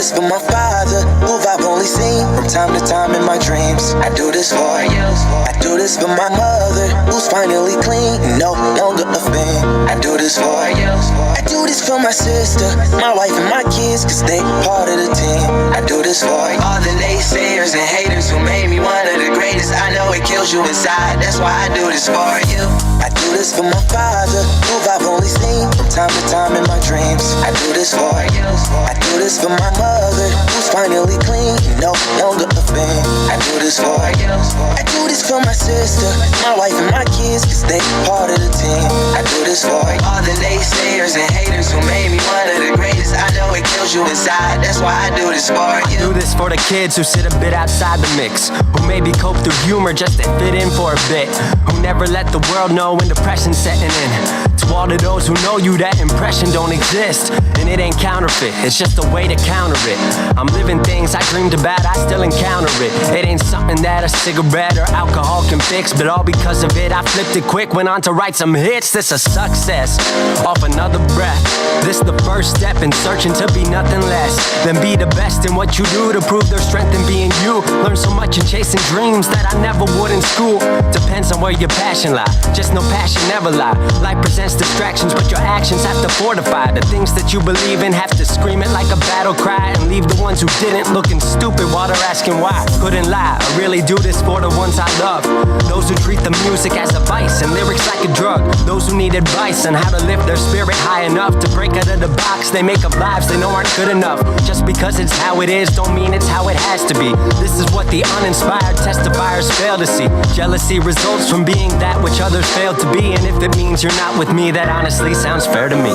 this for my father, who I've only seen from time to time in my dreams. I do this for you. I do this for my mother, who's finally clean, no longer a fan. I do this for you. I do this for my sister, my wife and my kids, cause they part of the team. I do this for all the naysayers and haters who made me one of the greatest. I know it kills you inside, that's why I do this for you. I do this for my father, who I've only seen from time to time in my dreams. I do this for you. I do this for my mother, who's finally clean, no longer a fan. I do this for you. I do this for my sister, my wife and my kids, cause they part of the team. I do this for all the naysayers and haters who made me one of the greatest. I know it kills you inside, that's why I do this for you. I do this for the kids who sit a bit outside the mix, who maybe cope through humor just to fit in for a bit, who never let the world know when depression's setting in. To all of those who know you, that impression don't exist, and it ain't counterfeit, it's just a way to counter it. I'm living things I dreamed about, I still encounter it. It ain't something that a cigarette or alcohol can fix, but all because of it I flipped it quick, went on to write some hits. This a success, off another breath. This the first step in searching to be nothing less than be the best in what you do, to prove their strength in being you. Learn so much in chasing dreams that I never would in school. Depends on where your passion lie, just know passion never lie. Life presents distractions, but your actions have to fortify the things that you believe in. Have to scream it like a battle cry, and leave the ones who didn't looking stupid while they're asking why. Couldn't lie, I really do this for the ones I love, those who treat the music as a vice and lyrics like a drug, those who need advice on how to lift their spirit high enough to break out of the box they make up lives they know aren't good enough. Just because it's how it is don't mean it's how it has to be. This is what the uninspired testifiers fail to see. Jealousy results from being that which others fail to be, and if it means you're not with me, that honestly sounds fair to me.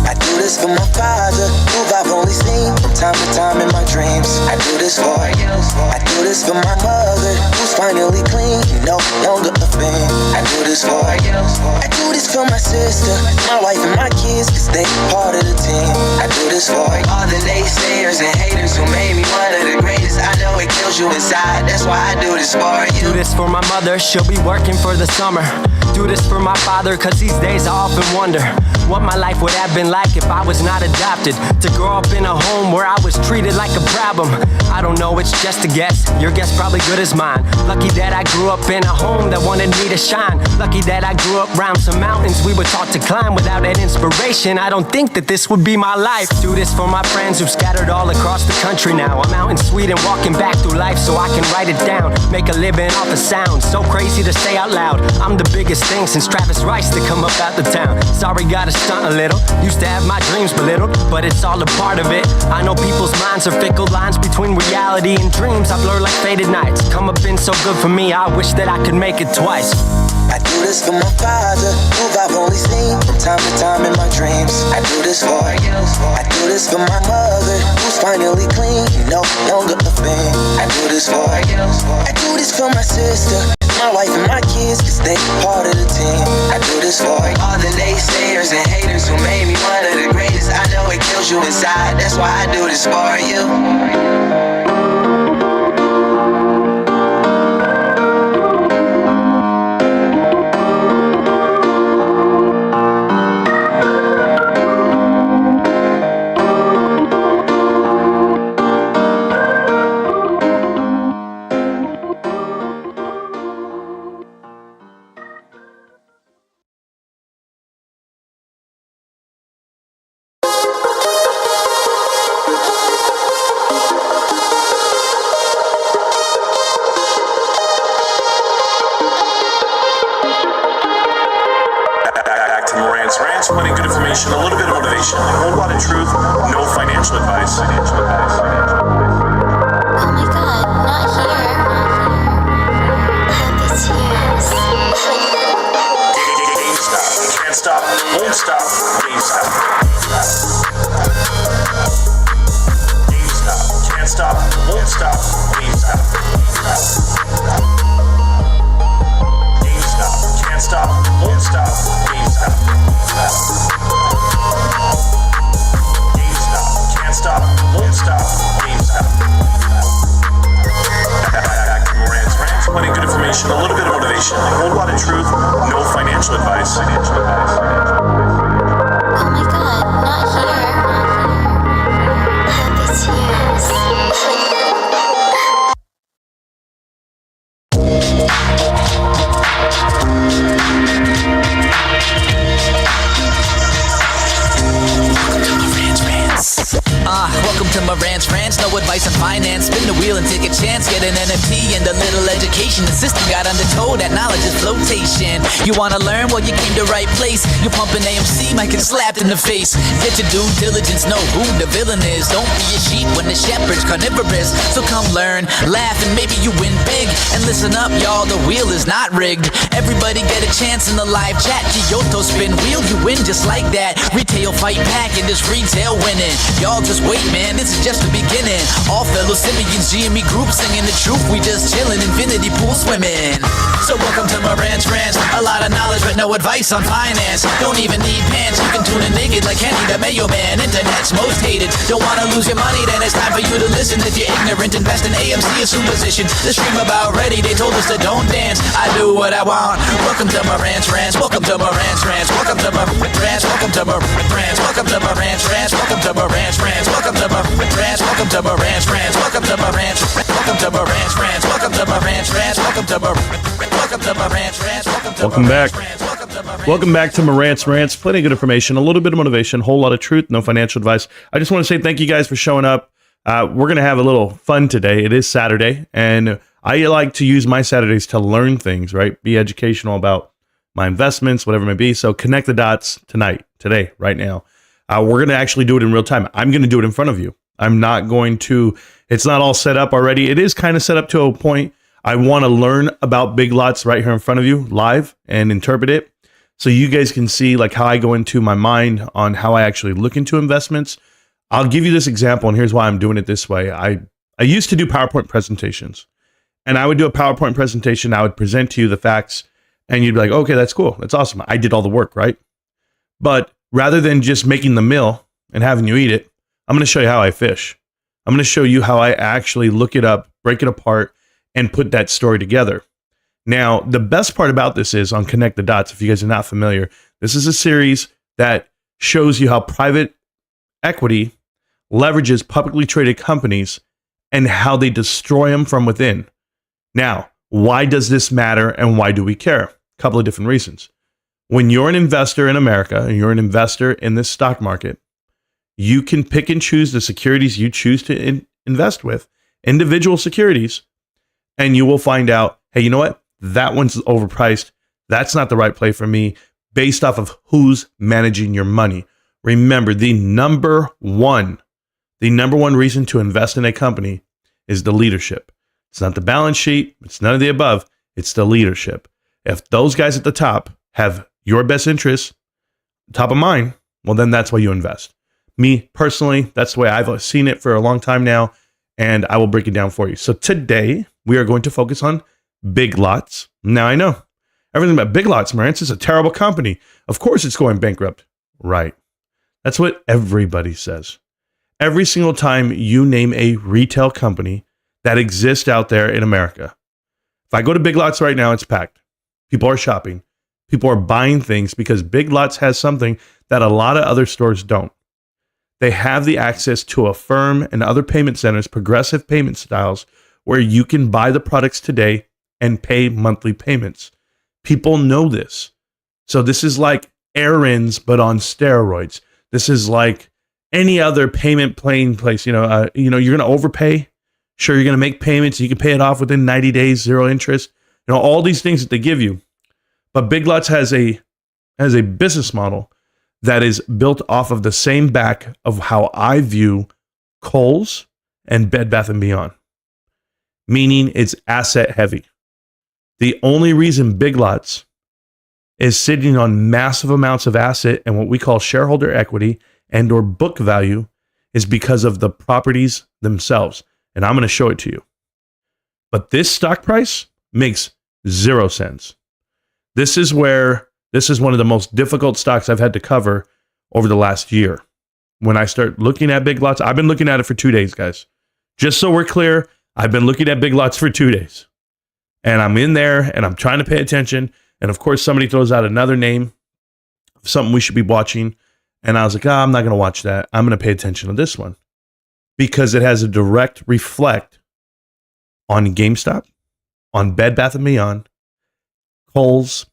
I do this for my father, who I've only seen from time to time in my dreams. I do this for you. I do this for my mother, who's finally clean, no longer a fan. I do this for you. I do this for my sister, my wife and my kids, cause they part of the team. I do this for all the naysayers and haters who made me one of the greatest. I know it kills you inside, that's why I do this for you. Do this for my mother, she'll be working for the summer. Do this for my father, cause these days I often wonder what my life would have been like if I was not adopted. To grow up in a home where I was treated like a problem, I don't know, it's just a guess. Your guess probably good as mine. Lucky that I grew up in a home that wanted me to shine. Lucky that I grew up around some mountains we were taught to climb. Without that inspiration, I don't think that this would be my life. Do this for my friends who've scattered all across the country now. I'm out in Sweden walking back through life so I can write it down. Make a living off of sound, so crazy to say out loud. I'm the biggest thing since Travis Rice to come up out the town. Sorry, gotta stunt a little. Used to have my dreams belittled, but it's all a part of it. I know people's minds are fickle, lines between reality and dreams I blur like faded nights. Come up been so good for me, I wish that I could make it twice. I do this for my father, who I've only seen from time to time in my dreams. I do this for you. I do this for my mother, who's finally clean, no longer a fan. I do this for you. I do this for my sister, my wife and my kids, cause they part of the team. I do this for all the naysayers and haters who made me one of the greatest. I know it kills you inside, that's why I do this for you. Marantz Rantz, plenty good information, a little bit of motivation, a whole lot of truth, no financial advice. Oh my god, not here. I have these tears. GameStop, can't stop, won't stop, GameStop. GameStop, can't stop, won't stop, GameStop. GameStop, can't stop, won't stop, GameStop. GameStop, can't stop, won't stop, GameStop. Back to Marantz Rantz, plenty good information, a little bit of motivation, a whole lot of truth, no financial advice. Oh my god, not here. I have these tears. Welcome to Marantz Rantz, no advice on finance. Spin the wheel and take a chance. Get an NFT and a little education. The system got undertold, that knowledge is flotation. You wanna learn? Well, you came to right place. You pumping AMC, might get slapped in the face. Get your due diligence, know who the villain is. Don't be a sheep when the shepherd's carnivorous. So come learn, laugh, and maybe you win big. And listen up, y'all, the wheel is not rigged. Everybody get a chance in the live chat. Kyoto spin wheel, you win just like that. Retail fight back and this retail winning. Y'all just wait, man, this is just the beginning. All fellow Simeons, GME group singing the truth. We just chillin', infinity pool swimming. So welcome to Marantz Rantz. A lot of knowledge but no advice on finance. Don't even need pants, you can tune in naked like Henny the Mayo Man. Internet's most hated. Don't wanna lose your money, then it's time for you to listen. If you're ignorant, invest in AMC or superstition. The stream about ready, they told us to don't dance. I do what I want. Welcome to Marantz Rantz. Welcome to Marantz Rantz. Welcome to Marantz Rantz. Welcome to Marantz Rantz. Welcome to Marantz Rantz. Welcome to Marantz Rantz. Welcome to Marantz Rantz. Welcome to Marantz Rantz. Welcome to Marantz. Welcome to Marantz Rantz. Welcome to Marantz Rantz. Welcome to Marantz Rantz. Welcome back. Welcome back to Marantz Rantz. Plenty of good information, a little bit of motivation, a whole lot of truth, no financial advice. I just want to say thank you guys for showing up. We're going to have a little fun today. It is Saturday, and I like to use my Saturdays to learn things, right? Be educational about my investments, whatever it may be. So connect the dots today, right now. We're going to actually do it in real time. I'm going to do it in front of you. I'm not going to, it's not all set up already. It is kind of set up to a point. I want to learn about big lots right here in front of you live and interpret it. So you guys can see like how I go into my mind on how I actually look into investments. I'll give you this example, and here's why I'm doing it this way. I used to do PowerPoint presentations, and I would do a PowerPoint presentation. I would present to you the facts, and you'd be like, okay, that's cool. That's awesome. I did all the work, right? But rather than just making the meal and having you eat it, I'm going to show you how I fish. I'm going to show you how I actually look it up, break it apart, and put that story together. Now, the best part about this is on Connect the Dots, if you guys are not familiar, this is a series that shows you how private equity leverages publicly traded companies and how they destroy them from within. Now, why does this matter and why do we care? A couple of different reasons. When you're an investor in America and you're an investor in this stock market, you can pick and choose the securities you choose to invest with, individual securities, and you will find out, hey, you know what? That one's overpriced. That's not the right play for me based off of who's managing your money. Remember, the number one reason to invest in a company is the leadership. It's not the balance sheet. It's none of the above. It's the leadership. If those guys at the top have your best interests top of mind, well, then that's why you invest. Me personally, that's the way I've seen it for a long time now, and I will break it down for you. So today we are going to focus on Big Lots. Now I know everything about Big Lots, Marantz, is a terrible company. Of course it's going bankrupt. Right. That's what everybody says. Every single time you name a retail company that exists out there in America. If I go to Big Lots right now, it's packed. People are shopping. People are buying things because Big Lots has something that a lot of other stores don't. They have the access to a firm and other payment centers, progressive payment styles, where you can buy the products today and pay monthly payments. People know this. So this is like errands, but on steroids. This is like any other payment plane place. You're going to overpay. Sure, you're going to make payments. You can pay it off within 90 days, zero interest. All these things that they give you. But Big Lots has a business model that is built off of the same back of how I view Kohl's and Bed Bath & Beyond. Meaning it's asset heavy. The only reason Big Lots is sitting on massive amounts of asset and what we call shareholder equity and or book value is because of the properties themselves. And I'm going to show it to you. But this stock price makes 0 sense. This is one of the most difficult stocks I've had to cover over the last year. When I start looking at Big Lots, I've been looking at it for 2 days, guys. Just so we're clear, I've been looking at Big Lots for 2 days. And I'm in there and I'm trying to pay attention. And of course, somebody throws out another name of something we should be watching. And I was like, I'm not going to watch that. I'm going to pay attention to this one because it has a direct reflect on GameStop, on Bed Bath & Beyond, Kohl's,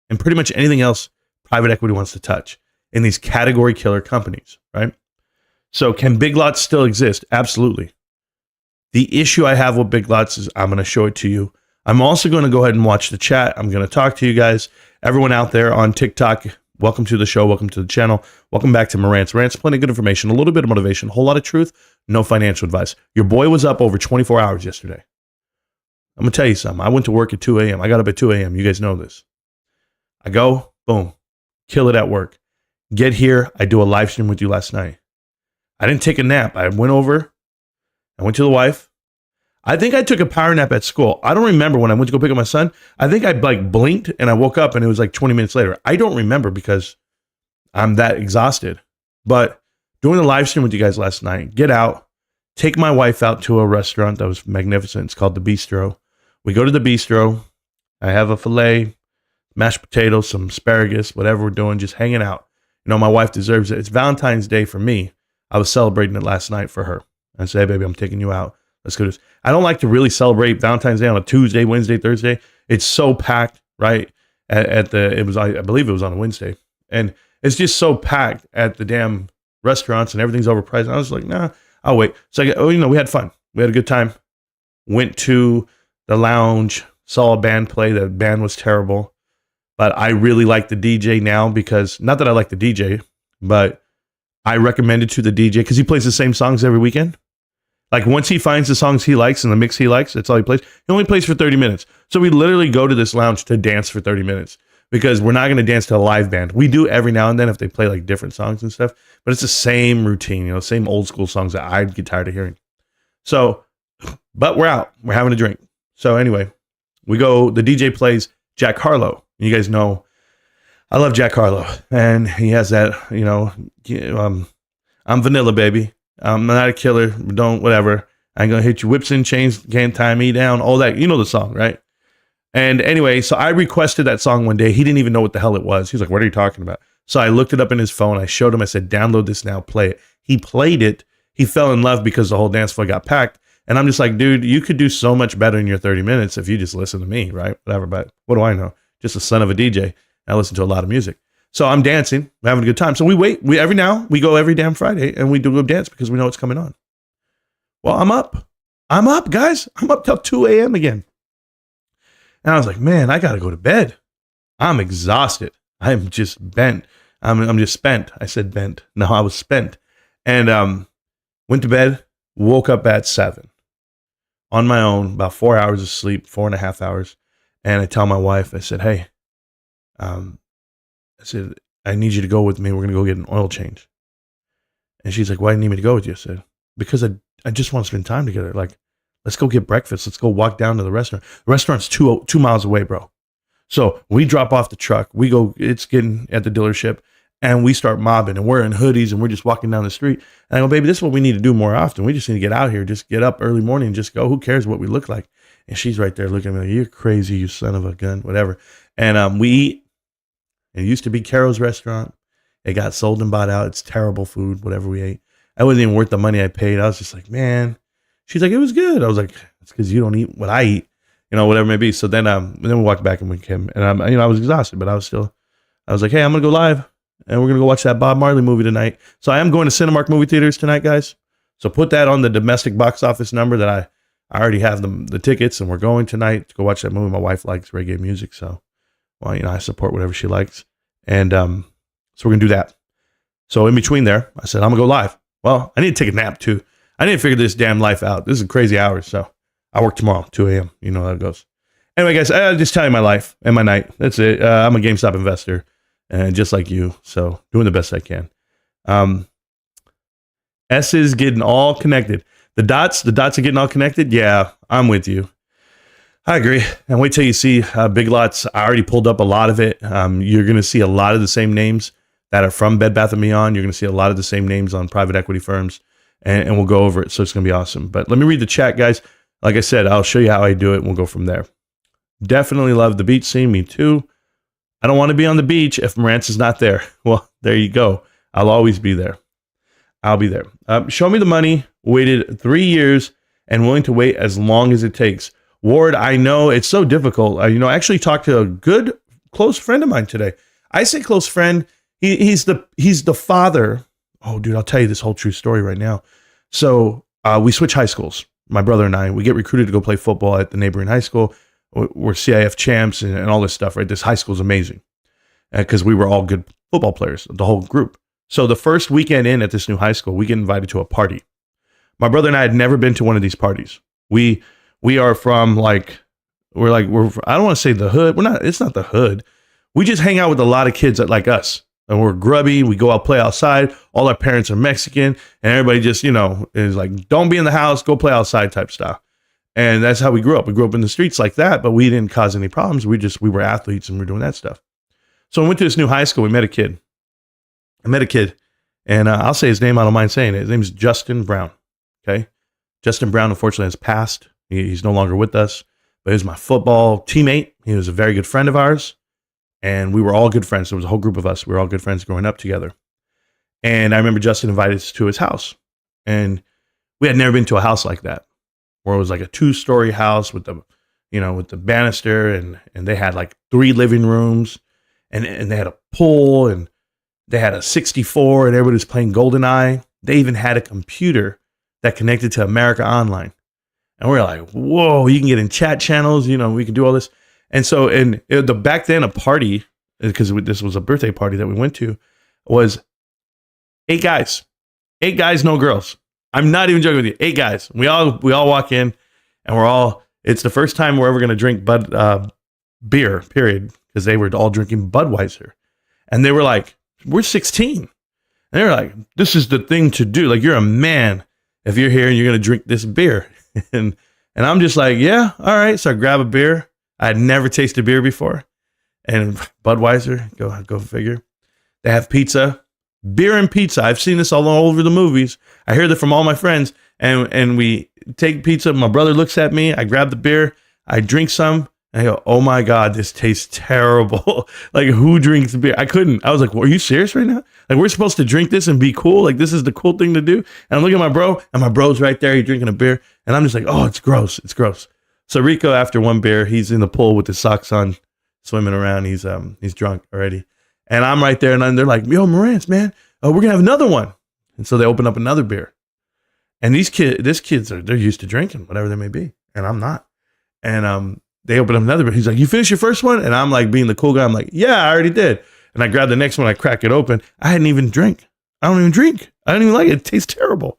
and pretty much anything else private equity wants to touch in these category killer companies, right? So can Big Lots still exist? Absolutely. The issue I have with Big Lots is I'm going to show it to you. I'm also going to go ahead and watch the chat. I'm going to talk to you guys. Everyone out there on TikTok, welcome to the show. Welcome to the channel. Welcome back to Marantz Rantz. Plenty of good information, a little bit of motivation, a whole lot of truth, no financial advice. Your boy was up over 24 hours yesterday. I'm going to tell you something. I went to work at 2 a.m. I got up at 2 a.m. You guys know this. I go, boom, kill it at work. Get here. I do a live stream with you last night. I didn't take a nap. I went to the wife. I think I took a power nap at school. I don't remember when I went to go pick up my son. I think I like blinked and I woke up and it was like 20 minutes later. I don't remember because I'm that exhausted. But doing the live stream with you guys last night, get out, take my wife out to a restaurant that was magnificent. It's called the Bistro. We go to the Bistro. I have a filet, mashed potatoes, some asparagus, whatever we're doing, just hanging out. You know, my wife deserves it. It's Valentine's Day for me. I was celebrating it last night for her. I said, hey, baby, I'm taking you out. Let's go. I don't like to really celebrate Valentine's Day on a Tuesday, Wednesday, Thursday. It's so packed, right? I believe it was on a Wednesday. And it's just so packed at the damn restaurants and everything's overpriced. I was like, nah, I'll wait. So, we had fun. We had a good time. Went to the lounge, saw a band play. The band was terrible. But I really like the DJ now because, not that I like the DJ, but I recommended to the DJ because he plays the same songs every weekend. Like once he finds the songs he likes and the mix he likes, that's all he plays. He only plays for 30 minutes. So we literally go to this lounge to dance for 30 minutes because we're not going to dance to a live band. We do every now and then if they play like different songs and stuff, but it's the same routine, same old school songs that I'd get tired of hearing. So, but we're out. We're having a drink. So anyway, we go, the DJ plays Jack Harlow. You guys know I love Jack Harlow. And he has that, I'm vanilla, baby. I'm not a killer. Whatever. I ain't gonna hit you. Whips and chains can't tie me down. All that. You know the song, right? And anyway, so I requested that song one day. He didn't even know what the hell it was. He's like, what are you talking about? So I looked it up in his phone. I showed him. I said, download this now. Play it. He played it. He fell in love because the whole dance floor got packed. And I'm just like, dude, you could do so much better in your 30 minutes if you just listen to me, right? Whatever. But what do I know? Just a son of a DJ. I listen to a lot of music. So I'm dancing, we're having a good time. So we wait. We go every damn Friday and we do a dance because we know it's coming on. Well, I'm up. Guys. I'm up till 2 a.m. again. And I was like, man, I got to go to bed. I'm exhausted. I'm just bent. I'm just spent. I said bent. No, I was spent. And went to bed, woke up at 7 on my own, about 4 hours of sleep, 4.5 hours. And I tell my wife, I said, hey, I said, I need you to go with me. We're going to go get an oil change. And she's like, why do you need me to go with you? I said, because I just want to spend time together. Like, let's go get breakfast. Let's go walk down to the restaurant. The restaurant's 2 miles away, bro. So we drop off the truck. We go, it's getting at the dealership and we start mobbing and we're in hoodies and we're just walking down the street. And I go, baby, this is what we need to do more often. We just need to get out here, just get up early morning and just go. Who cares what we look like? And she's right there looking at me like, you're crazy, you son of a gun, whatever. And we eat. It used to be Carol's restaurant. It got sold and bought out. It's terrible food, whatever we ate. I wasn't even worth the money I paid. I was just like, man. She's like, it was good. I was like, it's because you don't eat what I eat, whatever it may be. So then we walked back and we came. And I was exhausted, but I was like, hey, I'm going to go live and we're going to go watch that Bob Marley movie tonight. So I am going to Cinemark movie theaters tonight, guys. So put that on the domestic box office number that I already have the tickets and we're going tonight to go watch that movie. My wife likes reggae music. So, well, I support whatever she likes. And so we're going to do that. So in between there, I said, I'm going to go live. Well, I need to take a nap too. I need to figure this damn life out. This is crazy hours. So I work tomorrow, 2 a.m. You know how it goes. Anyway, guys, I'll just tell you my life and my night. That's it. I'm a GameStop investor just like you. So doing the best I can. S is getting all connected. The dots are getting all connected. Yeah, I'm with you. I agree. And wait till you see Big Lots. I already pulled up a lot of it. You're going to see a lot of the same names that are from Bed Bath & Beyond. You're going to see a lot of the same names on private equity firms, and we'll go over it. So it's going to be awesome. But let me read the chat, guys. Like I said, I'll show you how I do it, and we'll go from there. Definitely love the beach scene. Me too. I don't want to be on the beach if Marantz is not there. Well, there you go. I'll always be there. I'll be there. Show me the money. Waited 3 years and willing to wait as long as it takes. Ward, I know it's so difficult. I actually talked to a good close friend of mine today. I say close friend. He's the father Oh, dude, I'll tell you this whole true story right now. So we switch high schools. My brother and I, we get recruited to go play football at the neighboring high school. We're CIF champs and all this stuff, right? This high school is amazing because we were all good football players, the whole group. So the first weekend in at this new high school, we get invited to a party. My brother and I had never been to one of these parties. We are from we're I don't want to say the hood. It's not the hood. We just hang out with a lot of kids that like us. And we're grubby. We go out, play outside. All our parents are Mexican. And everybody just, is like, don't be in the house, go play outside type style. And that's how we grew up. We grew up in the streets like that, but we didn't cause any problems. We were athletes and we were doing that stuff. So we went to this new high school. I met a kid. And I'll say his name. I don't mind saying it. His name is Justin Brown. Okay. Justin Brown, unfortunately, has passed. He's no longer with us, but he was my football teammate. He was a very good friend of ours. And we were all good friends. There was a whole group of us. We were all good friends growing up together. And I remember Justin invited us to his house. And we had never been to a house like that, where it was like a 2-story house with the banister. And they had like 3 living rooms. And they had a pool. And they had a 64. And everybody was playing GoldenEye. They even had a computer that connected to America Online. And we were like, whoa, you can get in chat channels. We can do all this. And so, back then, a party, because this was a birthday party that we went to, was 8 guys. 8 guys, no girls. I'm not even joking with you. 8 guys. We all walk in, and it's the first time we're ever going to drink beer, period, because they were all drinking Budweiser. And they were like, we're 16. And they were like, this is the thing to do. Like, you're a man if you're here and you're going to drink this beer. and I'm just like, yeah, all right. So I grab a beer. I had never tasted beer before. And Budweiser, go figure. They have pizza, beer and pizza. I've seen this all over the movies. I hear that from all my friends. And we take pizza. My brother looks at me. I grab the beer. I drink some. And I go, oh my God, this tastes terrible. Like, who drinks beer? I couldn't. I was like, well, are you serious right now? Like, we're supposed to drink this and be cool? Like, this is the cool thing to do? And I'm looking at my bro, and my bro's right there. He's drinking a beer. And I'm just like, oh, it's gross. It's gross. So Rico, after one beer, he's in the pool with his socks on, swimming around. He's drunk already. And I'm right there, and they're like, yo, Marantz, man, we're going to have another one. And so they open up another beer. And these kids they're used to drinking, whatever they may be. And I'm not. And they open up another beer. He's like, you finished your first one? And I'm like, being the cool guy, I'm like, yeah, I already did. And I grab the next one, I crack it open. I hadn't even drink. I don't even drink. I don't even like it. It tastes terrible.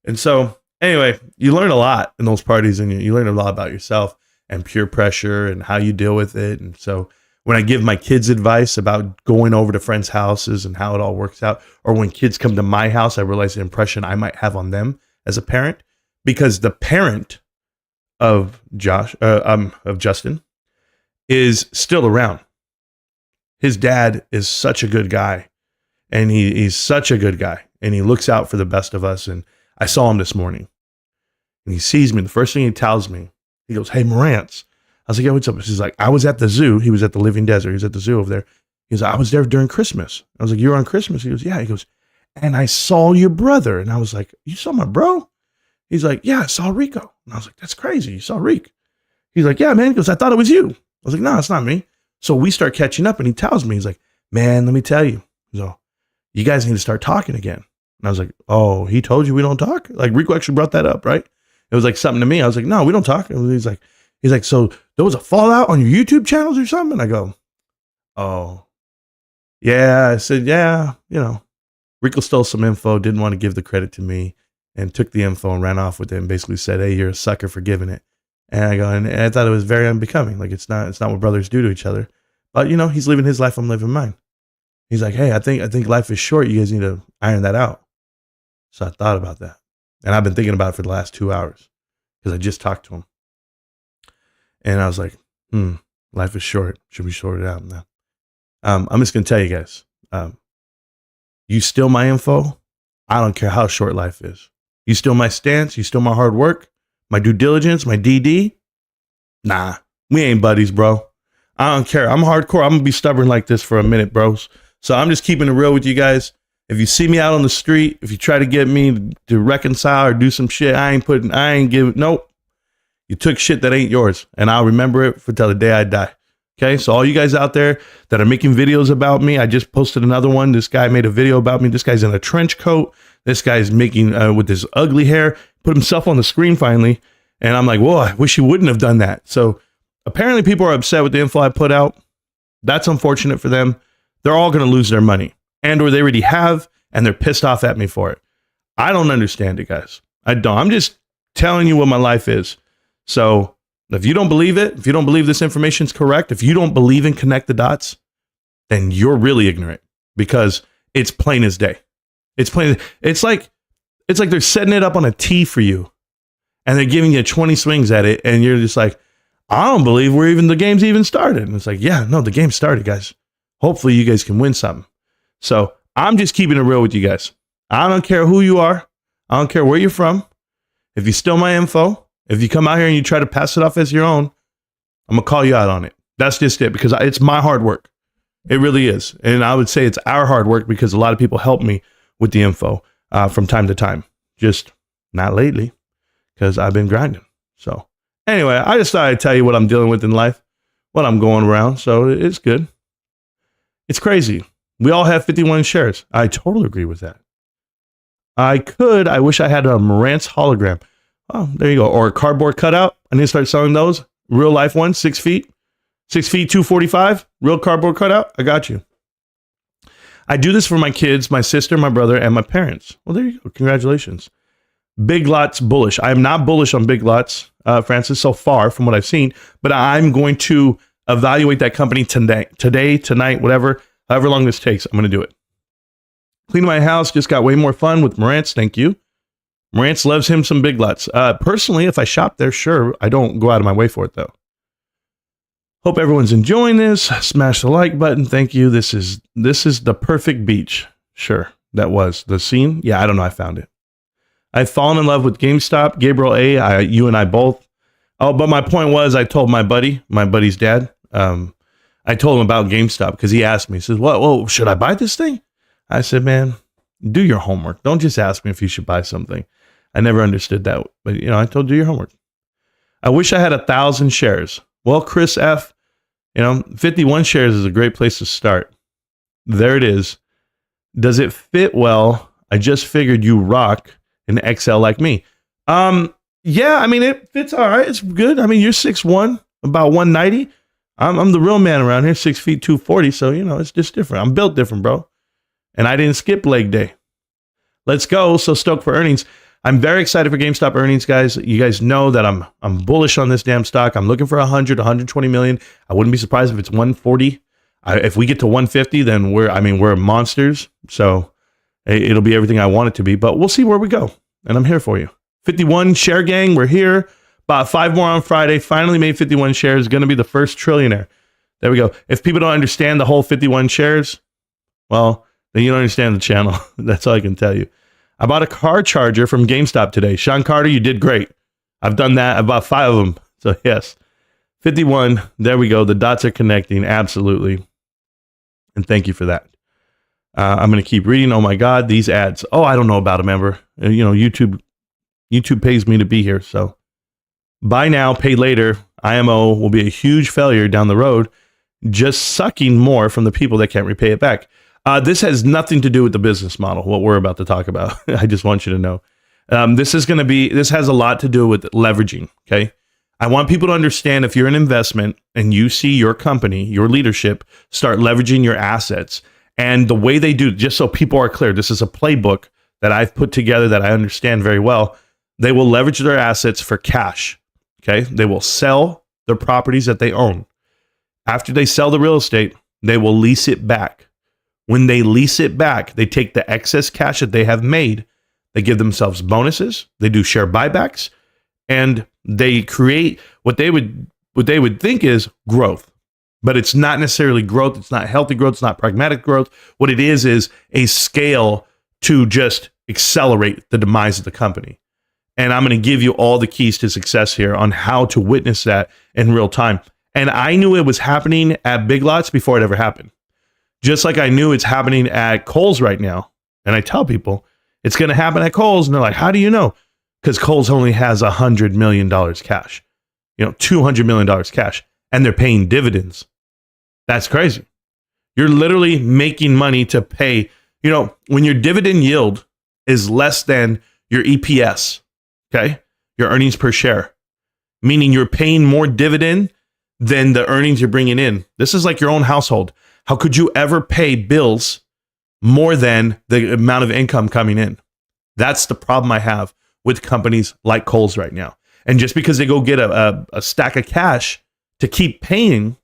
And so anyway, you learn a lot in those parties, and you learn a lot about yourself and peer pressure and how you deal with it. And so when I give my kids advice about going over to friends' houses and how it all works out, or when kids come to my house, I realize the impression I might have on them as a parent, because the parent of Justin is still around. His dad is such a good guy, and he's such a good guy, and he looks out for the best of us. And I saw him this morning, and he sees me. The first thing he tells me, he goes, hey, Marantz. I was like, yeah, what's up? He's like, I was at the zoo. He was at the Living Desert. He was at the zoo over there. He goes, I was there during Christmas. I was like, you were on Christmas? He goes, yeah. He goes, and I saw your brother. And I was like, you saw my bro? He's like, yeah, I saw Rico. And I was like, that's crazy. You saw Rick. He's like, yeah, man. He goes, I thought it was you. I was like, no, it's not me. So we start catching up, and he tells me, he's like, man, let me tell you. So you guys need to start talking again. And I was like, oh, he told you we don't talk? Like, Rico actually brought that up, right? It was like something to me. I was like, no, we don't talk. He's like, so there was a fallout on your YouTube channels or something? And I go, oh, yeah. I said, yeah, Rico stole some info, didn't want to give the credit to me, and took the info and ran off with it and basically said, hey, you're a sucker for giving it. And I go, and I thought it was very unbecoming. Like, it's not what brothers do to each other. But, he's living his life. I'm living mine. He's like, hey, I think life is short. You guys need to iron that out. So I thought about that. And I've been thinking about it for the last 2 hours because I just talked to him. And I was like, life is short. Should we sort it out now? I'm just going to tell you guys, you steal my info, I don't care how short life is. You steal my stance, you steal my hard work, my due diligence, my DD. Nah, we ain't buddies, bro. I don't care. I'm hardcore. I'm going to be stubborn like this for a minute, bros. So I'm just keeping it real with you guys. If you see me out on the street, if you try to get me to reconcile or do some shit, nope. You took shit that ain't yours, and I'll remember it till the day I die. Okay, so all you guys out there that are making videos about me, I just posted another one. This guy made a video about me. This guy's in a trench coat. This guy's making with his ugly hair, put himself on the screen finally. And I'm like, whoa, I wish he wouldn't have done that. So apparently people are upset with the info I put out. That's unfortunate for them. They're all going to lose their money, and or they already have, and they're pissed off at me for it. I don't understand it, guys. I don't. I'm just telling you what my life is. So if you don't believe it, if you don't believe this information is correct, if you don't believe in connect the dots, then you're really ignorant, because it's plain as day. It's plain. It's like they're setting it up on a tee for you, and they're giving you 20 swings at it, and you're just like, I don't believe the game's even started. And it's like, yeah, no, the game started, guys. Hopefully you guys can win something. So I'm just keeping it real with you guys. I don't care who you are. I don't care where you're from. If you steal my info, if you come out here and you try to pass it off as your own, I'm going to call you out on it. That's just it, because it's my hard work. It really is. And I would say it's our hard work, because a lot of people help me with the info from time to time. Just not lately, because I've been grinding. So anyway, I just thought I'd tell you what I'm dealing with in life, what I'm going around. So it's good. It's crazy. We all have 51 shares. I totally agree with that. I wish I had a Marantz hologram. Oh, there you go. Or a cardboard cutout. I need to start selling those. Real life ones, 6 feet. 6 feet, 245. Real cardboard cutout. I got you. I do this for my kids, my sister, my brother, and my parents. Well, there you go. Congratulations. Big Lots bullish. I am not bullish on Big Lots, Francis, so far from what I've seen, but I'm going to evaluate that company today, tonight, whatever, however long this takes. I'm going to do it. Cleaning my house just got way more fun with Marantz. Thank you. Marantz loves him some Big Lots. Personally, if I shop there, sure. I don't go out of my way for it, though. Hope everyone's enjoying this. Smash the like button. Thank you. This is the perfect beach. Sure, that was the scene. Yeah, I don't know. I found it. I've fallen in love with GameStop. Gabriel A. You and I both. Oh, but my point was, I told my buddy's dad. I told him about GameStop because he asked me. He says, "Whoa, should I buy this thing?" I said, "Man, do your homework. Don't just ask me if you should buy something." I never understood that, but I told you, do your homework. I wish I had 1,000 shares. Well, Chris F., 51 shares is a great place to start. There it is. Does it fit well? I just figured you rock an XL like me. Yeah, I mean, it fits all right. It's good. I mean, you're 6'1", about 190. I'm the real man around here, 6 feet, 240. So, it's just different. I'm built different, bro. And I didn't skip leg day. Let's go. So stoked for earnings. I'm very excited for GameStop earnings, guys. You guys know that I'm bullish on this damn stock. I'm looking for 120 million. I wouldn't be surprised if it's 140. If we get to 150, then we're monsters. So it'll be everything I want it to be, but we'll see where we go. And I'm here for you. 51 share gang. We're here. Bought 5 more on Friday. Finally made 51 shares. Going to be the first trillionaire. There we go. If people don't understand the whole 51 shares, well, then you don't understand the channel. That's all I can tell you. I bought a car charger from GameStop today. Sean Carter, you did great. I've done that. I bought 5 of them. So yes, 51. There we go. The dots are connecting. Absolutely. And thank you for that. I'm going to keep reading. Oh my God, these ads. Oh, I don't know about them ever. YouTube pays me to be here. So buy now, pay later. IMO will be a huge failure down the road, just sucking more from the people that can't repay it back. This has nothing to do with the business model, what we're about to talk about. I just want you to know. This has a lot to do with leveraging, okay? I want people to understand, if you're an investment and you see your company, your leadership, start leveraging your assets, and the way they do, just so people are clear, this is a playbook that I've put together that I understand very well. They will leverage their assets for cash, okay? They will sell their properties that they own. After they sell the real estate, they will lease it back. When they lease it back, they take the excess cash that they have made, they give themselves bonuses, they do share buybacks, and they create what they would think is growth. But it's not necessarily growth, it's not healthy growth, it's not pragmatic growth. What it is a scale to just accelerate the demise of the company. And I'm going to give you all the keys to success here on how to witness that in real time. And I knew it was happening at Big Lots before it ever happened. Just like I knew it's happening at Kohl's right now. And I tell people it's going to happen at Kohl's. And they're like, how do you know? Because Kohl's only has $100 million cash, $200 million cash, and they're paying dividends. That's crazy. You're literally making money to pay. When your dividend yield is less than your EPS, okay, your earnings per share, meaning you're paying more dividend than the earnings you're bringing in. This is like your own household. How could you ever pay bills more than the amount of income coming in? That's the problem I have with companies like Kohl's right now. And just because they go get a stack of cash to keep paying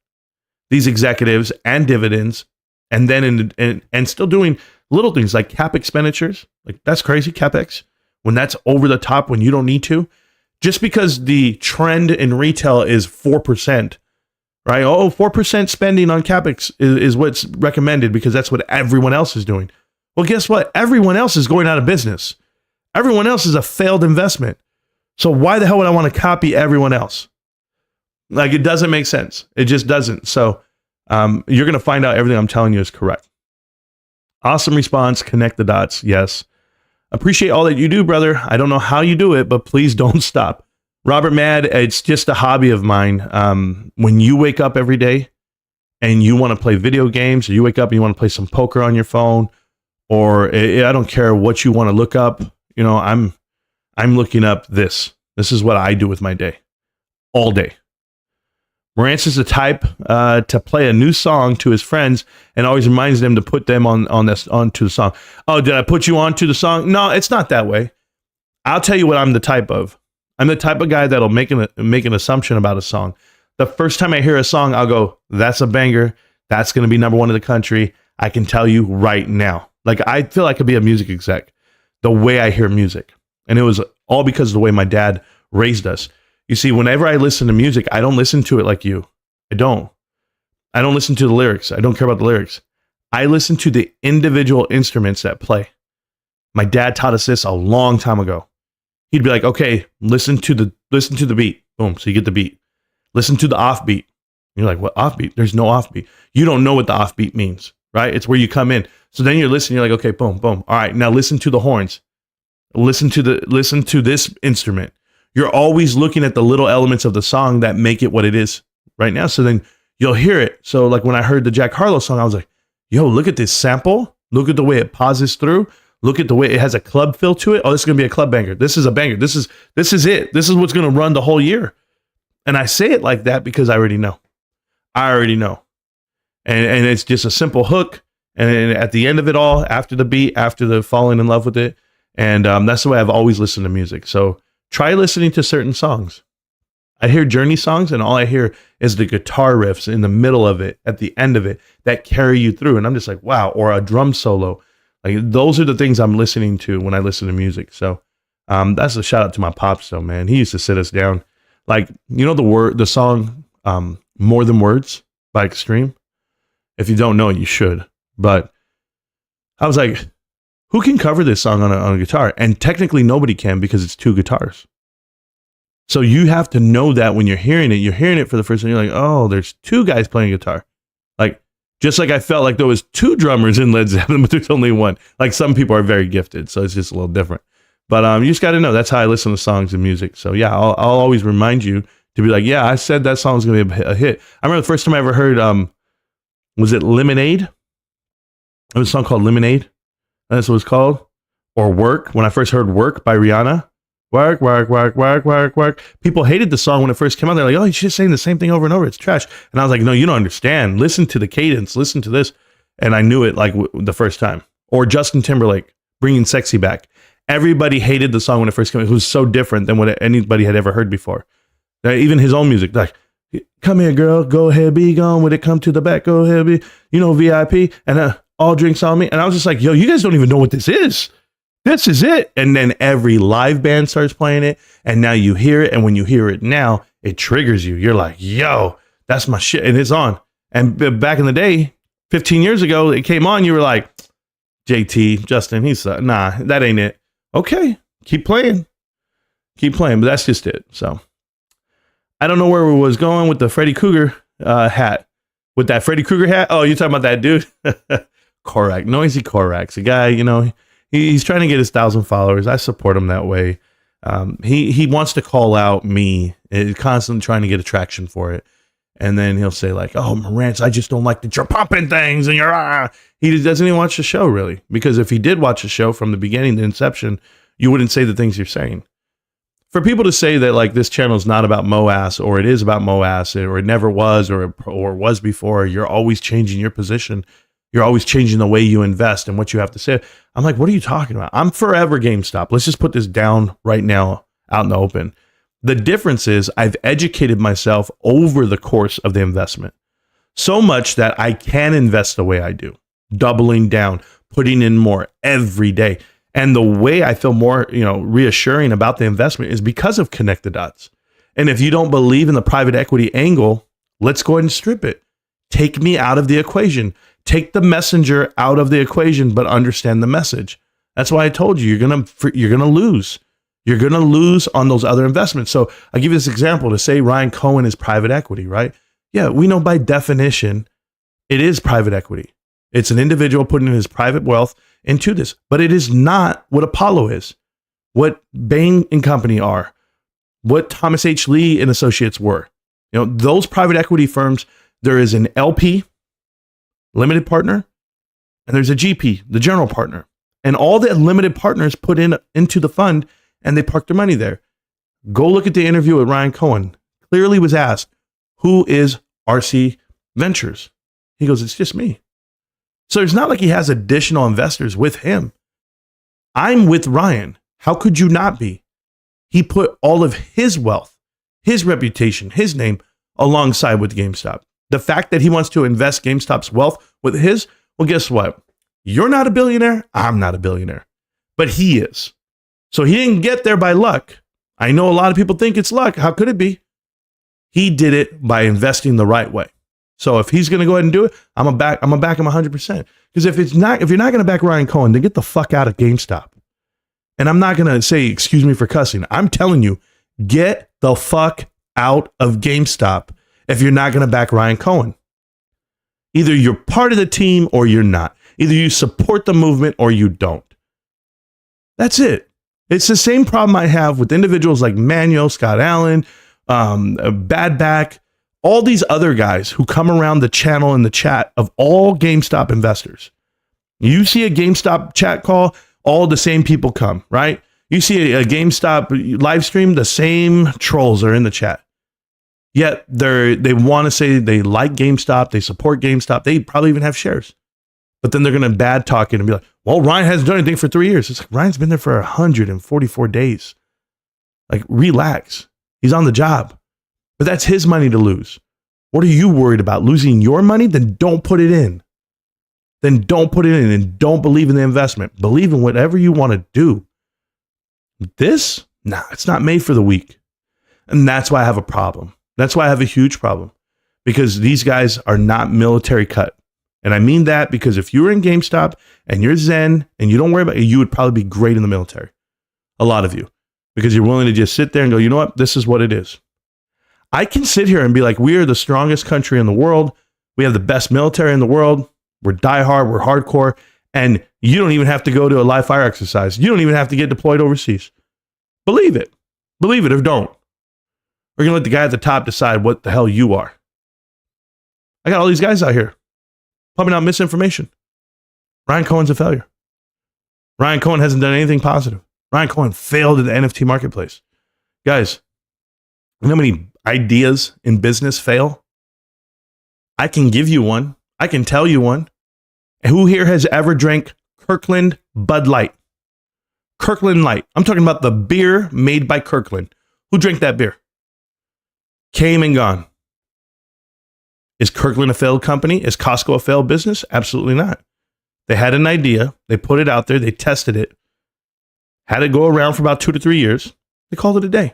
these executives and dividends, and then and still doing little things like cap expenditures, like that's crazy, capex, when that's over the top when you don't need to, just because the trend in retail is 4%, right? 4% spending on capex is what's recommended because that's what everyone else is doing. Well, guess what? Everyone else is going out of business. Everyone else is a failed investment. So why the hell would I want to copy everyone else? Like, it doesn't make sense. It just doesn't. So you're going to find out everything I'm telling you is correct. Awesome response. Connect the dots. Yes. Appreciate all that you do, brother. I don't know how you do it, but please don't stop. Robert Mad, it's just a hobby of mine. When you wake up every day and you want to play video games, or you wake up and you want to play some poker on your phone, or I don't care what you want to look up, I'm looking up this. This is what I do with my day. All day. Marantz is the type to play a new song to his friends and always reminds them to put them onto the song. Oh, did I put you onto the song? No, it's not that way. I'll tell you what I'm the type of. I'm the type of guy that'll make an assumption about a song. The first time I hear a song, I'll go, that's a banger. That's going to be number one in the country. I can tell you right now. Like, I feel I could be a music exec the way I hear music. And it was all because of the way my dad raised us. You see, whenever I listen to music, I don't listen to it like you. I don't listen to the lyrics. I don't care about the lyrics. I listen to the individual instruments that play. My dad taught us this a long time ago. He'd be like, okay, listen to the beat. Boom. So you get the beat. Listen to the offbeat. You're like, what offbeat? There's no offbeat. You don't know what the offbeat means, right? It's where you come in. So then you're listening. You're like, okay, boom, boom. All right, now listen to the horns. Listen to this instrument. You're always looking at the little elements of the song that make it what it is right now. So then you'll hear it. So like when I heard the Jack Harlow song, I was like, yo, look at this sample. Look at the way it pauses through. Look at the way it has a club feel to it. Oh, this is going to be a club banger. This is a banger. This is it. This is what's going to run the whole year. And I say it like that because I already know. And it's just a simple hook. And at the end of it all, after the beat, after the falling in love with it. And that's the way I've always listened to music. So try listening to certain songs. I hear Journey songs and all I hear is the guitar riffs in the middle of it, at the end of it, that carry you through. And I'm just like, wow. Or a drum solo. Like, those are the things I'm listening to when I listen to music. So that's a shout out to my pops though, man. He used to sit us down. Like, the song More Than Words by Extreme. If you don't know it, you should. But I was like, who can cover this song on a guitar? And technically nobody can because it's two guitars. So you have to know that when you're hearing it for the first time, you're like, oh, there's two guys playing guitar. Like, just like I felt like there was two drummers in Led Zeppelin, but there's only one. Like, some people are very gifted, so it's just a little different. But you just got to know, that's how I listen to songs and music. So yeah, I'll always remind you to be like, yeah, I said that song was going to be a hit. I remember the first time I ever heard, was it Lemonade? It was a song called Lemonade. That's what it's called. Or Work. When I first heard Work by Rihanna. Work, work, work, work, work, work. People hated the song when it first came out. They're like, oh, you're just saying the same thing over and over. It's trash. And I was like, no, you don't understand. Listen to the cadence. Listen to this. And I knew it like the first time. Or Justin Timberlake, Bringing Sexy Back. Everybody hated the song when it first came out. It was so different than what anybody had ever heard before. Even his own music. Like, come here, girl. Go ahead, be gone. When it come to the back, go ahead, be, VIP. And all drinks on me. And I was just like, yo, you guys don't even know what this is. This is it. And then every live band starts playing it. And now you hear it. And when you hear it now, it triggers you. You're like, yo, that's my shit. And it's on. And back in the day, 15 years ago, it came on. You were like, JT, Justin, nah, that ain't it. Okay, keep playing. But that's just it. So I don't know where we was going with the Freddy Krueger hat. With that Freddy Krueger hat? Oh, you're talking about that dude? Korak, Noisy Korak's a guy, he's trying to get his 1,000 followers. I support him that way. He wants to call out me, constantly trying to get attraction for it. And then he'll say like, oh, Marantz, I just don't like that you're pumping things and you're, He just doesn't even watch the show really. Because if he did watch the show from the beginning, the inception, you wouldn't say the things you're saying. For people to say that like this channel is not about MOAS or it is about MOAS or it never was or was before, you're always changing your position. You're always changing the way you invest and what you have to say. I'm like, what are you talking about? I'm forever GameStop. Let's just put this down right now out in the open. The difference is I've educated myself over the course of the investment so much that I can invest the way I do, doubling down, putting in more every day. And the way I feel more, reassuring about the investment is because of connect the dots. And if you don't believe in the private equity angle, let's go ahead and strip it. Take me out of the equation. Take the messenger out of the equation, but understand the message. That's why I told you, you're gonna lose. You're gonna lose on those other investments. So I'll give you this example to say Ryan Cohen is private equity, right? Yeah, we know by definition, it is private equity. It's an individual putting his private wealth into this, but it is not what Apollo is, what Bain and Company are, what Thomas H. Lee and Associates were. Those private equity firms, there is an LP, limited partner, and there's a GP, the general partner. And all the limited partners put into the fund and they park their money there. Go look at the interview with Ryan Cohen. Clearly was asked, who is RC Ventures? He goes, it's just me. So it's not like he has additional investors with him. I'm with Ryan. How could you not be? He put all of his wealth, his reputation, his name alongside with GameStop. The fact that he wants to invest GameStop's wealth with his, well, guess what? You're not a billionaire. I'm not a billionaire, but he is. So he didn't get there by luck. I know a lot of people think it's luck. How could it be? He did it by investing the right way. So if he's going to go ahead and do it, I'm gonna back him 100%. Because if you're not going to back Ryan Cohen, then get the fuck out of GameStop. And I'm not going to say, excuse me for cussing. I'm telling you, get the fuck out of GameStop if you're not going to back Ryan Cohen. Either you're part of the team or you're not. Either you support the movement or you don't. That's it. It's the same problem I have with individuals like Manuel, Scott Allen, Bad Back, all these other guys who come around the channel and the chat of all GameStop investors. You see a GameStop chat call, all the same people come, right? You see a GameStop live stream, the same trolls are in the chat. Yet they want to say they like GameStop, they support GameStop, they probably even have shares. But then they're going to bad talk it and be like, well, Ryan hasn't done anything for 3 years. It's like, Ryan's been there for 144 days. Like, relax. He's on the job. But that's his money to lose. What are you worried about? Losing your money? Then don't put it in. Then don't put it in and don't believe in the investment. Believe in whatever you want to do. This? Nah, it's not made for the weak. And that's why I have a problem. That's why I have a huge problem. Because these guys are not military cut. And I mean that because if you were in GameStop and you're Zen and you don't worry about it, you would probably be great in the military. A lot of you. Because you're willing to just sit there and go, you know what? This is what it is. I can sit here and be like, we are the strongest country in the world. We have the best military in the world. We're diehard. We're hardcore. And you don't even have to go to a live fire exercise. You don't even have to get deployed overseas. Believe it. Believe it or don't. We're going to let the guy at the top decide what the hell you are. I got all these guys out here pumping out misinformation. Ryan Cohen's a failure. Ryan Cohen hasn't done anything positive. Ryan Cohen failed in the NFT marketplace. Guys, you know how many ideas in business fail? I can give you one. I can tell you one. Who here has ever drank Kirkland Bud Light? Kirkland Light. I'm talking about the beer made by Kirkland. Who drank that beer? Came and gone. Is Kirkland a failed company? Is Costco a failed business? Absolutely not. They had an idea. They put it out there. They tested it. Had it go around for about 2 to 3 years. They called it a day.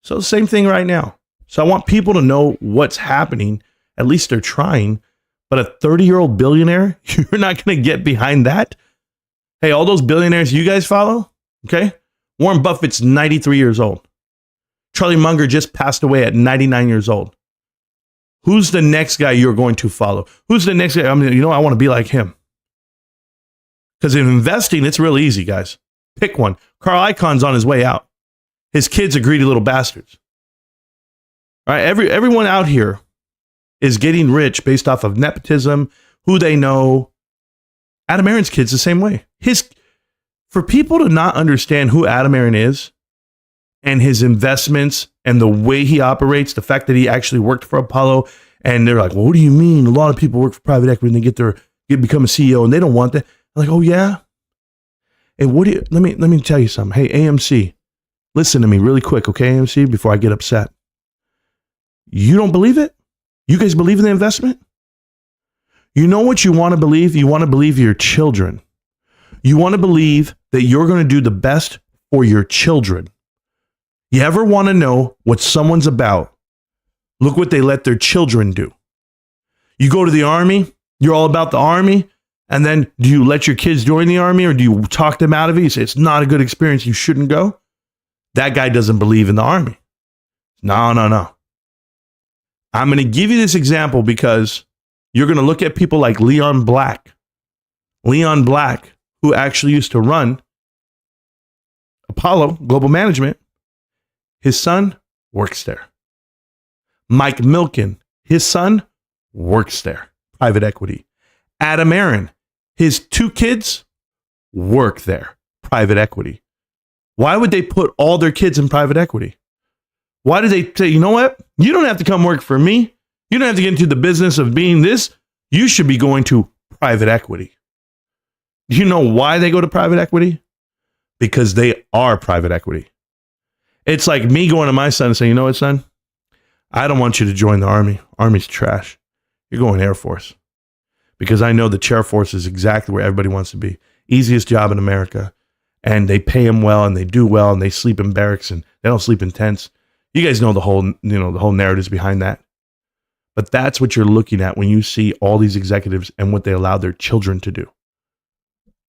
So the same thing right now. So I want people to know what's happening. At least they're trying. But a 30-year-old billionaire, you're not going to get behind that. Hey, all those billionaires you guys follow, okay? Warren Buffett's 93 years old. Charlie Munger just passed away at 99 years old. Who's the next guy you're going to follow? Who's the next guy? I mean, I want to be like him. Because in investing, it's real easy, guys. Pick one. Carl Icahn's on his way out. His kids are greedy little bastards. All right, everyone out here is getting rich based off of nepotism, who they know. Adam Aron's kid's the same way. For people to not understand who Adam Aron is and his investments and the way he operates, the fact that he actually worked for Apollo, and they're like, well, what do you mean? A lot of people work for private equity and they become a CEO and they don't want that. I'm like, oh yeah. Hey, let me tell you something. Hey, AMC, listen to me really quick, okay, AMC, before I get upset. You don't believe it? You guys believe in the investment? You know what you want to believe? You want to believe your children. You want to believe that you're going to do the best for your children. You ever want to know what someone's about? Look what they let their children do. You go to the army, you're all about the army, and then do you let your kids join the army or do you talk them out of it? You say, it's not a good experience, you shouldn't go. That guy doesn't believe in the army. No. I'm going to give you this example because you're going to look at people like Leon Black. Leon Black, who actually used to run Apollo Global Management. His son works there. Mike Milken, his son works there. Private equity. Adam Aron, his 2 kids work there. Private equity. Why would they put all their kids in private equity? Why do they say, you know what? You don't have to come work for me. You don't have to get into the business of being this. You should be going to private equity. Do you know why they go to private equity? Because they are private equity. It's like me going to my son and saying, you know what, son? I don't want you to join the Army. Army's trash. You're going Air Force. Because I know the Chair Force is exactly where everybody wants to be. Easiest job in America. And they pay them well and they do well and they sleep in barracks and they don't sleep in tents. You guys know the whole narratives behind that. But that's what you're looking at when you see all these executives and what they allow their children to do.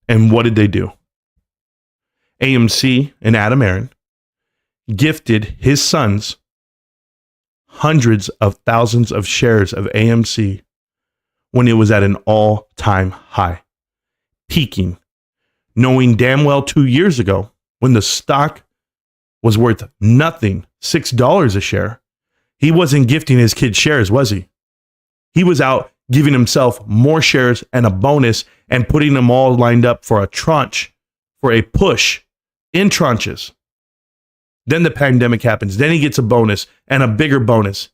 And what did they do? AMC and Adam Aron gifted his sons hundreds of thousands of shares of AMC when it was at an all-time high, peaking, knowing damn well 2 years ago when the stock was worth nothing, $6 a share, he wasn't gifting his kids shares, was he? He was out giving himself more shares and a bonus and putting them all lined up for a tranche, for a push in tranches. Then the pandemic happens. Then he gets a bonus and a bigger bonus.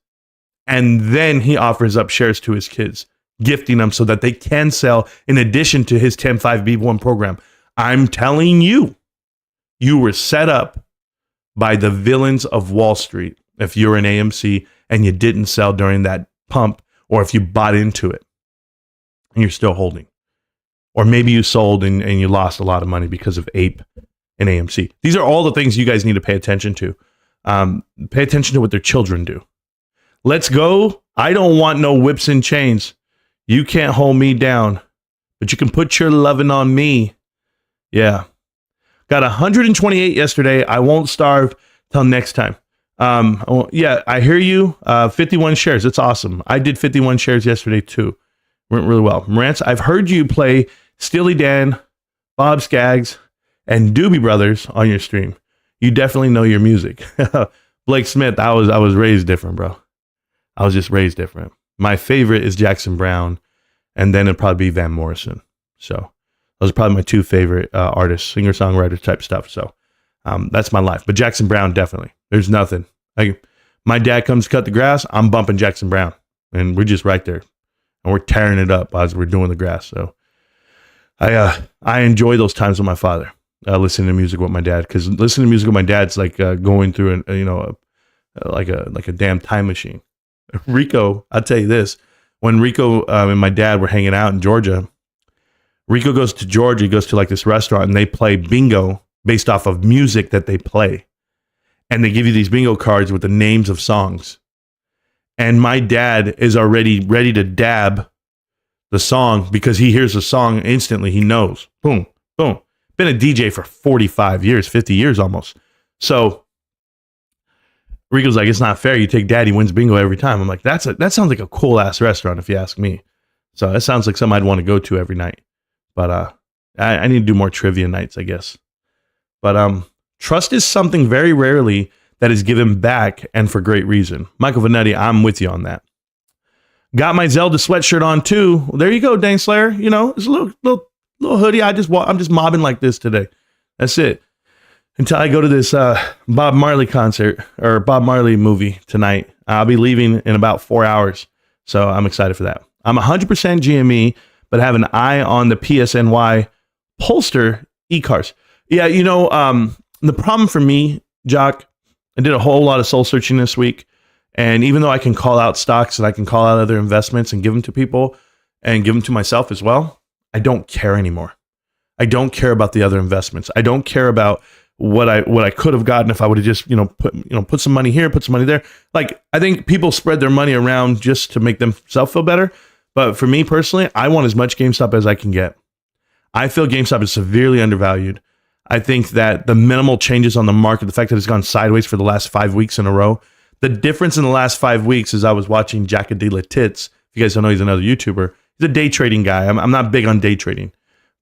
And then he offers up shares to his kids, gifting them so that they can sell in addition to his 10-5B1 program. I'm telling you, you were set up by the villains of Wall Street if you're an AMC and you didn't sell during that pump, or if you bought into it and you're still holding. Or maybe you sold and you lost a lot of money because of APE and AMC. These are all the things you guys need to pay attention to. Pay attention to what their children do. Let's go. I don't want no whips and chains. You can't hold me down, but you can put your loving on me. Yeah. Got 128 yesterday. I won't starve till next time. Yeah, I hear you. 51 shares. That's awesome. I did 51 shares yesterday too. Went really well. Marantz, I've heard you play Steely Dan, Bob Skaggs, and Doobie Brothers on your stream. You definitely know your music. Blake Smith, I was raised different, bro. I was just raised different. My favorite is Jackson Browne, and then it'd probably be Van Morrison. So those are probably my 2 favorite artists, singer-songwriter type stuff. So that's my life. But Jackson Browne, definitely. There's nothing. My dad comes to cut the grass, I'm bumping Jackson Browne. And we're just right there. And we're tearing it up as we're doing the grass. So I enjoy those times with my father, listening to music with my dad. Because listening to music with my dad's like going through like a damn time machine. Rico, I'll tell you this. When Rico and my dad were hanging out in Georgia, Rico goes to Georgia, he goes to like this restaurant and they play bingo based off of music that they play. And they give you these bingo cards with the names of songs. And my dad is already ready to dab the song because he hears the song instantly. He knows. Boom, boom. Been a DJ for 45 years, 50 years almost. So Rico's like, it's not fair. You take Daddy wins bingo every time. I'm like, that sounds like a cool ass restaurant if you ask me. So that sounds like something I'd want to go to every night. But I need to do more trivia nights, I guess. But trust is something very rarely that is given back and for great reason. Michael Vanetti, I'm with you on that. Got my Zelda sweatshirt on too. Well, there you go, Dane Slayer. You know, it's a little hoodie. I'm just mobbing like this today. That's it. Until I go to this Bob Marley concert or Bob Marley movie tonight. I'll be leaving in about 4 hours. So I'm excited for that. I'm 100% GME, but have an eye on the PSNY Polster e-cars. Yeah, you know, the problem for me, Jock, I did a whole lot of soul searching this week. And even though I can call out stocks and I can call out other investments and give them to people and give them to myself as well, I don't care anymore. I don't care about the other investments. I don't care about what I could have gotten if I would have just, put some money here, put some money there. Like, I think people spread their money around just to make themselves feel better. But for me personally, I want as much GameStop as I can get. I feel GameStop is severely undervalued. I think that the minimal changes on the market, the fact that it's gone sideways for the last 5 weeks in a row, the difference in the last 5 weeks is I was watching Jackadilla Tits. If you guys don't know, he's another YouTuber. He's a day trading guy. I'm not big on day trading,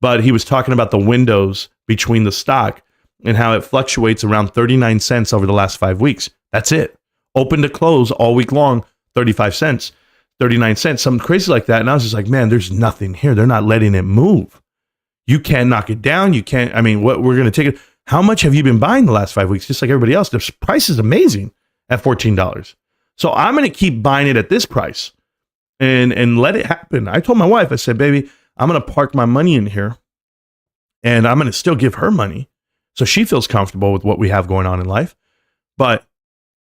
but he was talking about the windows between the stock and how it fluctuates around 39 cents over the last 5 weeks. That's it. Open to close all week long, 35 cents, 39 cents, something crazy like that. And I was just like, man, there's nothing here. They're not letting it move. You can't knock it down. You can't, what we're going to take it. How much have you been buying the last 5 weeks? Just like everybody else. The price is amazing at $14. So I'm going to keep buying it at this price and let it happen. I told my wife, I said, baby, I'm going to park my money in here and I'm going to still give her money so she feels comfortable with what we have going on in life. But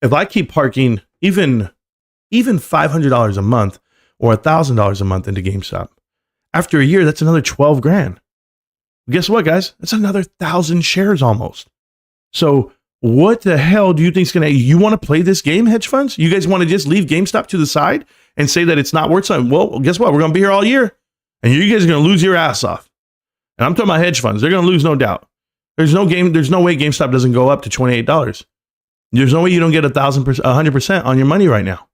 if I keep parking even $500 a month or $1,000 a month into GameStop, after a year, that's another 12 grand. Guess what, guys? That's another 1,000 shares almost. So what the hell do you think is going to, you want to play this game, hedge funds? You guys want to just leave GameStop to the side and say that it's not worth something? Well, guess what? We're going to be here all year and you guys are going to lose your ass off. And I'm talking about hedge funds. They're going to lose, no doubt. There's no way GameStop doesn't go up to $28. There's no way you don't get 100% on your money right now.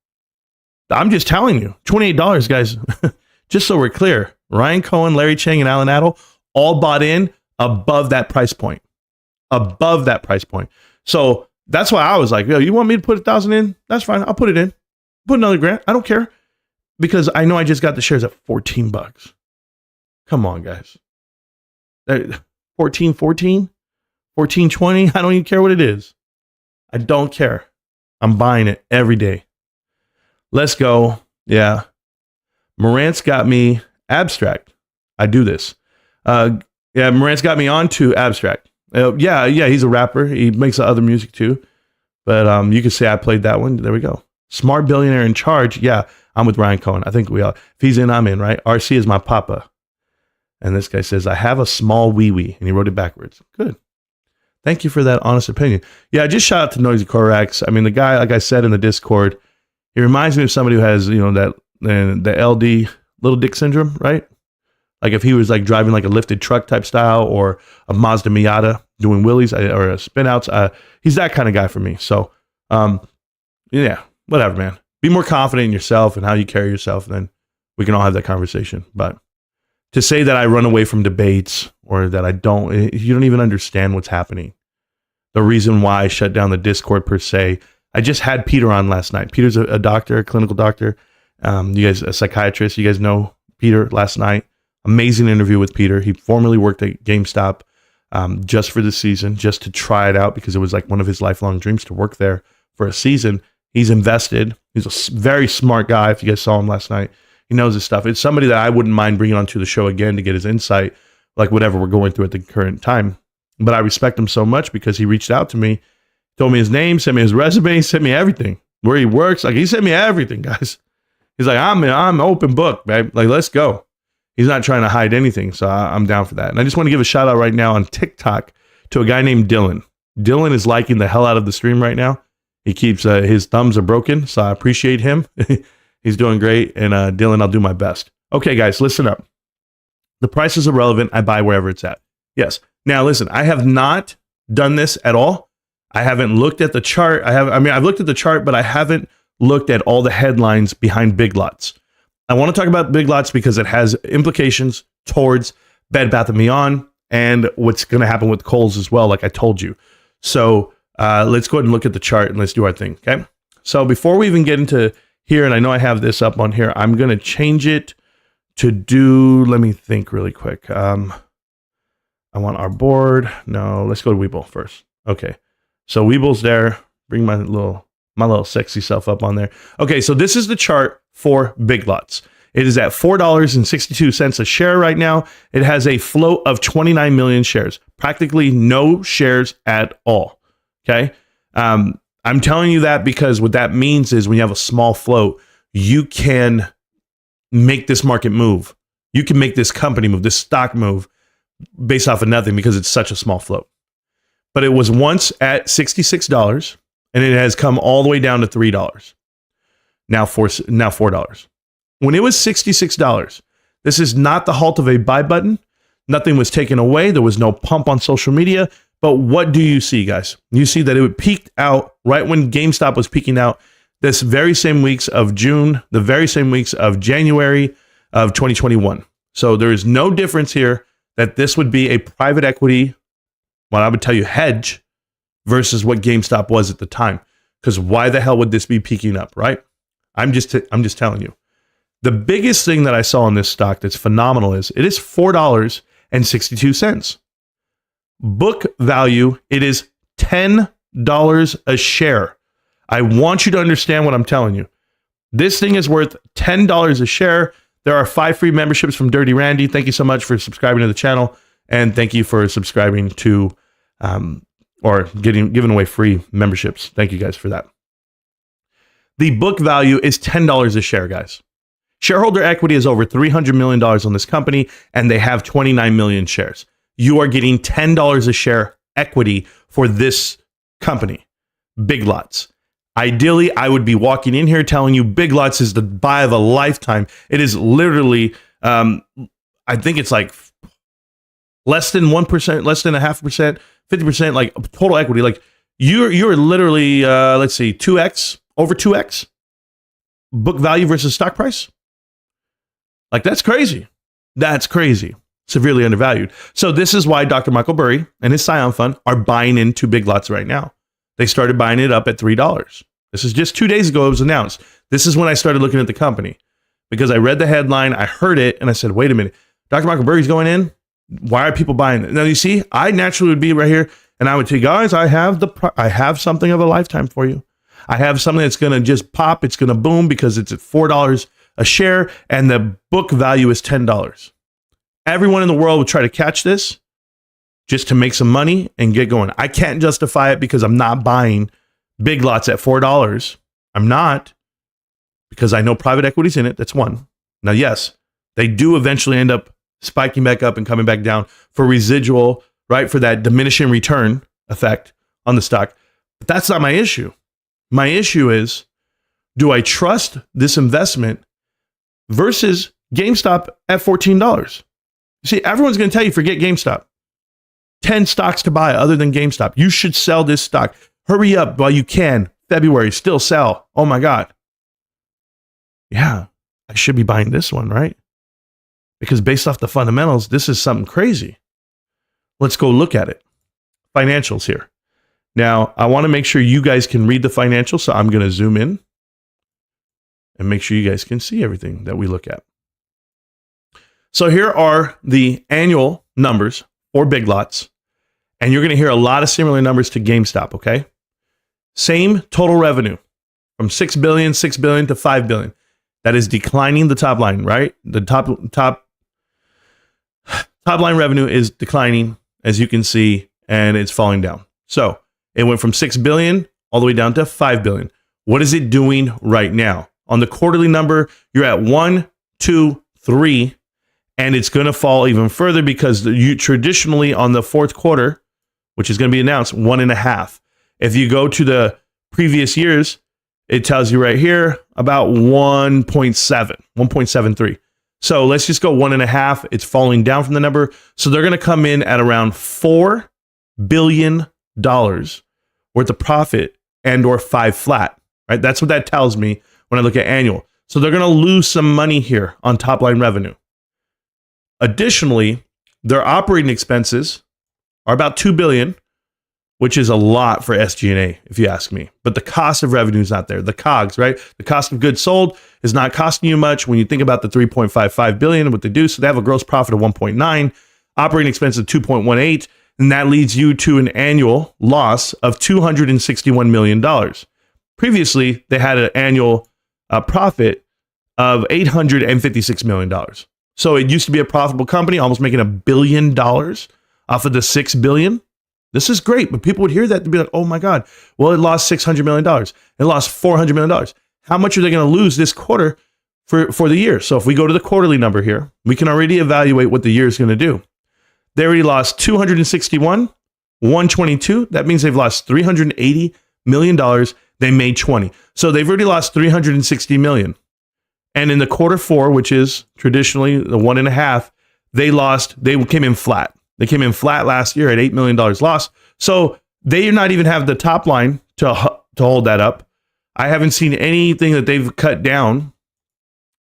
I'm just telling you, $28, guys. Just so we're clear, Ryan Cohen, Larry Chang, and Alan Adel all bought in above that price point. Above that price point. So that's why I was like, yo, you want me to put 1,000 in? That's fine. I'll put it in. Put another grand. I don't care. Because I know I just got the shares at $14. Come on, guys. 14.20. I don't even care what it is. I don't care. I'm buying it every day. Let's go. Yeah. Marantz got me Abstract. I do this. Marantz got me onto Abstract. Yeah, he's a rapper. He makes other music too. But you can say I played that one. There we go. Smart Billionaire in Charge. Yeah, I'm with Ryan Cohen. I think we all, if he's in, I'm in, right? RC is my papa. And this guy says, I have a small wee-wee. And he wrote it backwards. Good. Thank you for that honest opinion. Yeah, just shout out to Noisy Corax. I mean, the guy, like I said in the Discord, he reminds me of somebody who has, the LD, little dick syndrome, right? Like if he was like driving like a lifted truck type style or a Mazda Miata doing wheelies or spin outs. He's that kind of guy for me. So, yeah, whatever, man. Be more confident in yourself and how you carry yourself. And then we can all have that conversation. But to say that I run away from debates or that I don't, you don't even understand what's happening. The reason why I shut down the Discord per se. I just had Peter on last night. Peter's a doctor, a clinical doctor. You guys, a psychiatrist. You guys know Peter last night. Amazing interview with Peter. He formerly worked at GameStop just for the season, just to try it out because it was like one of his lifelong dreams to work there for a season. He's invested. He's a very smart guy. If you guys saw him last night, he knows his stuff. It's somebody that I wouldn't mind bringing onto the show again to get his insight, like whatever we're going through at the current time. But I respect him so much because he reached out to me, told me his name, sent me his resume, sent me everything, where he works. Like he sent me everything, guys. He's like, I'm open book, babe. Like, let's go. He's not trying to hide anything, so I'm down for that. And I just want to give a shout out right now on TikTok to a guy named Dylan. Dylan is liking the hell out of the stream right now. He keeps his thumbs are broken, so I appreciate him. He's doing great, and Dylan, I'll do my best. Okay, guys, listen up. The price is irrelevant. I buy wherever it's at. Yes. Now, listen, I have not done this at all. I haven't looked at the chart. I've looked at the chart, but I haven't looked at all the headlines behind Big Lots. I want to talk about Big Lots because it has implications towards Bed Bath & Beyond and what's going to happen with Kohl's as well, like I told you. So let's go ahead and look at the chart and let's do our thing. Okay. So before we even get into here, and I know I have this up on here, I'm going to change it to do, let me think really quick. I want our board. No, let's go to Webull first. Okay. So Webull's there. Bring my little sexy self up on there. Okay. So this is the chart for Big Lots. It is at $4.62 a share right now. It has a float of 29 million shares, practically no shares at all. Okay. I'm telling you that because what that means is when you have a small float, you can make this market move. You can make this company move, this stock move based off of nothing because it's such a small float. But it was once at $66 and it has come all the way down to $3. Now $4. When it was $66, this is not the halt of a buy button. Nothing was taken away. There was no pump on social media. But what do you see, guys? You see that it peaked out right when GameStop was peaking out this very same weeks of June, the very same weeks of January of 2021. So there is no difference here that this would be a private equity, what I would tell you, hedge versus what GameStop was at the time. Because why the hell would this be peaking up, right? I'm just telling you. The biggest thing that I saw in this stock that's phenomenal is it is $4.62. Book value, it is $10 a share. I want you to understand what I'm telling you. This thing is worth $10 a share. There are 5 free memberships from Dirty Randy. Thank you so much for subscribing to the channel. And thank you for subscribing to or giving away free memberships. Thank you guys for that. The book value is $10 a share, guys. Shareholder equity is over $300 million on this company, and they have 29 million shares. You are getting $10 a share equity for this company, Big Lots. Ideally, I would be walking in here telling you Big Lots is the buy of a lifetime. It is literally, I think it's like less than 1%, less than 0.5%, 50%, like total equity. Like you're literally, let's see, 2x, over 2x book value versus stock price. Like that's crazy. That's crazy. Severely undervalued. So this is why Dr. Michael Burry and his Scion Fund are buying into Big Lots right now. They started buying it up at $3. This is just 2 days ago it was announced. This is when I started looking at the company because I read the headline, I heard it, and I said, wait a minute, Dr. Michael Burry's going in? Why are people buying it? Now you see, I naturally would be right here and I would say, guys, I have something of a lifetime for you. I have something that's going to just pop. It's going to boom because it's at $4 a share and the book value is $10. Everyone in the world would try to catch this just to make some money and get going. I can't justify it because I'm not buying Big Lots at $4. I'm not, because I know private equity's in it. That's one. Now, yes, they do eventually end up spiking back up and coming back down for residual, right? For that diminishing return effect on the stock. But that's not my issue. My issue is, do I trust this investment versus GameStop at $14? See, everyone's going to tell you, forget GameStop. 10 stocks to buy other than GameStop. You should sell this stock. Hurry up while you can. February, still sell. Oh my God. Yeah, I should be buying this one, right? Because based off the fundamentals, this is something crazy. Let's go look at it. Financials here. Now, I want to make sure you guys can read the financials, so I'm going to zoom in and make sure you guys can see everything that we look at. So here are the annual numbers for Big Lots, and you're going to hear a lot of similar numbers to GameStop, okay? Same total revenue from $6 billion to $5 billion. That is declining the top line, right? The top line revenue is declining, as you can see, and it's falling down. So it went from 6 billion all the way down to 5 billion. What is it doing right now? On the quarterly number, you're at 1, 2, 3, and it's going to fall even further because you traditionally on the fourth quarter, which is going to be announced, 1.5. If you go to the previous years, it tells you right here about 1.7, 1.73. So let's just go 1.5. It's falling down from the number. So they're going to come in at around $4 billion worth of profit and or 5 flat, right? That's what that tells me when I look at annual. So they're going to lose some money here on top line revenue. Additionally, their operating expenses are about $2 billion, which is a lot for SG&A, if you ask me. But the cost of revenue is not there. The COGS, right? The cost of goods sold is not costing you much when you think about the 3.55 billion and what they do. So they have a gross profit of 1.9, operating expense of 2.18, and that leads you to an annual loss of $261 million. Previously, they had an annual profit of $856 million. So it used to be a profitable company, almost making $1 billion off of the $6 billion. This is great, but people would hear that and be like, oh my God, well, it lost $600 million. It lost $400 million. How much are they going to lose this quarter for the year? So if we go to the quarterly number here, we can already evaluate what the year is going to do. They already lost 261, 122. That means they've lost $380 million. They made 20. So they've already lost 360 million. And in the quarter four, which is traditionally the 1.5, they came in flat. They came in flat last year at $8 million loss. So they do not even have the top line to hold that up. I haven't seen anything that they've cut down.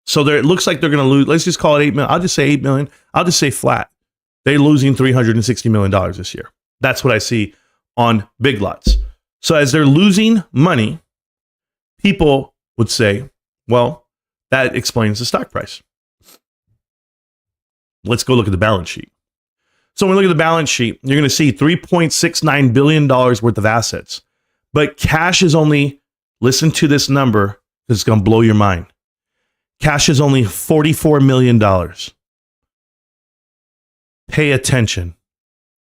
So it looks like they're going to lose. Let's just call it 8 million. I'll just say 8 million. I'll just say flat. They're losing $360 million this year. That's what I see on Big Lots. So as they're losing money, people would say, well, that explains the stock price. Let's go look at the balance sheet. So when we look at the balance sheet, you're going to see $3.69 billion worth of assets. But cash is only, listen to this number, it's going to blow your mind. Cash is only $44 million. Pay attention.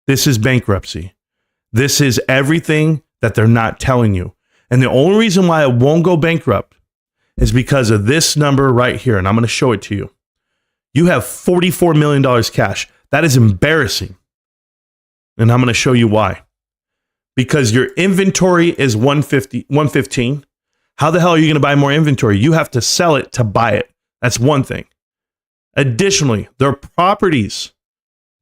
This is bankruptcy. This is everything that they're not telling you. And the only reason why it won't go bankrupt is because of this number right here. And I'm going to show it to you. You have $44 million cash. That is embarrassing. And I'm going to show you why. Because your inventory is 115. How the hell are you going to buy more inventory? You have to sell it to buy it. That's one thing. Additionally, their properties,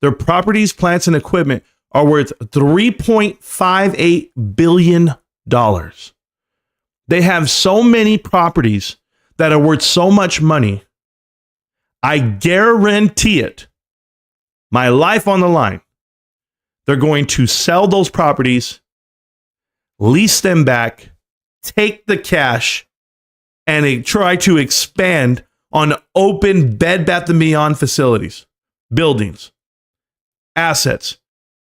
plants, and equipment are worth $3.58 billion. They have so many properties that are worth so much money. I guarantee it. My life on the line. They're going to sell those properties, lease them back, take the cash, and try to expand on open Bed Bath & Beyond facilities, buildings, assets.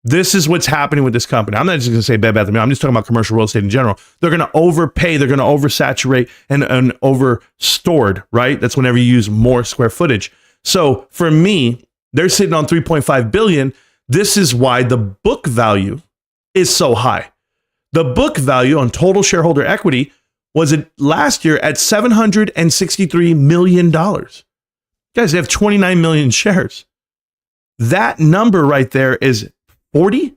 This is what's happening with this company. I'm not just going to say Bed Bath & Beyond. I'm just talking about commercial real estate in general. They're going to overpay. They're going to oversaturate and overstored, right? That's whenever you use more square footage. So for me, they're sitting on 3.5 billion. This is why the book value is so high. The book value on total shareholder equity was last year at $763 million. Guys, they have 29 million shares. That number right there is $40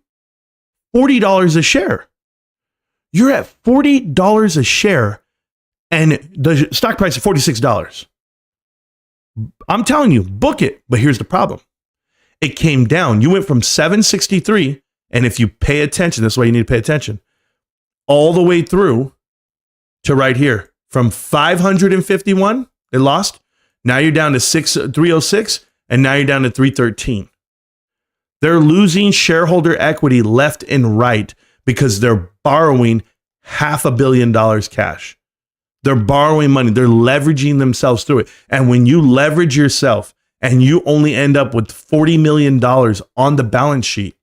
a share. You're at $40 a share and the stock price is $46. I'm telling you, book it. But here's the problem. It came down. You went from 763, and if you pay attention, that's why you need to pay attention, all the way through to right here. From 551, it lost. Now you're down to 306, and now you're down to 313. They're losing shareholder equity left and right because they're borrowing $500 million cash. They're borrowing money. They're leveraging themselves through it. And when you leverage yourself and you only end up with $40 million on the balance sheet,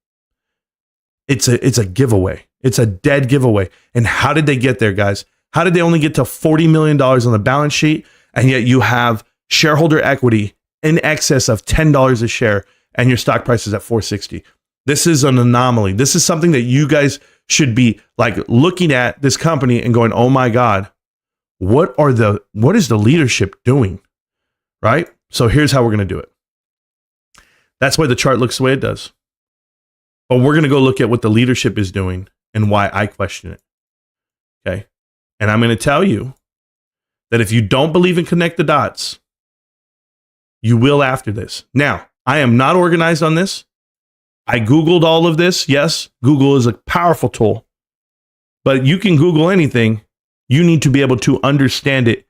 it's a giveaway. It's a dead giveaway. And how did they get there, guys? How did they only get to $40 million on the balance sheet? And yet you have shareholder equity in excess of $10 a share and your stock price is at $460. This is an anomaly. This is something that you guys should be like looking at this company and going, oh my God, what is the leadership doing? Right? So here's how we're going to do it. That's why the chart looks the way it does. But we're going to go look at what the leadership is doing and why I question it. Okay. And I'm going to tell you that if you don't believe in connect the dots, you will after this. Now, I am not organized on this. I Googled all of this. Yes, Google is a powerful tool, but you can Google anything. You need to be able to understand it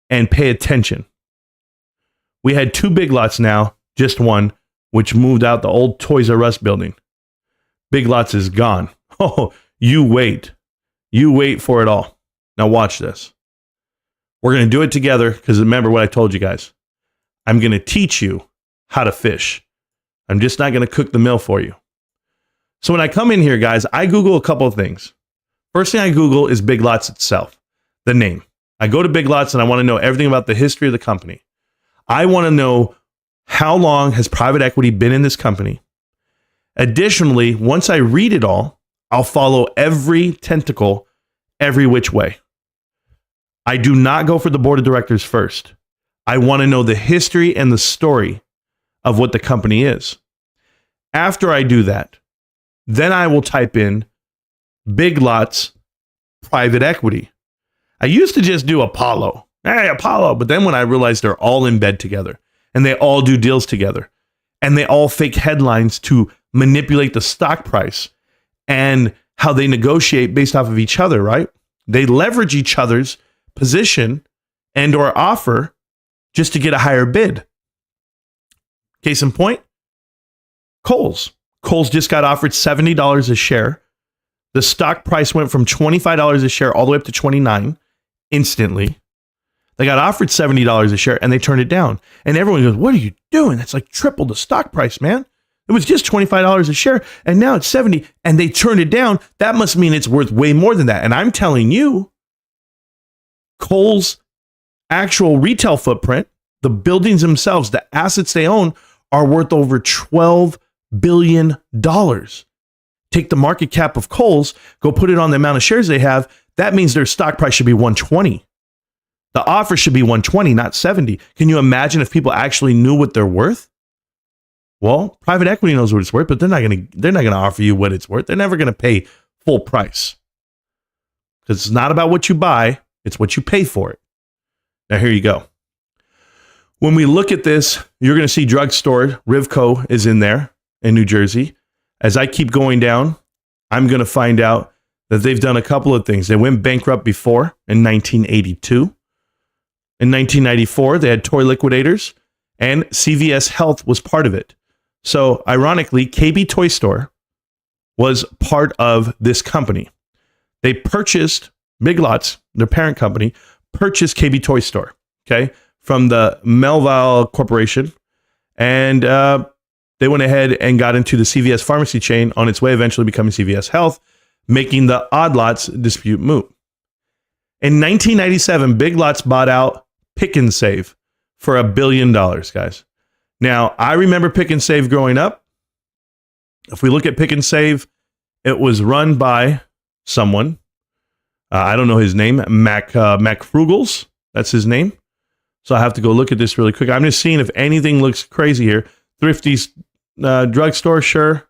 and pay attention. We had 2 Big Lots now, just one, which moved out the old Toys R Us building. Big Lots is gone. Oh, you wait. You wait for it all. Now watch this. We're going to do it together because remember what I told you guys. I'm going to teach you how to fish. I'm just not going to cook the meal for you. So when I come in here, guys, I Google a couple of things. First thing I Google is Big Lots itself, the name. I go to Big Lots and I want to know everything about the history of the company. I want to know how long has private equity been in this company. Additionally, once I read it all, I'll follow every tentacle every which way. I do not go for the board of directors first. I want to know the history and the story of what the company is. After I do that, then I will type in Big Lots private equity. I used to just do Apollo. Hey, Apollo. But then when I realized they're all in bed together and they all do deals together and they all fake headlines to manipulate the stock price and how they negotiate based off of each other, right? They leverage each other's position and or offer just to get a higher bid. Case in point, Kohl's. Kohl's just got offered $70 a share. The stock price went from $25 a share all the way up to $29 instantly. They got offered $70 a share and they turned it down. And everyone goes, what are you doing? That's like triple the stock price, man. It was just $25 a share and now it's $70 and they turned it down. That must mean it's worth way more than that. And I'm telling you, Kohl's actual retail footprint, the buildings themselves, the assets they own are worth over $12 billion. Take the market cap of Kohl's, go put it on the amount of shares they have. That means their stock price should be 120. The offer should be 120, not 70. Can you imagine if people actually knew what they're worth? Well, private equity knows what it's worth, but they're not going to offer you what it's worth. They're never going to pay full price. Because it's not about what you buy, it's what you pay for it. Now here you go. When we look at this, you're going to see drugstore, Rivco is in there in New Jersey. As I keep going down, I'm going to find out that they've done a couple of things. They went bankrupt before in 1982. In 1994, they had toy liquidators, and CVS Health was part of it. So, ironically, KB Toy Store was part of this company. They purchased Big Lots, their parent company, purchased KB Toy Store, okay, from the Melville Corporation, and they went ahead and got into the CVS pharmacy chain on its way eventually becoming CVS Health, making the Odd Lots dispute moot. In 1997, Big Lots bought out Pick and Save for $1 billion, guys. Now, I remember Pick and Save growing up. If we look at Pick and Save, it was run by someone. I don't know his name. Mac Frugals. That's his name. So I have to go look at this really quick. I'm just seeing if anything looks crazy here. Thrifty's drugstore, sure.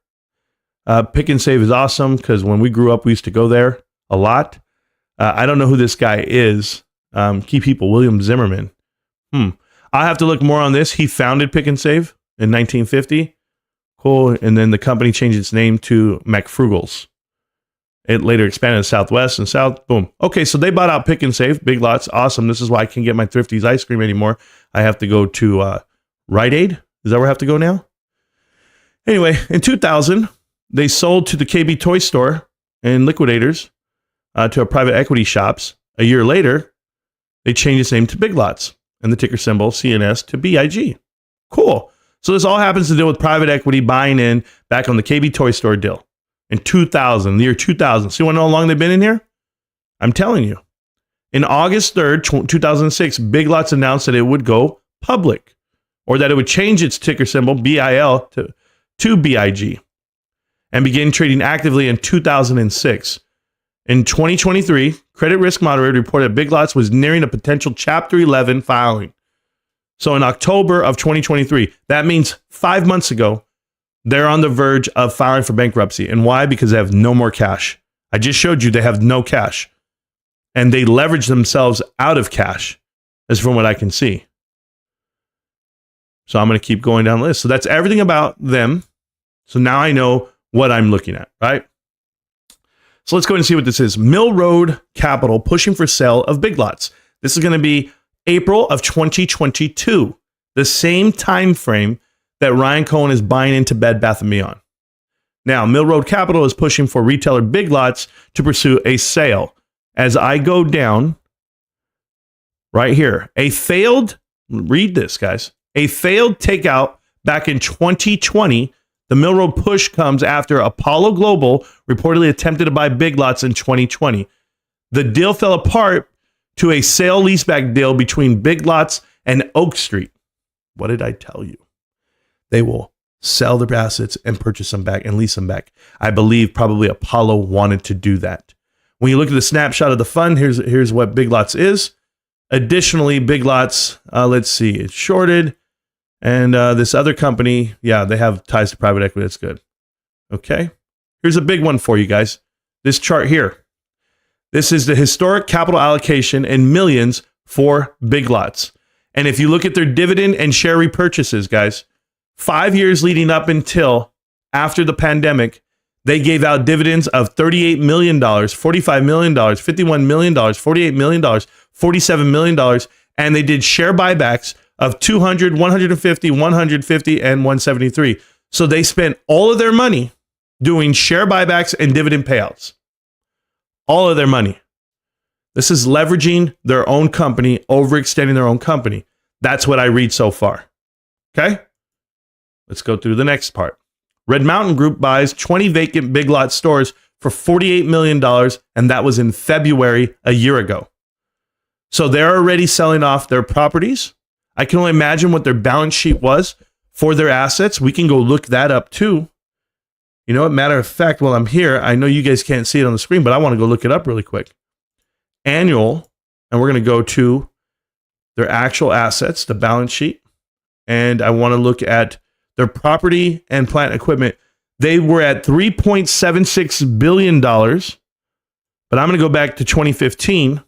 Pick and Save is awesome because when we grew up, we used to go there a lot. I don't know who this guy is. Key people, William Zimmerman. I'll have to look more on this. He founded Pick and Save in 1950. Cool. And then the company changed its name to McFrugals. It later expanded to Southwest and South. Boom. Okay, so they bought out Pick and Save. Big Lots. Awesome. This is why I can't get my Thrifty's ice cream anymore. I have to go to Rite Aid. Is that where I have to go now? Anyway, in 2000, they sold to the KB Toy Store and Liquidators to a private equity shops. A year later, they changed its name to Big Lots and the ticker symbol CNS to BIG. Cool. So this all happens to deal with private equity buying in back on the KB Toy Store deal in 2000, the year 2000. So you want to know how long they've been in here? I'm telling you. In August 3rd, 2006, Big Lots announced that it would go public, or that it would change its ticker symbol, BIL, to BIG, and begin trading actively in 2006. In 2023, Credit Risk Moderator reported that Big Lots was nearing a potential Chapter 11 filing. So in October of 2023, that means 5 months ago, they're on the verge of filing for bankruptcy. And why? Because they have no more cash. I just showed you they have no cash. And they leverage themselves out of cash, as from what I can see. So I'm going to keep going down the list. So that's everything about them. So now I know what I'm looking at, right? So let's go ahead and see what this is. Mill Road Capital pushing for sale of Big Lots. This is going to be April of 2022, the same time frame that Ryan Cohen is buying into Bed Bath & Beyond. Now, Mill Road Capital is pushing for retailer Big Lots to pursue a sale. As I go down right here, read this, guys, a failed takeout back in 2020. The Mill Road push comes after Apollo Global reportedly attempted to buy Big Lots in 2020. The deal fell apart to a sale leaseback deal between Big Lots and Oak Street. What did I tell you? They will sell their assets and purchase them back and lease them back. I believe probably Apollo wanted to do that. When you look at the snapshot of the fund, here's what Big Lots is. Additionally, Big Lots, let's see, it's shorted. And this other company, yeah, they have ties to private equity. That's good. Okay. Here's a big one for you guys. This chart here. This is the historic capital allocation in millions for Big Lots. And if you look at their dividend and share repurchases, guys, 5 years leading up until after the pandemic, they gave out dividends of $38 million, $45 million, $51 million, $48 million, $47 million, and they did share buybacks of 200, 150, 150, and 173. So they spent all of their money doing share buybacks and dividend payouts. All of their money. This is leveraging their own company, overextending their own company. That's what I read so far. Okay? Let's go through the next part. Red Mountain Group buys 20 vacant Big Lots stores for $48 million, and that was in February a year ago. So they're already selling off their properties. I can only imagine what their balance sheet was for their assets. We can go look that up too. You know what? Matter of fact, while I'm here, I know you guys can't see it on the screen, but I want to go look it up really quick. Annual, and we're going to go to their actual assets, the balance sheet, and I want to look at their property and plant equipment. They were at $3.76 billion, but I'm going to go back to 2015.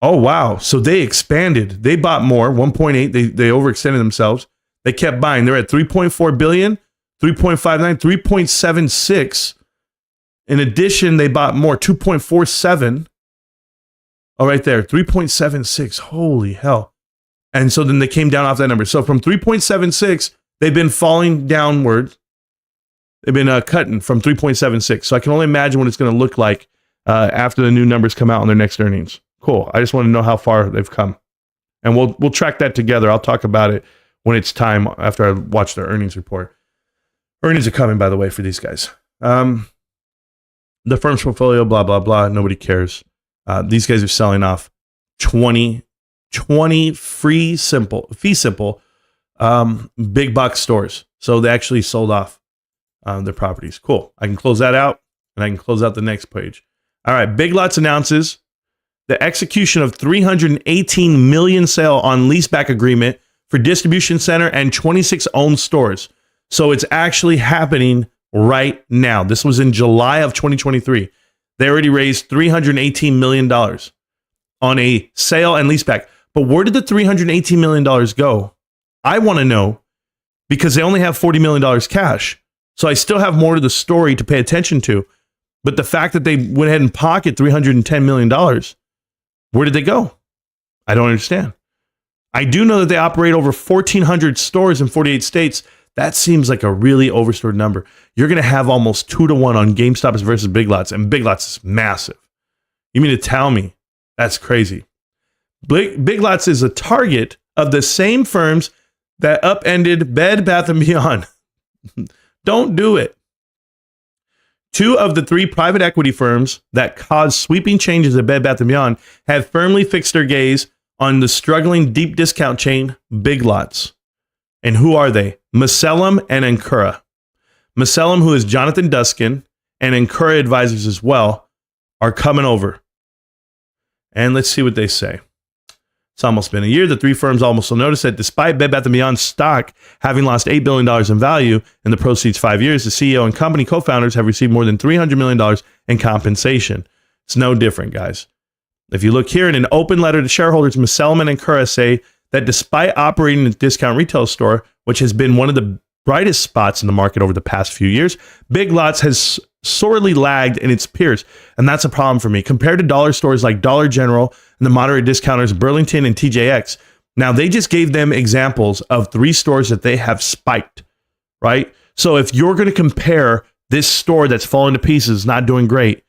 Oh, wow. So they expanded. They bought more, 1.8. They overextended themselves. They kept buying. They're at 3.4 billion, 3.59, 3.76. In addition, they bought more, 2.47. Oh, right there, 3.76. Holy hell. And so then they came down off that number. So from 3.76, they've been falling downward. They've been cutting from 3.76. So I can only imagine what it's going to look like after the new numbers come out on their next earnings. Cool. I just want to know how far they've come. And we'll track that together. I'll talk about it when it's time after I watch their earnings report. Earnings are coming, by the way, for these guys. The firm's portfolio, blah, blah, blah. Nobody cares. These guys are selling off 20 fee simple big box stores. So they actually sold off their properties. Cool. I can close that out, and I can close out the next page. All right. Big Lots announces the execution of $318 million sale on leaseback agreement for distribution center and 26 owned stores. So it's actually happening right now. This was in July of 2023. They already raised $318 million on a sale and leaseback. But where did the $318 million go? I want to know, because they only have $40 million cash. So I still have more to the story to pay attention to. But the fact that they went ahead and pocket $310 million, where did they go? I don't understand. I do know that they operate over 1,400 stores in 48 states. That seems like a really overstored number. You're going to have almost 2-to-1 on GameStop versus Big Lots, and Big Lots is massive. You mean to tell me that's crazy? Big Lots is a target of the same firms that upended Bed Bath & Beyond. Don't do it. 2 of the 3 private equity firms that caused sweeping changes at Bed Bath & Beyond have firmly fixed their gaze on the struggling deep discount chain Big Lots. And who are they? Musellum and Ancura. Musellum, who is Jonathan Duskin, and Ancura advisors as well, are coming over. And let's see what they say. It's almost been a year. The 3 firms also noticed that despite Bed Bath & Beyond stock having lost $8 billion in value in the proceeds 5 years, the CEO and company co-founders have received more than $300 million in compensation. It's no different, guys. If you look here in an open letter to shareholders, Musellum and Ancura say that despite operating a discount retail store, which has been one of the brightest spots in the market over the past few years, Big Lots has sorely lagged in its peers. And that's a problem for me. Compared to dollar stores like Dollar General and the moderate discounters Burlington and TJX. Now, they just gave them examples of 3 stores that they have spiked, right? So if you're going to compare this store that's falling to pieces, not doing great,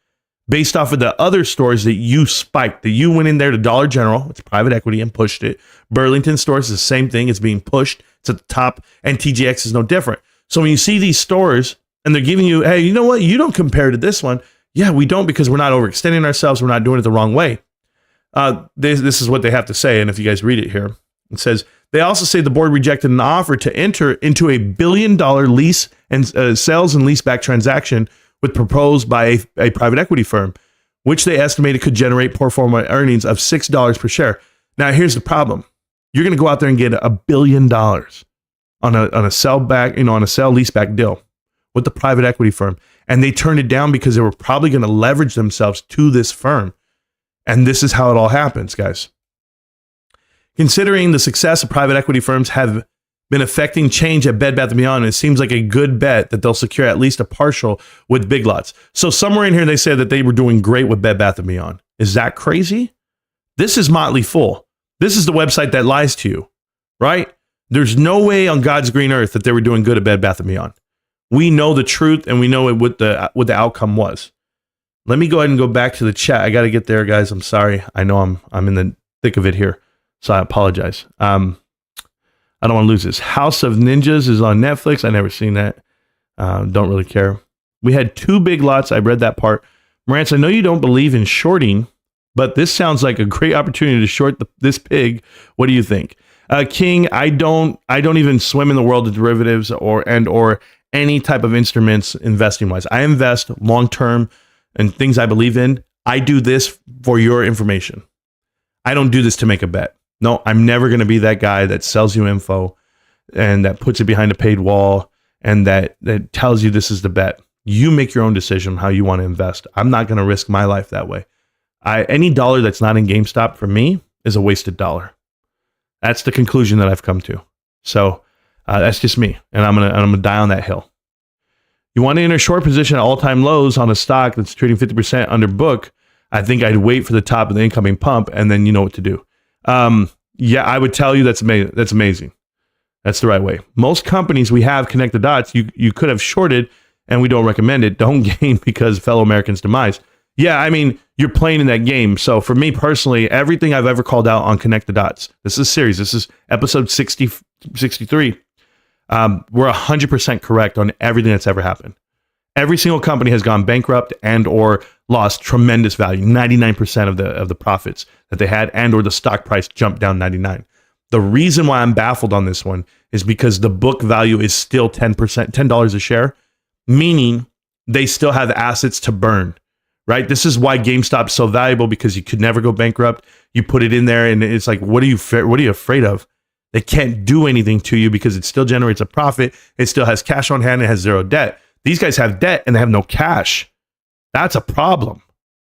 based off of the other stores that you spiked, that you went in there to Dollar General, it's private equity, and pushed it. Burlington stores is the same thing. It's being pushed. It's at the top, and TJX is no different. So when you see these stores and they're giving you, hey, you know what? You don't compare to this one. Yeah, we don't, because we're not overextending ourselves. We're not doing it the wrong way. This is what they have to say. And if you guys read it here, it says, they also say the board rejected an offer to enter into a $1 billion lease and sales and leaseback transaction with proposed by a private equity firm, which they estimated could generate pro forma earnings of $6 per share. Now, here's the problem. You're going to go out there and get $1 billion on a sell back, on a sell leaseback deal with the private equity firm. And they turned it down because they were probably going to leverage themselves to this firm. And this is how it all happens, guys. Considering the success of private equity firms have been affecting change at Bed Bath & Beyond, it seems like a good bet that they'll secure at least a partial with Big Lots. So somewhere in here, they said that they were doing great with Bed Bath & Beyond. Is that crazy? This is Motley Fool. This is the website that lies to you, right? There's no way on God's green earth that they were doing good at Bed Bath & Beyond. We know the truth, and we know what the outcome was. Let me go ahead and go back to the chat. I got to get there, guys. I'm sorry. I know I'm in the thick of it here, so I apologize. I don't want to lose this. House of Ninjas is on Netflix. I never seen that. Don't really care. We had 2 Big Lots. I read that part. Marantz, I know you don't believe in shorting, but this sounds like a great opportunity to short this pig. What do you think? King, I don't even swim in the world of derivatives or any type of instruments investing wise. I invest long term and things I believe in. I do this for your information. I don't do this to make a bet. No, I'm never going to be that guy that sells you info and that puts it behind a paid wall and that tells you this is the bet. You make your own decision on how you want to invest. I'm not going to risk my life that way. Any dollar that's not in GameStop for me is a wasted dollar. That's the conclusion that I've come to. So that's just me, and I'm gonna die on that hill. You want to enter a short position at all-time lows on a stock that's trading 50% under book. I think I'd wait for the top of the incoming pump, and then you know what to do. Yeah, I would tell you that's amazing. That's amazing. That's the right way. Most companies we have connect the dots. You could have shorted, and we don't recommend it. Don't gain because fellow Americans' demise. Yeah, I mean, you're playing in that game. So for me personally, everything I've ever called out on Connect the Dots, this is a series. This is episode 63. We're 100% correct on everything that's ever happened. Every single company has gone bankrupt and or lost tremendous value, 99% of the profits that they had, and or the stock price jumped down 99. The reason why I'm baffled on this one is because the book value is still 10% a share, meaning they still have assets to burn, right? This is why GameStop's so valuable, because you could never go bankrupt. You put it in there and it's like, what are you afraid of? They can't do anything to you because it still generates a profit. It still has cash on hand. It has zero debt. These guys have debt and they have no cash. That's a problem.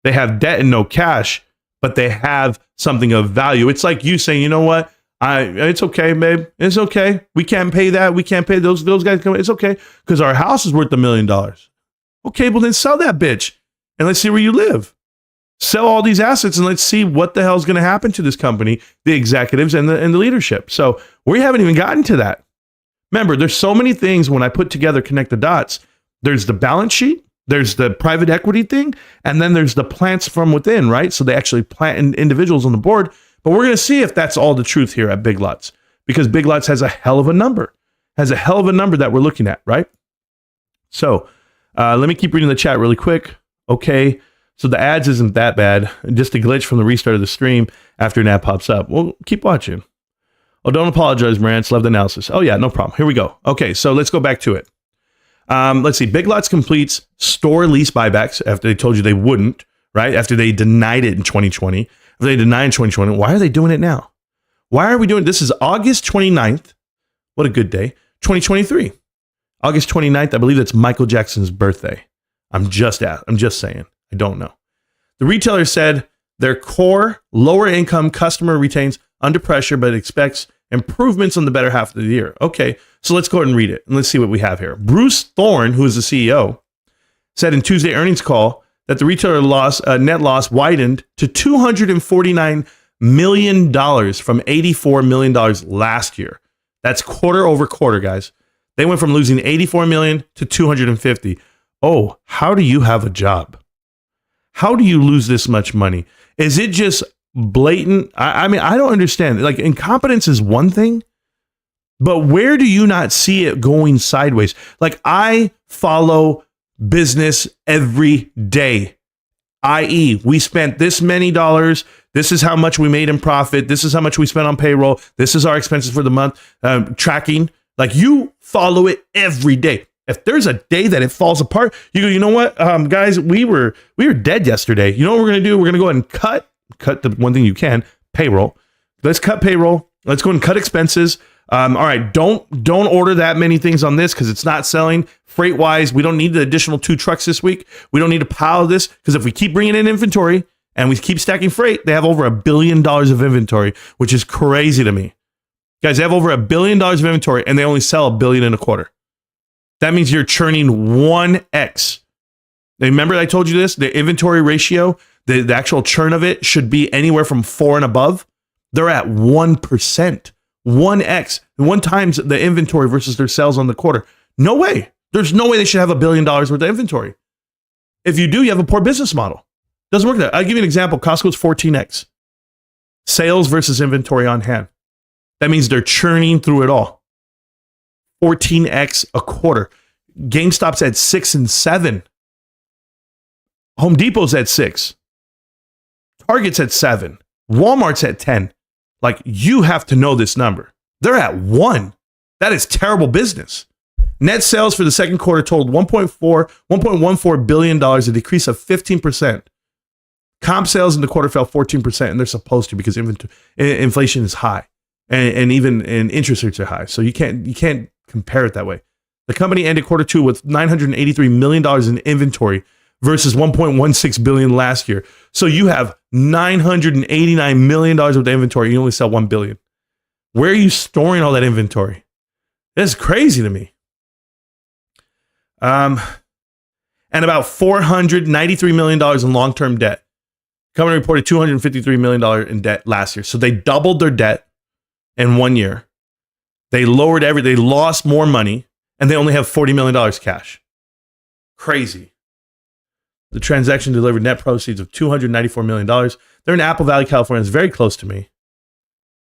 They have debt and no cash, but they have something of value. It's like you saying, you know what? It's okay, babe. It's okay. We can't pay that. We can't pay those guys. It's okay because our house is worth $1 million. Okay, well then sell that bitch and let's see where you live. Sell all these assets and let's see what the hell is going to happen to this company, the executives and the leadership. So we haven't even gotten to that. Remember, there's so many things when I put together Connect the Dots. There's the balance sheet, there's the private equity thing, and then there's the plants from within, right? So they actually plant individuals on the board. But we're going to see if that's all the truth here at Big Lots, because Big Lots has a hell of a number, that we're looking at, right? So let me keep reading the chat really quick. Okay. So the ads isn't that bad. Just a glitch from the restart of the stream after an ad pops up. Well, keep watching. Oh, don't apologize, Marantz. Love the analysis. Oh, yeah, no problem. Here we go. Okay, so let's go back to it. Let's see. Big Lots completes store lease buybacks after they told you they wouldn't, right? After they denied it in 2020. If they denied in 2020, why are they doing it now? Why are we doing it? This is August 29th. What a good day. 2023. August 29th, I believe that's Michael Jackson's birthday. I'm just saying. I don't know. The retailer said their core lower income customer retains under pressure, but expects improvements on the better half of the year. Okay, so let's go ahead and read it and let's see what we have here. Bruce Thorne, who is the CEO, said in Tuesday earnings call that the retailer net loss widened to $249 million from $84 million last year. That's quarter over quarter, guys. They went from losing 84 million to 250. Oh, how do you have a job? How do you lose this much money? Is it just blatant? I mean, I don't understand. Like, incompetence is one thing, but where do you not see it going sideways? Like, I follow business every day, i.e., we spent this many dollars. This is how much we made in profit. This is how much we spent on payroll. This is our expenses for the month. Tracking. Like, you follow it every day. If there's a day that it falls apart, you go, you know what, guys, we were dead yesterday. You know what we're going to do? We're going to go ahead and cut the one thing you can, payroll. Let's cut payroll. Let's go and cut expenses. All right, don't order that many things on this because it's not selling. Freight wise, we don't need the additional 2 trucks this week. We don't need to pile this because if we keep bringing in inventory and we keep stacking freight, they have over $1 billion of inventory, which is crazy to me. Guys, they have over $1 billion of inventory and they only sell $1.25 billion. That means you're churning 1x. Remember I told you this? The inventory ratio, the actual churn of it should be anywhere from 4 and above. They're at 1%. 1x. 1 times the inventory versus their sales on the quarter. No way. There's no way they should have $1 billion worth of inventory. If you do, you have a poor business model. Doesn't work that. I'll give you an example. Costco's 14x. Sales versus inventory on hand. That means they're churning through it all. 14x a quarter. GameStop's at 6 and 7. Home Depot's at 6. Target's at 7. Walmart's at 10. Like, you have to know this number. They're at 1. That is terrible business. Net sales for the second quarter totaled $1.14 billion, a decrease of 15%. Comp sales in the quarter fell 14%, and they're supposed to because inflation is high, and even interest rates are high. So you can't compare it that way. The company ended quarter 2 with $983 million in inventory versus $1.16 billion last year. So you have $989 million worth of inventory. You only sell $1 billion. Where are you storing all that inventory? That's crazy to me. And about $493 million in long-term debt. The company reported $253 million in debt last year. So they doubled their debt in 1 year. They they lost more money, and they only have $40 million cash. Crazy. The transaction delivered net proceeds of $294 million. They're in Apple Valley, California. It's very close to me.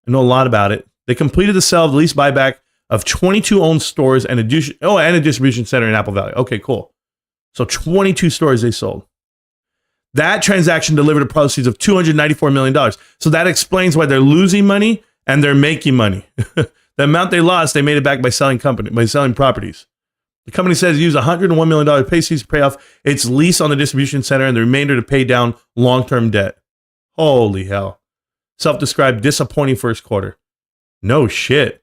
I know a lot about it. They completed the sale of the lease buyback of 22 owned stores and a distribution center in Apple Valley. Okay, cool. So 22 stores they sold. That transaction delivered a proceeds of $294 million. So that explains why they're losing money and they're making money. The amount they lost, they made it back by selling properties. The company says it used $101 million proceeds to pay off its lease on the distribution center and the remainder to pay down long-term debt. Holy hell. Self-described disappointing first quarter. No shit.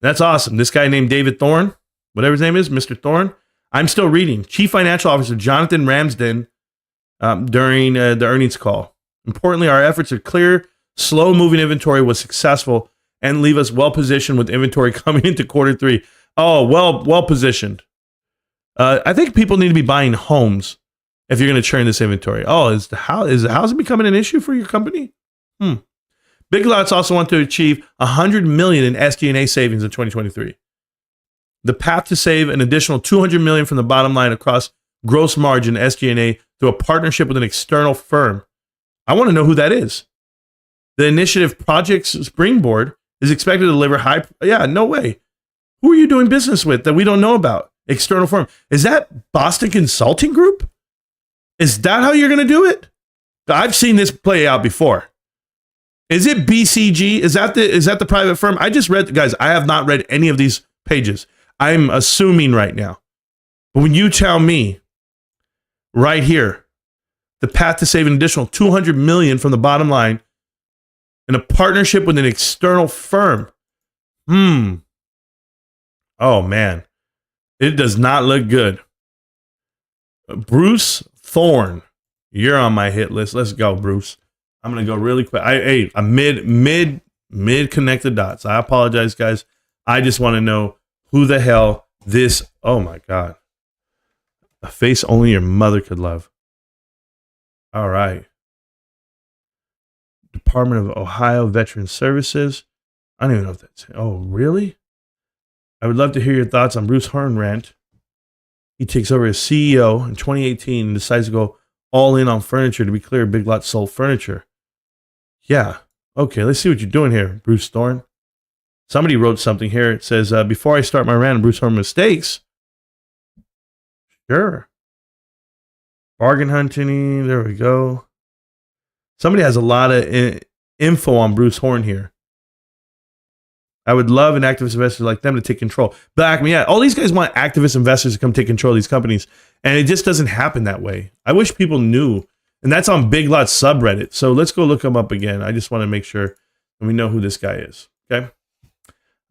That's awesome. This guy named David Thorne, whatever his name is, Mr. Thorne. I'm still reading. Chief Financial Officer Jonathan Ramsden during the earnings call. Importantly, our efforts are clear. Slow-moving inventory was successful and leave us well-positioned with inventory coming into quarter 3. Oh, well-positioned. I think people need to be buying homes if you're going to churn this inventory. Oh, is the housing becoming an issue for your company? Big Lots also want to achieve $100 million in SG&A savings in 2023. The path to save an additional $200 million from the bottom line across gross margin SG&A through a partnership with an external firm. I want to know who that is. The initiative Project Springboard is expected to deliver no way. Who are you doing business with that we don't know about? External firm. Is that Boston Consulting Group? Is that how you're going to do it? I've seen this play out before. Is it BCG? Is that the private firm? I just read, guys, I have not read any of these pages. I'm assuming right now. But when you tell me right here, the path to save an additional $200 million from the bottom line in a partnership with an external firm. Oh, man. It does not look good. Bruce Thorne, you're on my hit list. Let's go, Bruce. I'm going to go really quick. I'm mid connected dots. I apologize, guys. I just want to know who the hell this, oh my God. A face only your mother could love. All right. Department of Ohio Veteran Services. I don't even know if that's, oh, really? I would love to hear your thoughts on Bruce Hornrant. He takes over as CEO in 2018 and decides to go all in on furniture. To be clear, Big Lots sold furniture. Yeah. Okay, let's see what you're doing here, Bruce Thorne. Somebody wrote something here. It says, before I start my rant on Bruce Horn mistakes. Sure. Bargain hunting. There we go. Somebody has a lot of info on Bruce Horn here. I would love an activist investor like them to take control. But yeah, all these guys want activist investors to come take control of these companies. And it just doesn't happen that way. I wish people knew. And that's on Big Lots subreddit. So let's go look him up again. I just want to make sure that we know who this guy is. Okay.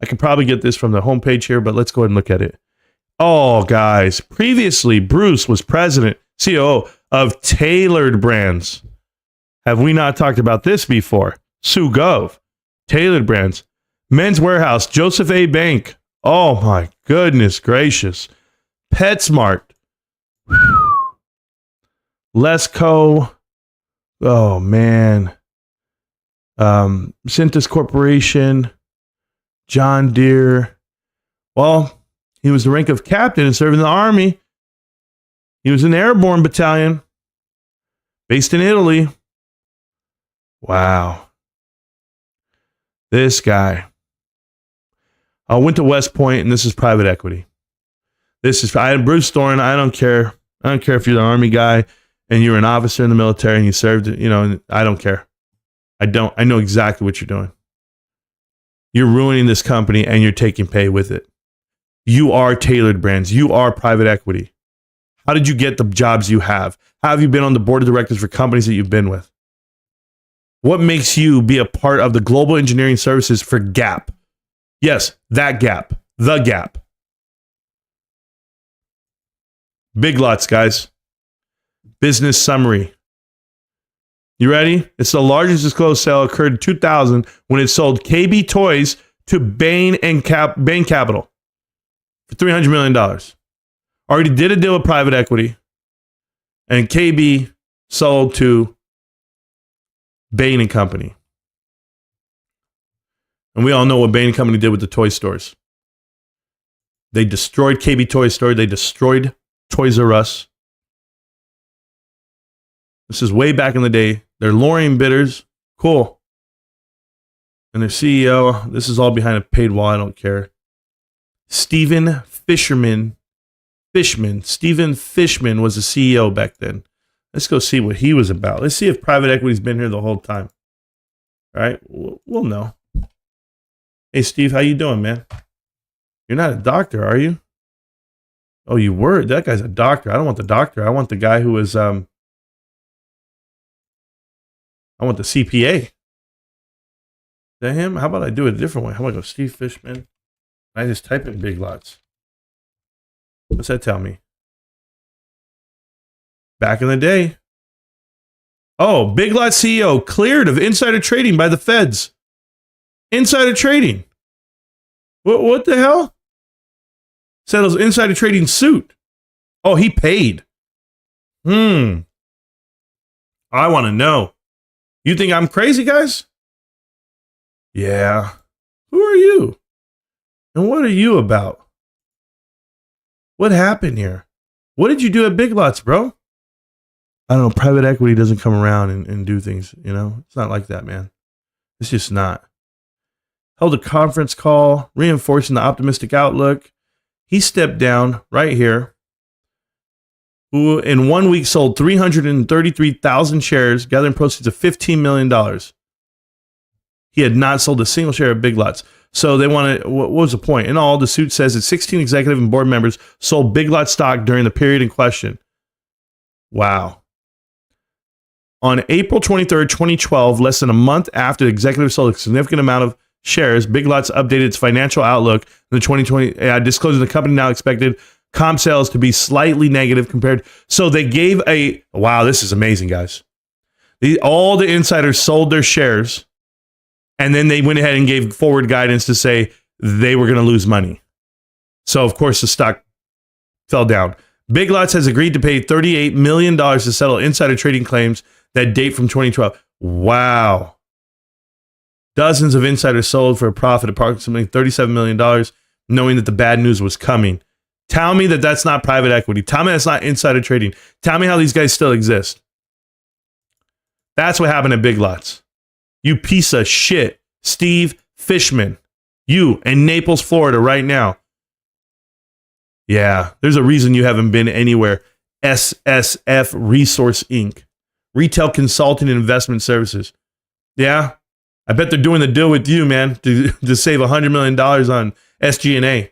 I could probably get this from the homepage here, but let's go ahead and look at it. Oh, guys. Previously, Bruce was president, COO of Tailored Brands. Have we not talked about this before? Sue Gov, Tailored Brands. Men's Warehouse, Joseph A. Bank. Oh, my goodness gracious. PetSmart. Lesco. Oh, man. Cintas Corporation. John Deere. Well, he was the rank of captain and served in the Army. He was in the Airborne Battalion, based in Italy. Wow. This guy. I went to West Point, and this is private equity. Bruce Thorne. I don't care. I don't care if you're the Army guy and you're an officer in the military and you served, I don't care. I know exactly what you're doing. You're ruining this company and you're taking pay with it. You are Tailored Brands. You are private equity. How did you get the jobs you have? How have you been on the board of directors for companies that you've been with? What makes you be a part of the global engineering services for Gap? Yes, that Gap. The Gap. Big Lots, guys. Business summary. You ready? It's the largest disclosed sale occurred in 2000 when it sold KB Toys to Bain Capital for $300 million. Already did a deal with private equity, and KB sold to Bain and Company. And we all know what Bain and Company did with the toy stores. They destroyed KB Toy Store. They destroyed Toys R Us. This is way back in the day. They're luring bidders. Cool. And their CEO, this is all behind a paid wall. I don't care. Stephen Fishman. Stephen Fishman was the CEO back then. Let's go see what he was about. Let's see if private equity's been here the whole time. All right. We'll know. Hey, Steve, how you doing, man? You're not a doctor, are you? Oh, you were? That guy's a doctor. I don't want the doctor. I want the guy who was, I want the CPA. Is that him? How about I do it a different way? How about I go Steve Fishman? I just type in Big Lots. What's that tell me? Back in the day. Oh, Big Lots CEO cleared of insider trading by the feds. Insider trading. What the hell? Settles insider trading suit. Oh, he paid. I want to know. You think I'm crazy, guys? Yeah. Who are you? And what are you about? What happened here? What did you do at Big Lots, bro? I don't know. Private equity doesn't come around and do things, It's not like that, man. It's just not. Held a conference call, reinforcing the optimistic outlook. He stepped down right here. Who in 1 week sold 333,000 shares, gathering proceeds of $15 million. He had not sold a single share of Big Lots. So they wanted, what was the point? In all, the suit says that 16 executive and board members sold Big Lots stock during the period in question. Wow. On April 23rd, 2012, less than a month after the executive sold a significant amount of shares, Big Lots updated its financial outlook in the 2020, disclosing the company now expected comp sales to be slightly negative compared. So they gave wow, this is amazing, guys. All the insiders sold their shares, and then they went ahead and gave forward guidance to say they were going to lose money. So, of course, the stock fell down. Big Lots has agreed to pay $38 million to settle insider trading claims that date from 2012. Wow. Dozens of insiders sold for a profit of approximately $37 million. knowing that the bad news was coming. Tell me that that's not private equity. Tell me that's not insider trading. Tell me how these guys still exist. That's what happened at Big Lots. You piece of shit, Steve Fishman. You in Naples, Florida right now. Yeah, there's a reason you haven't been anywhere. SSF Resource Inc. Retail Consulting and Investment Services. Yeah, I bet they're doing the deal with you, man, to save $100 million on SG&A.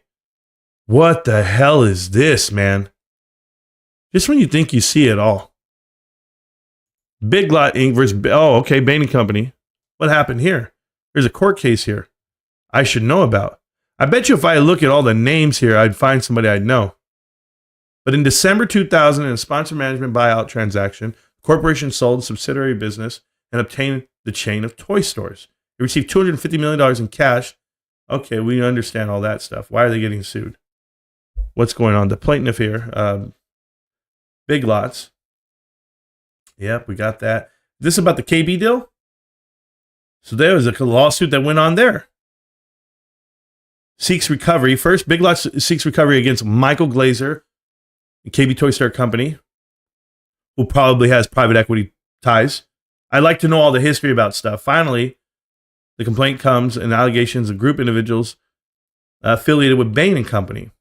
What the hell is this, man? Just when you think you see it all. Big Lot Inc. versus, Bain & Company. What happened here? There's a court case here I should know about. I bet you if I look at all the names here, I'd find somebody I'd know. But in December 2000, in a sponsor management buyout transaction, the corporation sold subsidiary business and obtained the chain of toy stores. It received $250 million in cash. Okay, we understand all that stuff. Why are they getting sued? What's going on? The plaintiff here, Big Lots. Yep, we got that. This is about the KB deal? So there was a lawsuit that went on there. Seeks recovery. First, Big Lots seeks recovery against Michael Glazer, KB Toy Store Company, who probably has private equity ties. I'd like to know all the history about stuff. Finally, the complaint comes and allegations of group individuals affiliated with Bain & Company.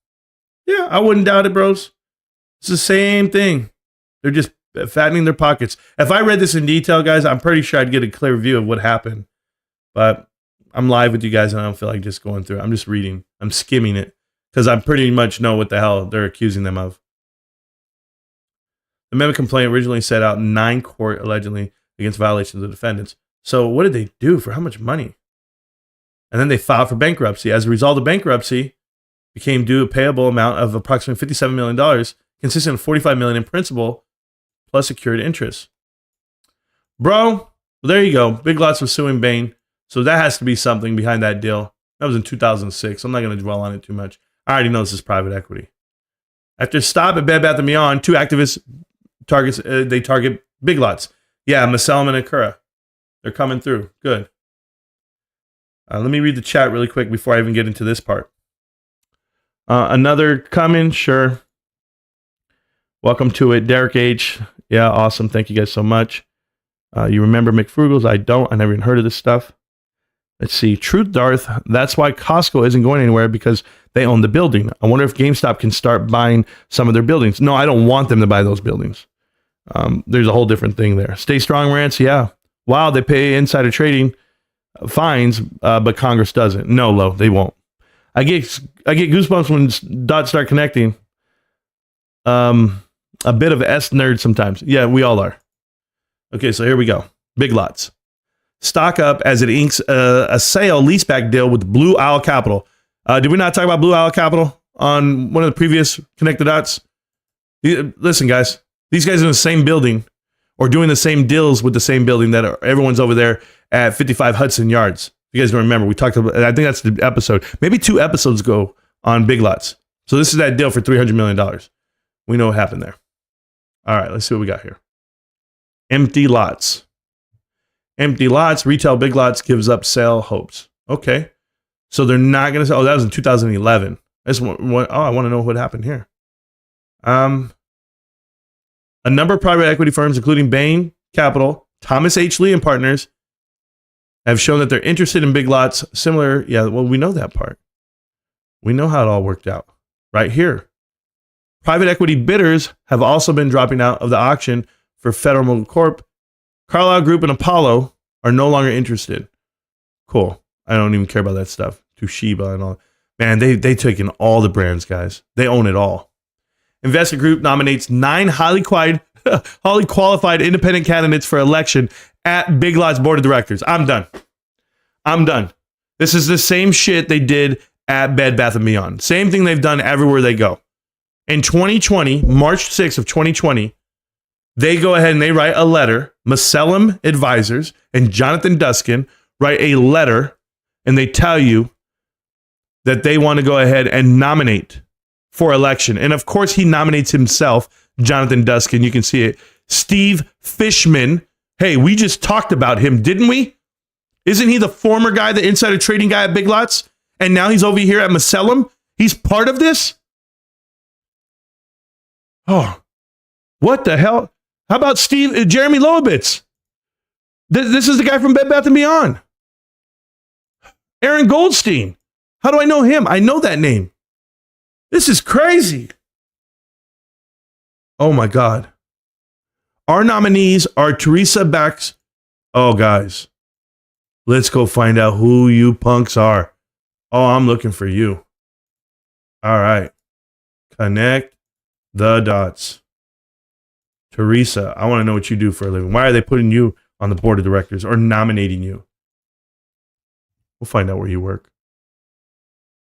Yeah, I wouldn't doubt it, bros. It's the same thing. They're just fattening their pockets. If I read this in detail, guys, I'm pretty sure I'd get a clear view of what happened. But I'm live with you guys, and I don't feel like just going through it. I'm just reading. I'm skimming it because I pretty much know what the hell they're accusing them of. The amendment complaint originally set out 9 court allegedly against violations of the defendants. So what did they do? For how much money? And then they filed for bankruptcy. As a result of bankruptcy, became due a payable amount of approximately $57 million, consisting of $45 million in principal plus secured interest. Bro, well, there you go. Big Lots was suing Bain. So that has to be something behind that deal. That was in 2006. I'm not going to dwell on it too much. I already know this is private equity. After a stop at Bed Bath & Beyond, 2 activists target Big Lots. Yeah, Maselman and Akura. They're coming through. Good. Let me read the chat really quick before I even get into this part. Another coming, sure. Welcome to it, Derek H. Yeah, awesome. Thank you guys so much. You remember McFrugals? I don't. I never even heard of this stuff. Let's see. Truth Darth. That's why Costco isn't going anywhere, because they own the building. I wonder if GameStop can start buying some of their buildings. No, I don't want them to buy those buildings. There's a whole different thing there. Stay strong, Rants. Yeah. Wow, they pay insider trading fines, but Congress doesn't. No, Lo, they won't. I get goosebumps when dots start connecting. A bit of S nerd sometimes. Yeah, we all are. Okay, so here we go. Big Lots. Stock up as it inks a sale leaseback deal with Blue Owl Capital. Did we not talk about Blue Owl Capital on one of the previous Connect the Dots? Listen, guys, these guys are in the same building or doing the same deals with the same building that everyone's over there at 55 Hudson Yards. If you guys don't remember, we talked about, I think that's the episode, maybe 2 episodes ago on Big Lots. So this is that deal for $300 million. We know what happened there. All right, let's see what we got here. Empty lots. Empty lots, retail Big Lots gives up sale hopes. Okay. So they're not going to sell. Oh, that was in 2011. I want to know what happened here. A number of private equity firms, including Bain Capital, Thomas H. Lee and Partners, have shown that they're interested in Big Lots. Similar, yeah, well, we know that part. We know how it all worked out right here. Private equity bidders have also been dropping out of the auction for Federal Corp. Carlyle Group and Apollo are no longer interested. Cool. I don't even care about that stuff. Toshiba and all. Man, they taken all the brands, guys. They own it all. Investor Group nominates 9 highly qualified independent candidates for election at Big Lots board of directors. I'm done. This is the same shit they did at Bed Bath & Beyond. Same thing they've done everywhere they go. In 2020, March 6th of 2020, they go ahead and they write a letter. Masellam Advisors and Jonathan Duskin write a letter, and they tell you that they want to go ahead and nominate for election. And of course, he nominates himself, Jonathan Duskin. You can see it. Steve Fishman. Hey, we just talked about him, didn't we? Isn't he the former guy, the insider trading guy at Big Lots? And now he's over here at Masellam. He's part of this? Oh, what the hell? How about Jeremy Lowitz? This is the guy from Bed Bath & Beyond. Aaron Goldstein. How do I know him? I know that name. This is crazy. Oh my God. Our nominees are Teresa Bax. Oh, guys. Let's go find out who you punks are. Oh, I'm looking for you. All right. Connect the dots. Teresa, I want to know what you do for a living. Why are they putting you on the board of directors or nominating you? We'll find out where you work.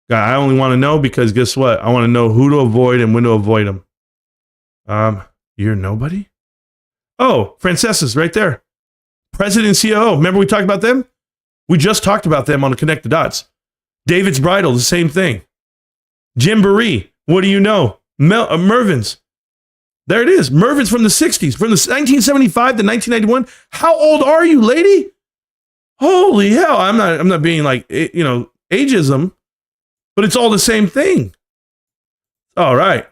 God, I only want to know because guess what? I want to know who to avoid and when to avoid them. You're nobody? Oh, Francesa's right there. President and COO. Remember we talked about them? We just talked about them on the Connect the Dots. David's Bridal, the same thing. Jim Barry, what do you know? Mervin's. There it is. Mervin's from the 60s, from the 1975 to 1991. How old are you, lady? Holy hell. I'm not being like, ageism, but it's all the same thing. All right.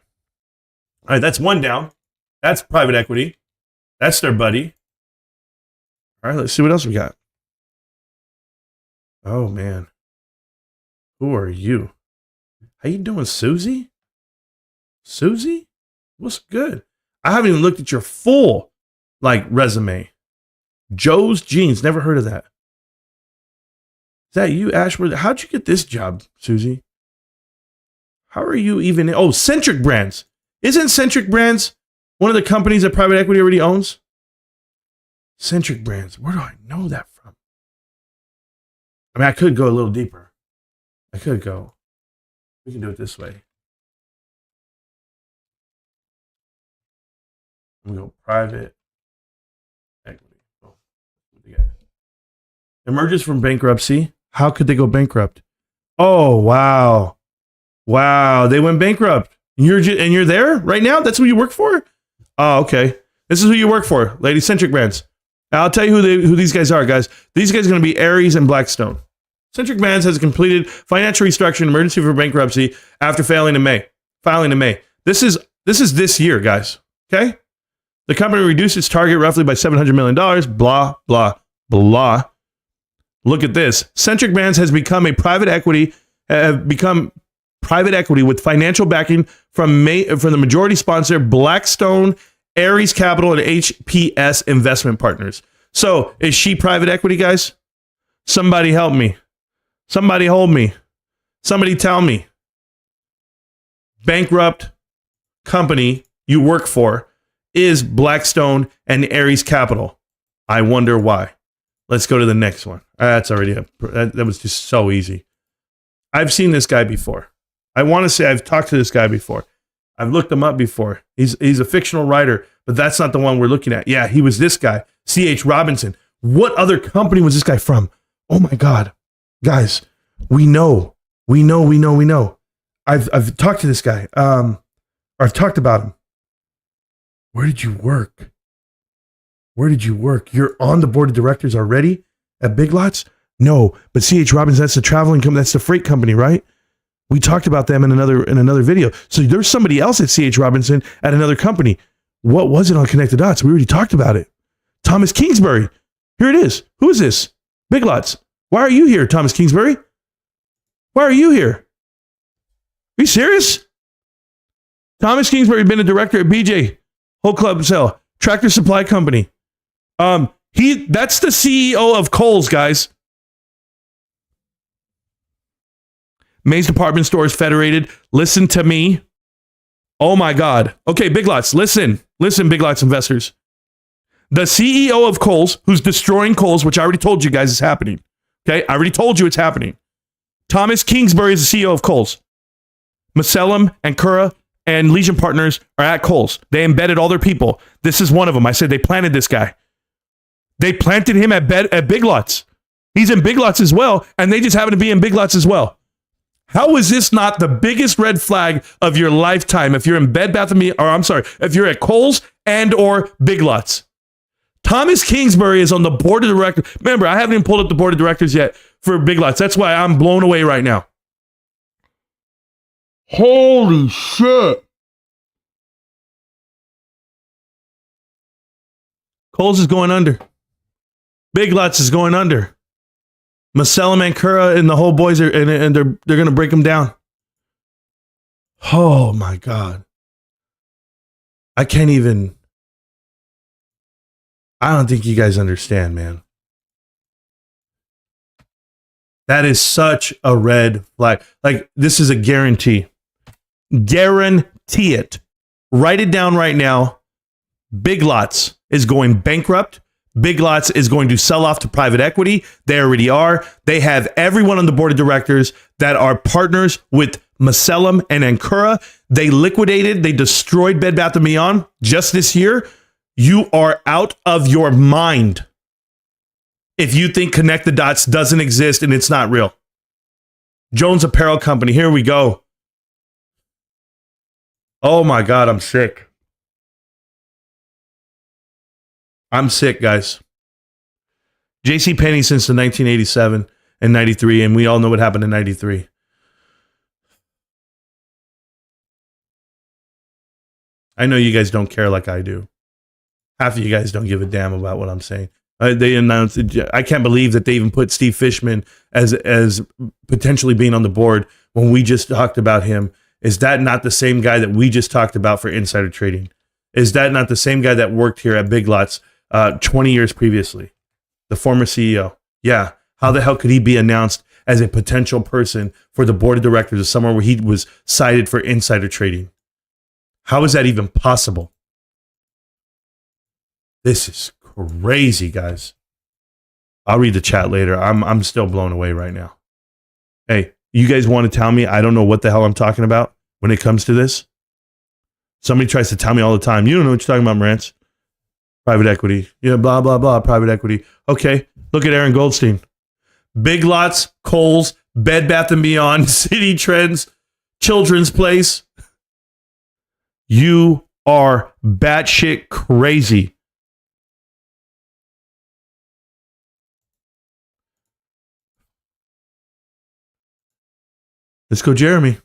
All right, that's one down. That's private equity. That's their buddy. All right, let's see what else we got. Oh, man. Who are you? How you doing, Susie? Susie? What's good? I haven't even looked at your full, resume. Joe's Jeans. Never heard of that. Is that you, Ashworth? How'd you get this job, Susie? How are you even... Oh, Centric Brands. Isn't Centric Brands one of the companies that private equity already owns? Centric Brands. Where do I know that from? I mean, I could go a little deeper. I could go. We can do it this way. I'm going to go private equity. Oh, emerges from bankruptcy. How could they go bankrupt? Oh, wow. Wow. They went bankrupt. You're there right now? That's who you work for? Oh, okay. This is who you work for, Lady Centric Brands. I'll tell you who these guys are, guys. These guys are going to be Ares and Blackstone. Centric Brands has completed financial restructuring emergency for bankruptcy after filing in May. This is this year, guys. Okay? The company reduced its target roughly by $700 million. Blah, blah, blah. Look at this. Centric Brands has become private equity with financial backing from the majority sponsor Blackstone, Ares Capital, and HPS Investment Partners. So, is she private equity, guys? Somebody help me. Somebody hold me. Somebody tell me. Bankrupt company you work for is Blackstone and Ares Capital. I wonder why. Let's go to the next one. That's already that was just so easy. I've seen this guy before. I want to say I've talked to this guy before. I've looked him up before. He's a fictional writer, but that's not the one we're looking at. Yeah, he was this guy, C.H. Robinson. What other company was this guy from? Oh my God. Guys, we know. I've talked to this guy. Or I've talked about him. Where did you work? You're on the board of directors already at Big Lots? No, but C.H. Robinson, that's the traveling company, that's the freight company, right? We talked about them in another video. So there's somebody else at C.H. Robinson at another company. What was it on Connect the Dots? We already talked about it. Thomas Kingsbury. Here it is. Who is this? Big Lots. Why are you here, Thomas Kingsbury? Why are you here? Are you serious? Thomas Kingsbury been a director at BJ, Whole Club Sale, Tractor Supply Company. That's the CEO of Kohl's, guys. Mays Department Stores Federated. Listen to me. Oh my God. Okay, Big Lots, listen, Big Lots investors. The CEO of Kohl's, who's destroying Kohl's, which I already told you guys is happening. Okay, I already told you it's happening. Thomas Kingsbury is the CEO of Kohl's. Macellum and Cura and Legion Partners are at Kohl's. They embedded all their people. This is one of them. I said they planted this guy. They planted him at Big Lots. He's in Big Lots as well, and they just happen to be in Big Lots as well. How is this not the biggest red flag of your lifetime if you're in Bed Bath & Beyond, or I'm sorry, if you're at Kohl's and or Big Lots? Thomas Kingsbury is on the board of directors. Remember, I haven't even pulled up the board of directors yet for Big Lots. That's why I'm blown away right now. Holy shit. Kohl's is going under. Big Lots is going under. Masellam and Kura and the whole boys are, and they're going to break them down. Oh my God. I can't even. I don't think you guys understand, man. That is such a red flag. Like, this is a guarantee. Guarantee it. Write it down right now. Big Lots is going bankrupt. Big Lots is going to sell off to private equity. They already are. They have everyone on the board of directors that are partners with Masellam and Ankura. They liquidated, they destroyed Bed Bath & Beyond just this year. You are out of your mind if you think Connect the Dots doesn't exist and it's not real. Jones Apparel Company, here we go. Oh my God, I'm sick. I'm sick, guys. JCPenney since the 1987 and 93, and we all know what happened in 93. I know you guys don't care like I do. Half of you guys don't give a damn about what I'm saying. They announced, I can't believe that they even put Steve Fishman as potentially being on the board when we just talked about him. Is that not the same guy that we just talked about for insider trading? Is that not the same guy that worked here at Big Lots 20 years previously? The former CEO. Yeah. How the hell could he be announced as a potential person for the board of directors of somewhere where he was cited for insider trading? How is that even possible? This is crazy, guys. I'll read the chat later. I'm still blown away right now. Hey, you guys want to tell me I don't know what the hell I'm talking about when it comes to this? Somebody tries to tell me all the time, you don't know what you're talking about, Marantz. Private equity. Yeah, blah, blah, blah, private equity. Okay, look at Aaron Goldstein. Big Lots, Kohl's, Bed Bath & Beyond, City Trends, Children's Place. You are batshit crazy. Let's go, Jeremy.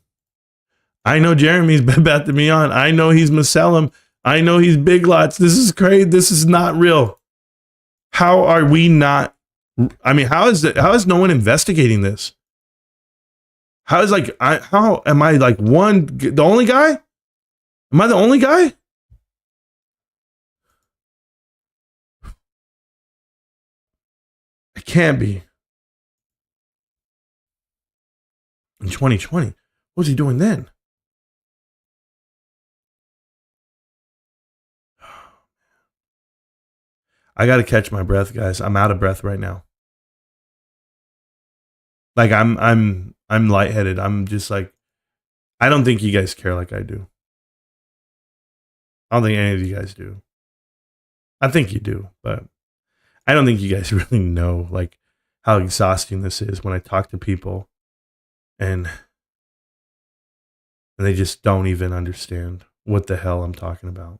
I know Jeremy's Bed Bath & Beyond. I know he's Masellam. I know he's Big Lots. This is crazy. This is not real. How are we not? I mean, how is no one investigating this? How is how am I the only guy? Am I the only guy? I can't be. In 2020, what was he doing then? I got to catch my breath, guys. I'm out of breath right now. Like I'm lightheaded. I'm just like, I don't think you guys care like I do. I don't think any of you guys do. I think you do, but I don't think you guys really know like how exhausting this is when I talk to people and they just don't even understand what the hell I'm talking about.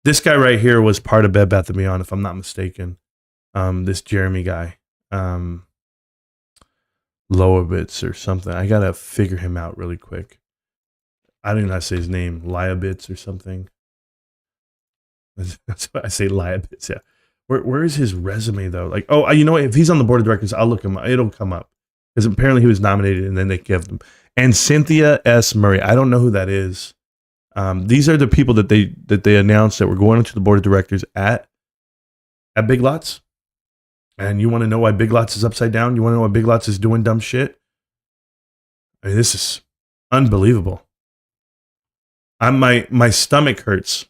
This guy right here was part of Bed Bath & Beyond, if I'm not mistaken. This Jeremy guy. Loabitz or something. I got to figure him out really quick. I don't even know how to say his name. Liabitz or something. That's what I say, Liabitz, yeah. Where is his resume, though? Like, oh, you know what? If he's on the board of directors, I'll look him up. It'll come up. Because apparently he was nominated and then they give them. And Cynthia S. Murray. I don't know who that is. These are the people that they announced that were going into the board of directors at Big Lots. And you want to know why Big Lots is upside down? You want to know why Big Lots is doing dumb shit? I mean, this is unbelievable. My stomach hurts.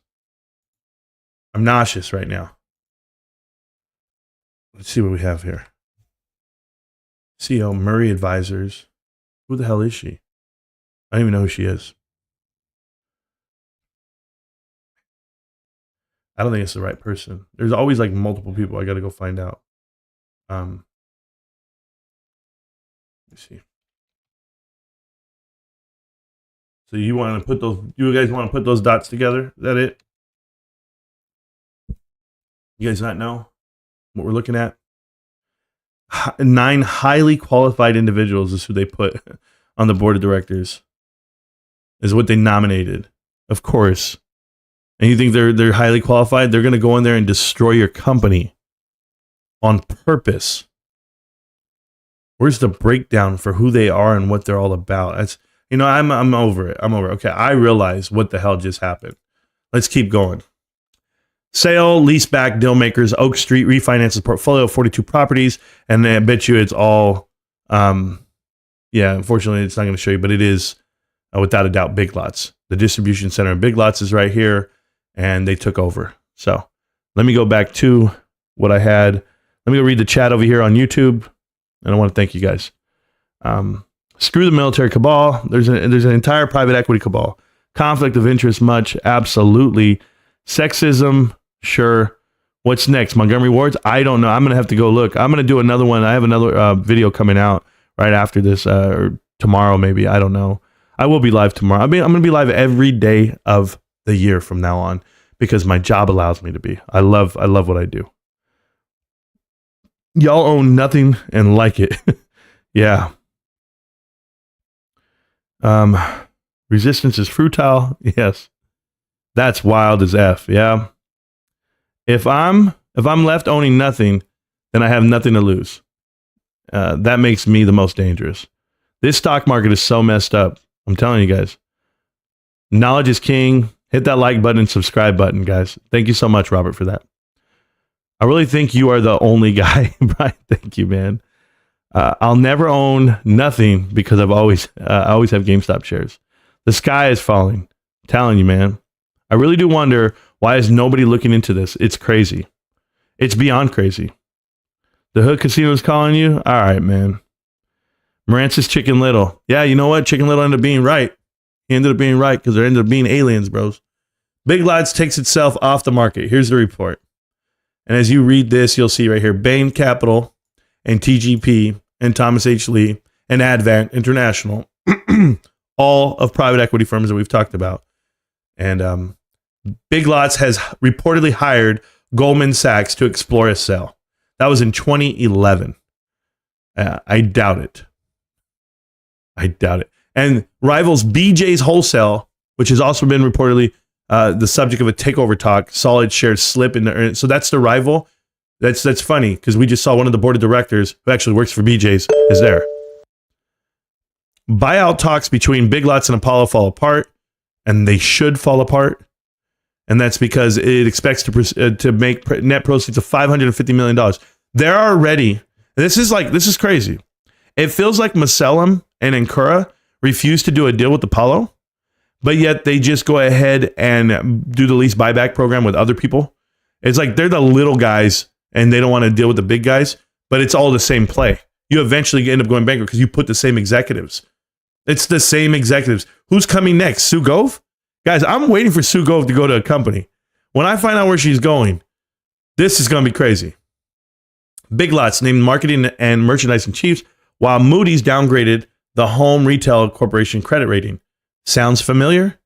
I'm nauseous right now. Let's see what we have here. CEO Murray Advisors. Who the hell is she? I don't even know who she is. I don't think it's the right person. There's always like multiple people. I got to go find out. Let me see. So you want to put those? You guys want to put those dots together? Is that it? You guys not know what we're looking at? 9 highly qualified individuals is who they put on the board of directors is what they nominated. Of course. And you think they're highly qualified? They're going to go in there and destroy your company on purpose. Where's the breakdown for who they are and what they're all about? That's, I'm over it. I'm over it. Okay, I realize what the hell just happened. Let's keep going. Sale, leaseback, deal makers. Oak Street refinances portfolio of 42 properties, and I bet you it's all, unfortunately it's not going to show you, but it is without a doubt Big Lots. The distribution center in Big Lots is right here, and they took over. So let me go back to what I had. Let me go read the chat over here on YouTube, and I want to thank you guys. Screw the military cabal. There's an entire private equity cabal. Conflict of interest, much, absolutely. Sexism, sure. What's next? Montgomery Wards? I don't know. I'm going to have to go look. I'm going to do another one. I have another video coming out right after this, or tomorrow maybe. I don't know. I will be live tomorrow. I'm going to be live every day of the year from now on because my job allows me to be. I love what I do. Y'all own nothing and like it. Yeah. Resistance is futile. Yes. That's wild as F. Yeah. If I'm left owning nothing, then I have nothing to lose. That makes me the most dangerous. This stock market is so messed up. I'm telling you guys. Knowledge is king. Hit that like button and subscribe button, guys. Thank you so much, Robert, for that. I really think you are the only guy, Brian. Thank you, man. I'll never own nothing because I always have GameStop shares. The sky is falling. I'm telling you, man. I really do wonder, why is nobody looking into this? It's crazy. It's beyond crazy. The Hood Casino is calling you? All right, man. Marantz's Chicken Little. Yeah, you know what? Chicken Little ended up being right. He ended up being right because there ended up being aliens, bros. Big Lots takes itself off the market. Here's the report. And as you read this, you'll see right here, Bain Capital and TGP and Thomas H. Lee and Advent International, all of private equity firms that we've talked about. And Big Lots has reportedly hired Goldman Sachs to explore a sale. That was in 2011. I doubt it. And rivals BJ's Wholesale, which has also been reportedly the subject of a takeover talk, solid shares slip in the. So that's the rival. That's funny because we just saw one of the board of directors who actually works for BJ's is there. Buyout talks between Big Lots and Apollo fall apart, and they should fall apart. And that's because it expects to make net proceeds of $550 million. They're already. This is crazy. It feels like Macellum and Ancora refused to do a deal with Apollo, but yet they just go ahead and do the lease buyback program with other people. It's like they're the little guys and they don't want to deal with the big guys, but it's all the same play. You eventually end up going bankrupt because you put the same executives. It's the same executives. Who's coming next? Sue Gove? Guys, I'm waiting for Sue Gove to go to a company. When I find out where she's going, this is going to be crazy. Big Lots named marketing and merchandising chiefs, while Moody's downgraded the Home Retail Corporation credit rating. Sounds familiar?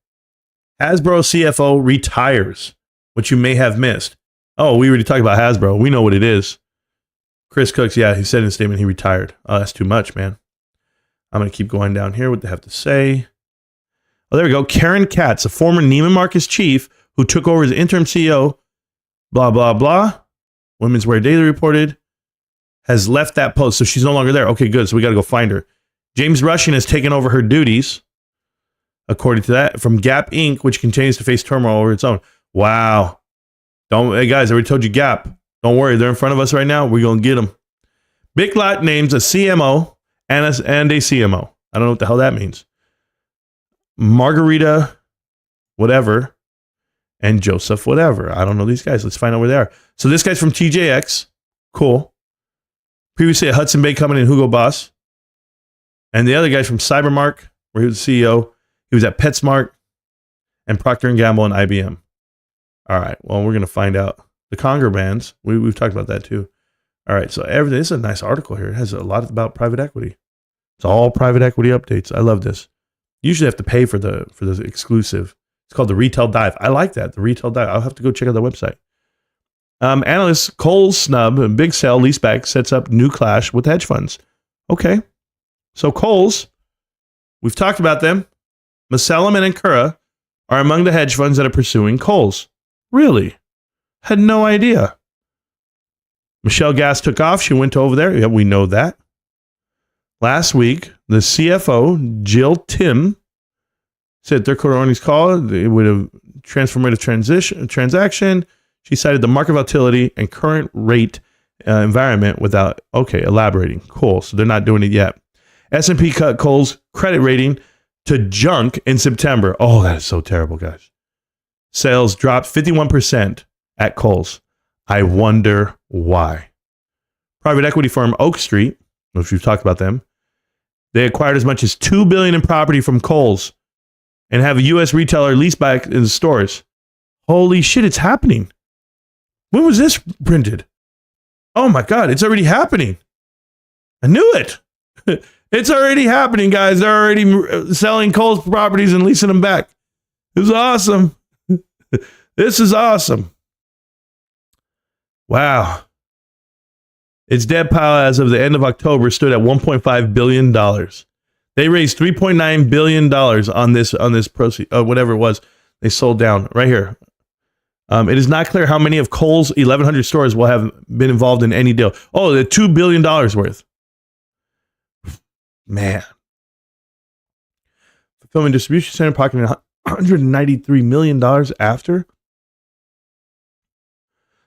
Hasbro CFO retires, which you may have missed. Oh, we already talked about Hasbro. We know what it is. Chris Cooks, yeah, he said in a statement he retired. Oh, that's too much, man. I'm going to keep going down here. What they have to say. Oh, there we go. Karen Katz, a former Neiman Marcus chief who took over as interim CEO, blah, blah, blah. Women's Wear Daily reported, has left that post. So she's no longer there. Okay, good. So we got to go find her. James Rushing has taken over her duties, according to that, from Gap Inc., which continues to face turmoil over its own. Wow. Hey guys, I already told you Gap. Don't worry. They're in front of us right now. We're going to get them. Big Lot names a CMO and a CMO. I don't know what the hell that means. Margarita, whatever, and Joseph, whatever. I don't know these guys. Let's find out where they are. So this guy's from TJX. Cool. Previously at Hudson Bay Company and Hugo Boss. And the other guy's from Cybermark, where he was the CEO. He was at PetSmart and Procter & Gamble and IBM. All right. Well, we're going to find out. The Conger bands. We've talked about that too. All right. So everything. This is a nice article here. It has a lot about private equity. It's all private equity updates. I love this. You usually have to pay for the exclusive. It's called the Retail Dive. I like that. The Retail Dive. I'll have to go check out the website. Analysts, Kohl's snub, and big sell leaseback sets up new clash with hedge funds. Okay. So Kohl's, We've talked about them. Macellum and Ancura are among the hedge funds that are pursuing Kohl's. Really? Had no idea. Michelle Gass took off. She went over there. Yeah, we know that. Last week, the CFO, Jill Tim, said third quarter earnings call, it would have transformative transaction. She cited the market volatility and current rate environment without, elaborating. Cool. So they're not doing it yet. S&P cut Kohl's credit rating to junk in September. Oh, that is so terrible, guys. Sales dropped 51% at Kohl's. I wonder why. Private equity firm Oak Street, which we've talked about them, they acquired as much as $2 billion in property from Kohl's and have a U.S. retailer lease back in the stores. Holy shit, it's happening. When was this printed? Oh my God, it's already happening. I knew it. It's already happening, guys. They're already selling Kohl's properties and leasing them back. This is awesome. This is awesome. Wow. Its debt pile as of the end of October stood at $1.5 billion. They raised $3.9 billion on this proceed, whatever it was they sold down right here. It is not clear how many of Kohl's 1,100 stores will have been involved in any deal. Oh, they're $2 billion worth. Man. Fulfillment Distribution Center pocketing $193 million after.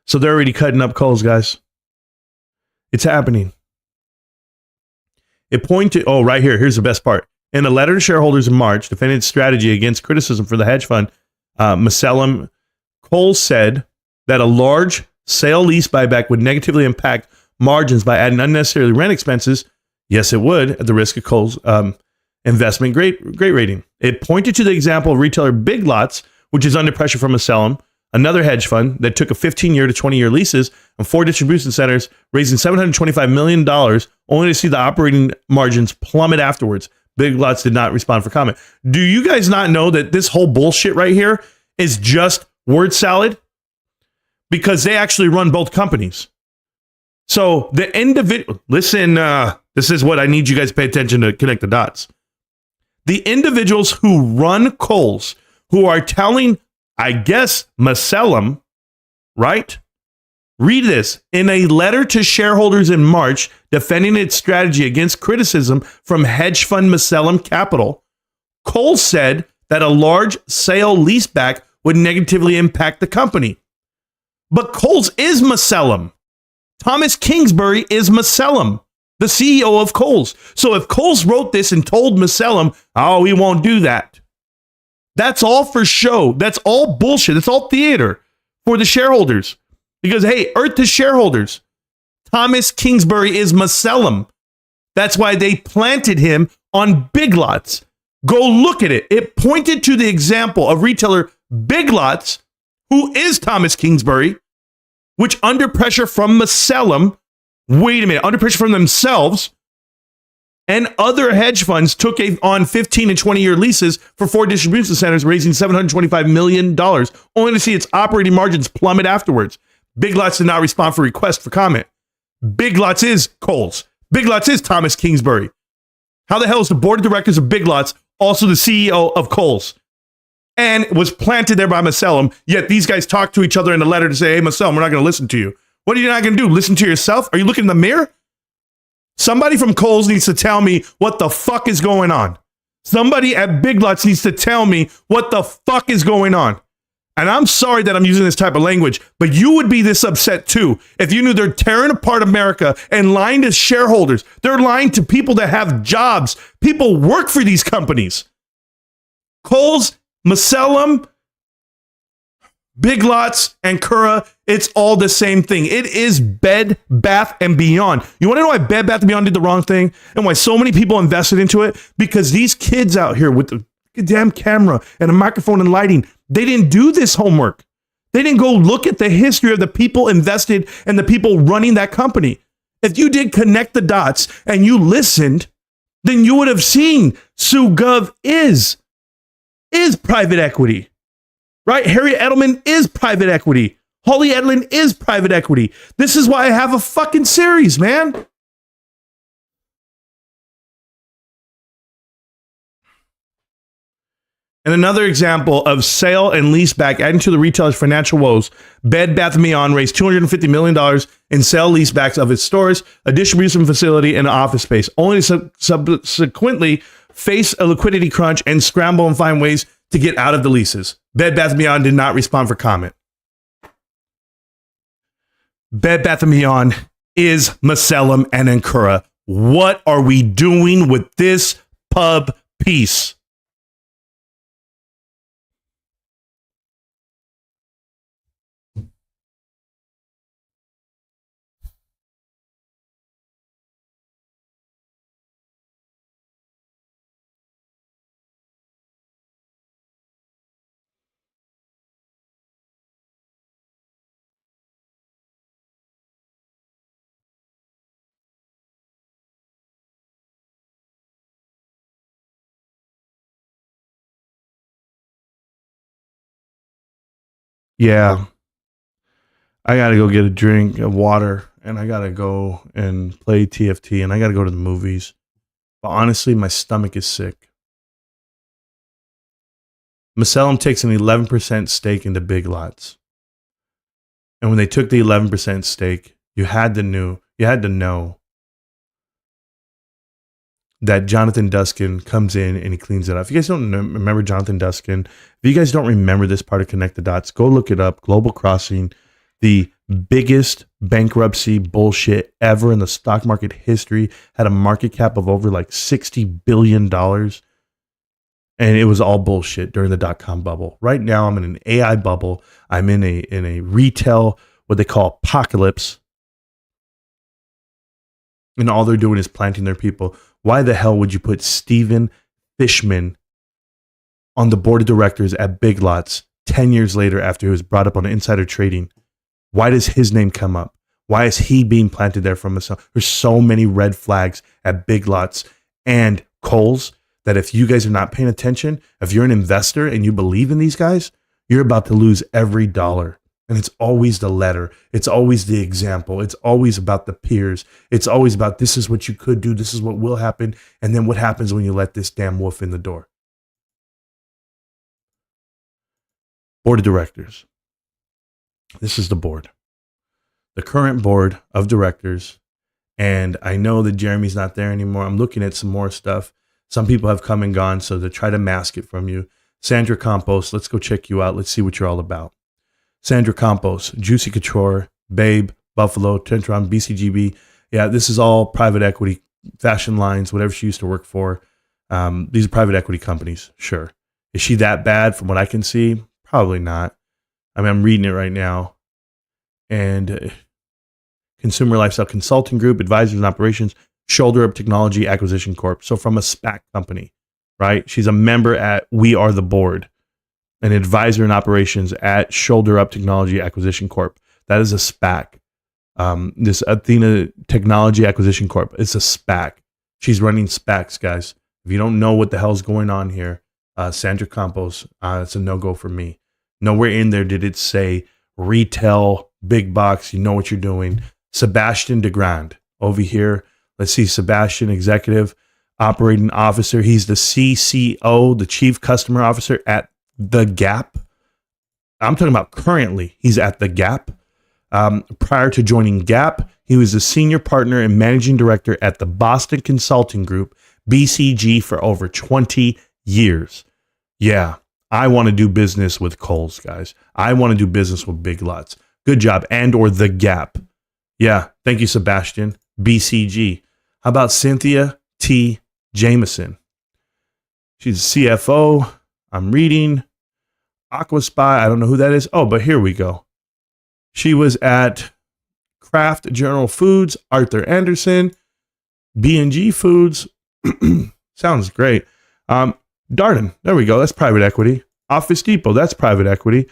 So they're already cutting up Kohl's, guys. It's happening. It pointed, right here. Here's the best part. In a letter to shareholders in March, defending its strategy against criticism for the hedge fund, Macellum, Kohl's said that a large sale lease buyback would negatively impact margins by adding unnecessary rent expenses. Yes, it would, at the risk of Kohl's investment grade rating. It pointed to the example of retailer Big Lots, which is under pressure from Macellum, another hedge fund that took a 15-year to 20-year leases on 4 distribution centers, raising $725 million, only to see the operating margins plummet afterwards. Big Lots did not respond for comment. Do you guys not know that this whole bullshit right here is just word salad? Because they actually run both companies. So the individual, listen, this is what I need you guys to pay attention to connect the dots. The individuals who run Kohl's, who are telling, I guess, Macellum, right? Read this. In a letter to shareholders in March, defending its strategy against criticism from hedge fund Macellum Capital, Kohl's said that a large sale leaseback would negatively impact the company. But Kohl's is Macellum. Thomas Kingsbury is Macellum, the CEO of Kohl's. So if Kohl's wrote this and told Macellum, we won't do that. That's all for show. That's all bullshit. It's all theater for the shareholders. Because, hey, earth to shareholders. Thomas Kingsbury is Macellum. That's why they planted him on Big Lots. Go look at it. It pointed to the example of retailer Big Lots, who is Thomas Kingsbury, which under pressure from Macellum, under pressure from themselves, and other hedge funds took on 15 and 20-year leases for 4 distribution centers, raising $725 million, only to see its operating margins plummet afterwards. Big Lots did not respond for request for comment. Big Lots is Kohl's. Big Lots is Thomas Kingsbury. How the hell is the board of directors of Big Lots also the CEO of Kohl's? And was planted there by Macellum, yet these guys talk to each other in a letter to say, hey, Macellum, we're not going to listen to you. What are you not going to do? Listen to yourself? Are you looking in the mirror? Somebody from Kohl's needs to tell me what the fuck is going on. Somebody at Big Lots needs to tell me what the fuck is going on. And I'm sorry that I'm using this type of language, but you would be this upset too if you knew they're tearing apart America and lying to shareholders. They're lying to people that have jobs. People work for these companies. Kohl's, Macellum, Big Lots, and Ancura, it's all the same thing. It is Bed Bath & Beyond. You want to know why Bed Bath & Beyond did the wrong thing and why so many people invested into it? Because these kids out here with the damn camera and a microphone and lighting, they didn't do this homework. They didn't go look at the history of the people invested and the people running that company. If you did connect the dots and you listened, then you would have seen SuGov is private equity, right? Harry Edelman is private equity. Holly Edlin is private equity. This is why I have a fucking series, man. And another example of sale and leaseback adding to the retailer's financial woes, Bed Bath & Beyond raised $250 million in sale leasebacks of its stores, a distribution facility, and office space, only to subsequently face a liquidity crunch and scramble and find ways to get out of the leases. Bed Bath & Beyond did not respond for comment. Bed Bath & Beyond is Macellum and Ankura. What are we doing with this pub piece? Yeah. I got to go get a drink of water and I got to go and play TFT and I got to go to the movies. But honestly, my stomach is sick. Macellum takes an 11% stake into Big Lots. And when they took the 11% stake, you had to know that Jonathan Duskin comes in and he cleans it up. If you guys don't remember Jonathan Duskin, if you guys don't remember this part of Connect the Dots, go look it up. Global Crossing, the biggest bankruptcy bullshit ever in the stock market history, had a market cap of over like $60 billion. And it was all bullshit during the dot-com bubble. Right now, I'm in an AI bubble. I'm in a retail, what they call apocalypse. And all they're doing is planting their people. Why the hell would you put Steven Fishman on the board of directors at Big Lots 10 years later after he was brought up on insider trading? Why does his name come up? Why is he being planted there from us? There's so many red flags at Big Lots and Kohl's that if you guys are not paying attention, if you're an investor and you believe in these guys, you're about to lose every dollar. And it's always the letter. It's always the example. It's always about the peers. It's always about this is what you could do. This is what will happen. And then what happens when you let this damn wolf in the door? Board of directors. This is the board. The current board of directors. And I know that Jeremy's not there anymore. I'm looking at some more stuff. Some people have come and gone, so they try to mask it from you. Sandra Campos, let's go check you out. Let's see what you're all about. Sandra Campos, Juicy Couture, Babe, Buffalo, Tentron, BCGB. Yeah, this is all private equity, fashion lines, whatever she used to work for. These are private equity companies, sure. Is she that bad from what I can see? Probably not. I mean, I'm reading it right now. And Consumer Lifestyle Consulting Group, Advisors and Operations, Shoulder Up Technology Acquisition Corp. So from a SPAC company, right? She's a member at We Are the Board. An advisor in operations at Shoulder Up Technology Acquisition Corp. That is a SPAC. This Athena Technology Acquisition Corp. It's a SPAC. She's running SPACs, guys. If you don't know what the hell's going on here, Sandra Campos, it's a no-go for me. Nowhere in there did it say retail, big box, you know what you're doing. Sebastian DeGrand over here. Let's see, Sebastian, executive operating officer. He's the CCO, the chief customer officer at The Gap. I'm talking about currently. He's at The Gap. Prior to joining Gap, he was a senior partner and managing director at the Boston Consulting Group, BCG, for over 20 years. Yeah, I want to do business with Kohl's, guys. I want to do business with Big Lots. Good job. And or The Gap. Yeah, thank you, Sebastian. BCG. How about Cynthia T. Jameson? She's a CFO. I'm reading. Aquaspy, I don't know who that is. Oh, but here we go. She was at Kraft General Foods, Arthur Anderson, B&G Foods. Sounds great. Darden, there we go. That's private equity. Office Depot, that's private equity.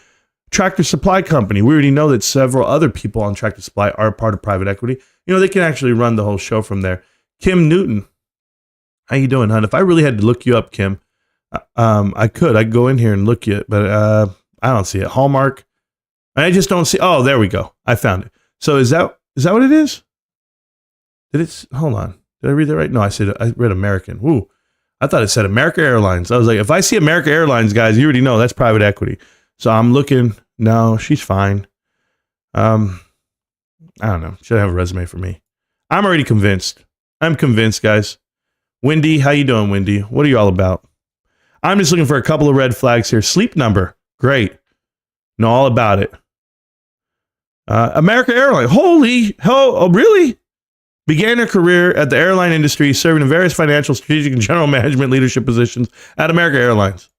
Tractor Supply Company. We already know that several other people on Tractor Supply are part of private equity. You know, they can actually run the whole show from there. Kim Newton. How you doing, hon? If I really had to look you up, Kim, I could. I'd go in here and look you, but I don't see it. Hallmark. I just don't see. Oh, there we go. I found it. So is that what it is? Hold on. Did I read that right? No, I read American. Woo. I thought it said America Airlines. I was like, if I see America Airlines, guys, you already know that's private equity. So I'm looking. No, she's fine. I don't know. Should have a resume for me. I'm already convinced. I'm convinced, guys. Wendy, how you doing, Wendy? What are you all about? I'm just looking for a couple of red flags here. Sleep Number, great. Know all about it. America Airlines, holy hell, oh, really? Began her career at the airline industry, serving in various financial, strategic, and general management leadership positions at America Airlines.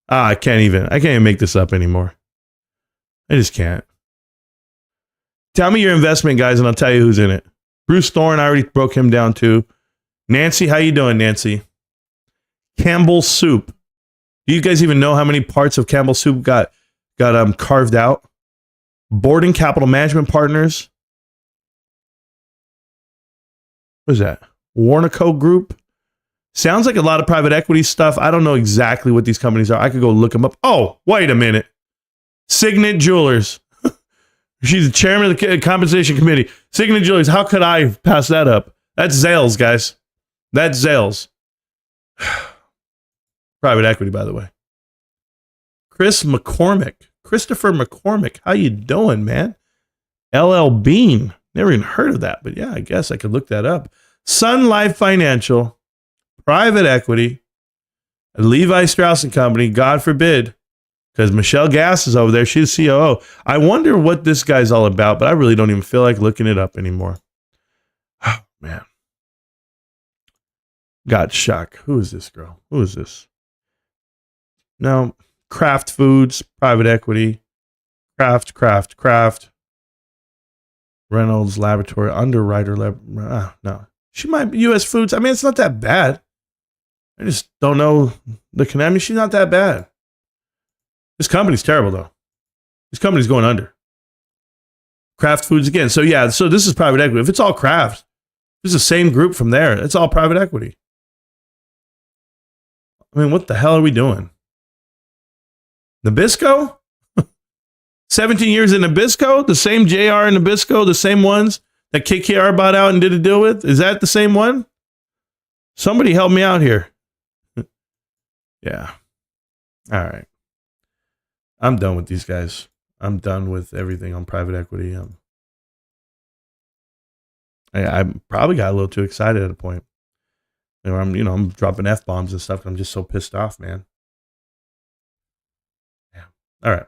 I can't even make this up anymore. I just can't. Tell me your investment, guys, and I'll tell you who's in it. Bruce Thorne, I already broke him down too. Nancy, how you doing, Nancy? Campbell Soup. Do you guys even know how many parts of Campbell Soup got carved out? Borden Capital Management Partners. What is that? Warnaco Group. Sounds like a lot of private equity stuff. I don't know exactly what these companies are. I could go look them up. Oh, wait a minute. Signet Jewelers. She's the chairman of the compensation committee. Signet Jewelers. How could I pass that up? That's Zales, guys. That's Zales. Private equity, by the way. Christopher McCormick. How you doing, man? LL Bean. Never even heard of that, but yeah, I guess I could look that up. Sun Life Financial, private equity, Levi Strauss & Company, God forbid, because Michelle Gass is over there. She's COO. I wonder what this guy's all about, but I really don't even feel like looking it up anymore. Oh, man. Got shock. Who is this girl? Who is this? No. Kraft Foods, private equity. Kraft. Reynolds Laboratory, Underwriter. No. She might be U.S. Foods. I mean, it's not that bad. I just don't know the connection. I mean, she's not that bad. This company's terrible, though. This company's going under. Kraft Foods again. So, yeah, so this is private equity. If it's all Kraft, this is the same group from there. It's all private equity. I mean, what the hell are we doing? Nabisco? 17 years in Nabisco? The same JR and Nabisco? The same ones that KKR bought out and did a deal with? Is that the same one? Somebody help me out here. Yeah. All right. I'm done with these guys. I'm done with everything on private equity. I probably got a little too excited at a point. I'm dropping F-bombs and stuff. I'm just so pissed off, man. Yeah. All right.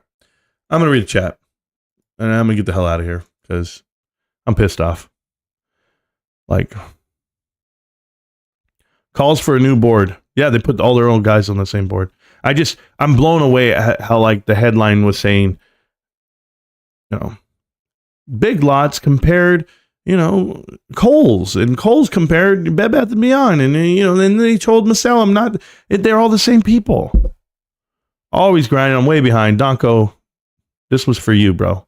I'm going to read a chat. And I'm going to get the hell out of here because I'm pissed off. Like, calls for a new board. Yeah, they put all their own guys on the same board. I'm blown away at how, like, the headline was saying, Big Lots compared, Kohl's, and Kohl's compared Bed Bath & Beyond. And, then they told Masell, they're all the same people. Always grinding. I'm way behind. Donko, this was for you, bro.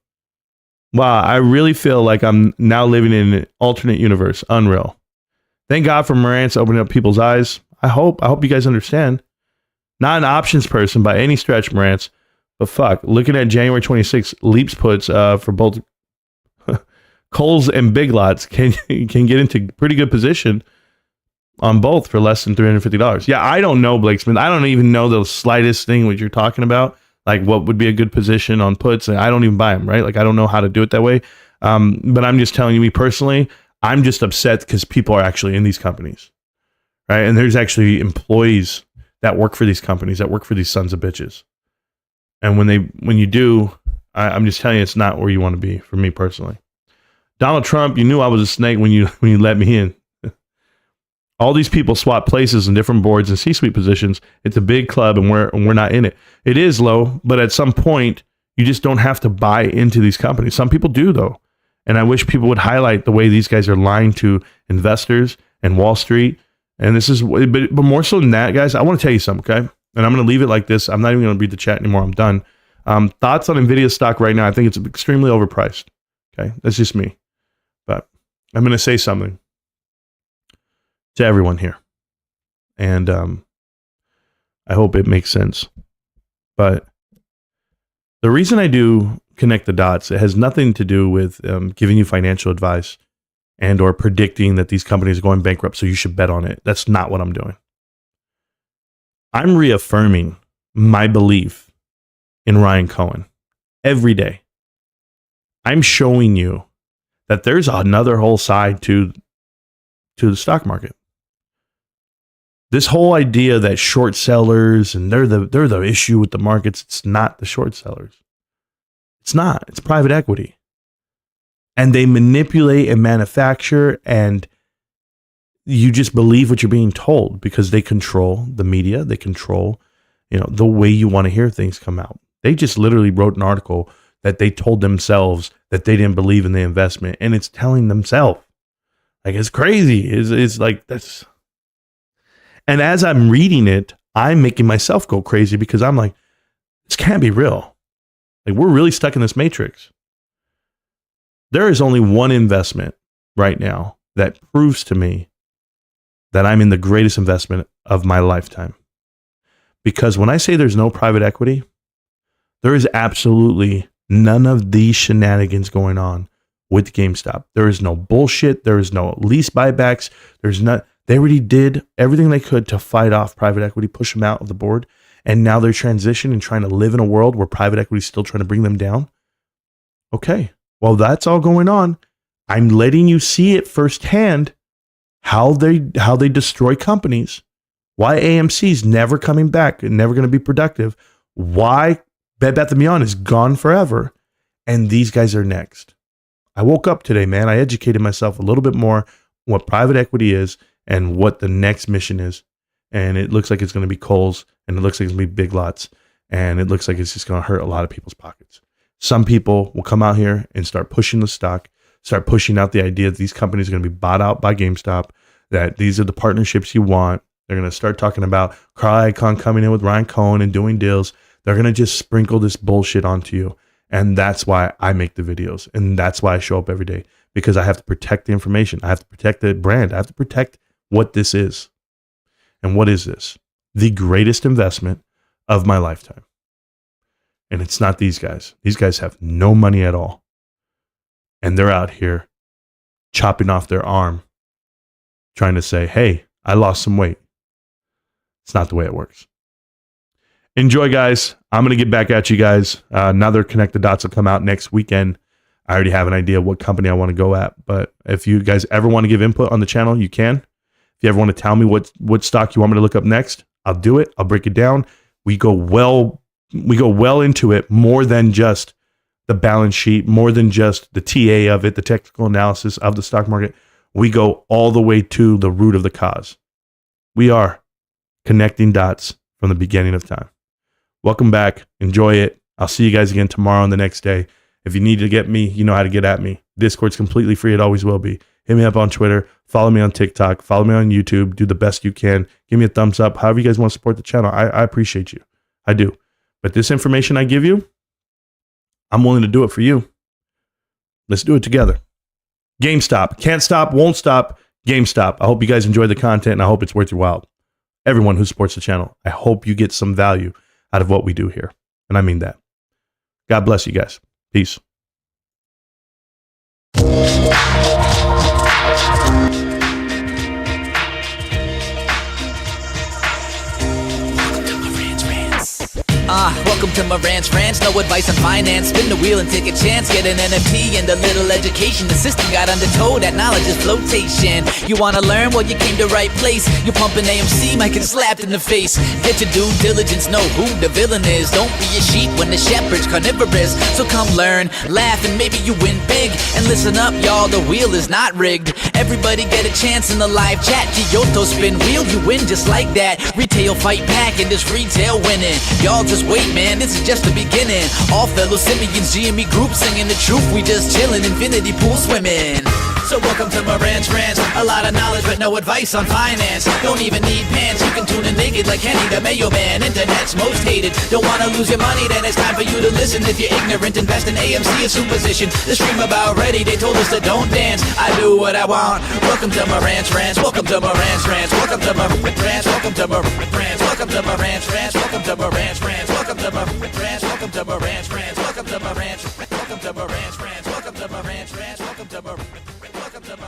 Wow, I really feel like I'm now living in an alternate universe. Unreal. Thank God for Marantz opening up people's eyes. I hope you guys understand. Not an options person by any stretch, Marantz. But fuck, looking at January 26th, Leaps puts for both Kohl's and Big Lots can get into pretty good position on both for less than $350. Yeah, I don't know, Blake Smith. I don't even know the slightest thing what you're talking about. Like what would be a good position on puts, and I don't even buy them, right? Like I don't know how to do it that way. But I'm just telling you, me personally, I'm just upset because people are actually in these companies, right? And there's actually employees that work for these companies, that work for these sons of bitches. And when you do, I'm just telling you, it's not where you want to be. For me personally, Donald Trump, you knew I was a snake when you let me in. All these people swap places in different boards and C-suite positions. It's a big club, and we're not in it. It is low, but at some point, you just don't have to buy into these companies. Some people do, though. And I wish people would highlight the way these guys are lying to investors and Wall Street. And this is, but more so than that, guys, I want to tell you something, okay? And I'm going to leave it like this. I'm not even going to read the chat anymore. I'm done. Thoughts on NVIDIA stock right now? I think it's extremely overpriced. Okay, that's just me. But I'm going to say something to everyone here. And I hope it makes sense. But the reason I do connect the dots, it has nothing to do with giving you financial advice and or predicting that these companies are going bankrupt, so you should bet on it. That's not what I'm doing. I'm reaffirming my belief in Ryan Cohen every day. I'm showing you that there's another whole side to the stock market. This whole idea that short sellers and they're the issue with the markets, it's not the short sellers. It's not. It's private equity. And they manipulate and manufacture, and you just believe what you're being told because they control the media. They control, the way you want to hear things come out. They just literally wrote an article that they told themselves that they didn't believe in the investment, and it's telling themselves. Like, it's crazy. It's like, that's... And as I'm reading it, I'm making myself go crazy because I'm like, this can't be real. Like, we're really stuck in this matrix. There is only one investment right now that proves to me that I'm in the greatest investment of my lifetime. Because when I say there's no private equity, there is absolutely none of these shenanigans going on with GameStop. There is no bullshit. There is no lease buybacks. There's not. They already did everything they could to fight off private equity, push them out of the board. And now they're transitioning and trying to live in a world where private equity is still trying to bring them down. Okay. Well, that's all going on. I'm letting you see it firsthand, how they destroy companies, why AMC is never coming back and never going to be productive, why Bed Bath & Beyond is gone forever, and these guys are next. I woke up today, man. I educated myself a little bit more what private equity is and what the next mission is. And it looks like it's going to be Kohl's, and it looks like it's going to be Big Lots, and it looks like it's just going to hurt a lot of people's pockets. Some people will come out here and start pushing the stock, start pushing out the idea that these companies are going to be bought out by GameStop, that these are the partnerships you want. They're going to start talking about Carl Icahn coming in with Ryan Cohen and doing deals. They're going to just sprinkle this bullshit onto you. And that's why I make the videos. And that's why I show up every day, because I have to protect the information. I have to protect the brand. I have to protect what this is. And what is this? The greatest investment of my lifetime. And it's not these guys. These guys have no money at all. And they're out here chopping off their arm, trying to say, hey, I lost some weight. It's not the way it works. Enjoy, guys. I'm going to get back at you guys. Another Connect the Dots will come out next weekend. I already have an idea what company I want to go at. But if you guys ever want to give input on the channel, you can. If you ever want to tell me what stock you want me to look up next, I'll do it. I'll break it down. We go well into it, more than just the balance sheet, more than just the TA of it, the technical analysis of the stock market. We go all the way to the root of the cause. We are connecting dots from the beginning of time. Welcome back. Enjoy it. I'll see you guys again tomorrow and the next day. If you need to get me, you know how to get at me. Discord's completely free. It always will be. Hit me up on Twitter. Follow me on TikTok. Follow me on YouTube. Do the best you can. Give me a thumbs up. However you guys want to support the channel. I appreciate you. I do. But this information I give you, I'm willing to do it for you. Let's do it together. GameStop. Can't stop, won't stop. GameStop. I hope you guys enjoy the content, and I hope it's worth your while. Everyone who supports the channel, I hope you get some value out of what we do here. And I mean that. God bless you guys. Peace. Welcome to Marantz Rantz, no advice on finance. Spin the wheel and take a chance. Get an NFT and a little education. The system got undertow, that knowledge is flotation. You wanna learn? Well, you came to right place. You're pumping AMC, might get slapped in the face. Get your due diligence, know who the villain is. Don't be a sheep when the shepherd's carnivorous. So come learn, laugh, and maybe you win big. And listen up, y'all, the wheel is not rigged. Everybody get a chance in the live chat. Kyoto spin wheel, you win just like that. Retail fight back, and this retail winning. Y'all just wait, man, this is just the beginning. All fellow simians, GME group singing the truth. We just chillin', infinity pool swimming. So welcome to Marantz Rantz. A lot of knowledge but no advice on finance. Don't even need pants, you can tune in naked like Kenny the Mayo Man. Internet's most hated. Don't wanna lose your money, then it's time for you to listen. If you're ignorant, invest in AMC, a superstition. The stream about ready, they told us to don't dance. I do what I want. Welcome to Marantz Rantz. Welcome to Marantz Rantz. Welcome to Marantz Rantz. Welcome to Marantz Rantz. Welcome to Marantz Rantz. Welcome to Marantz Rantz. Welcome to Marantz Rantz. Welcome to Marantz Rantz. Welcome to Marantz Rantz. Welcome to Marantz Rantz.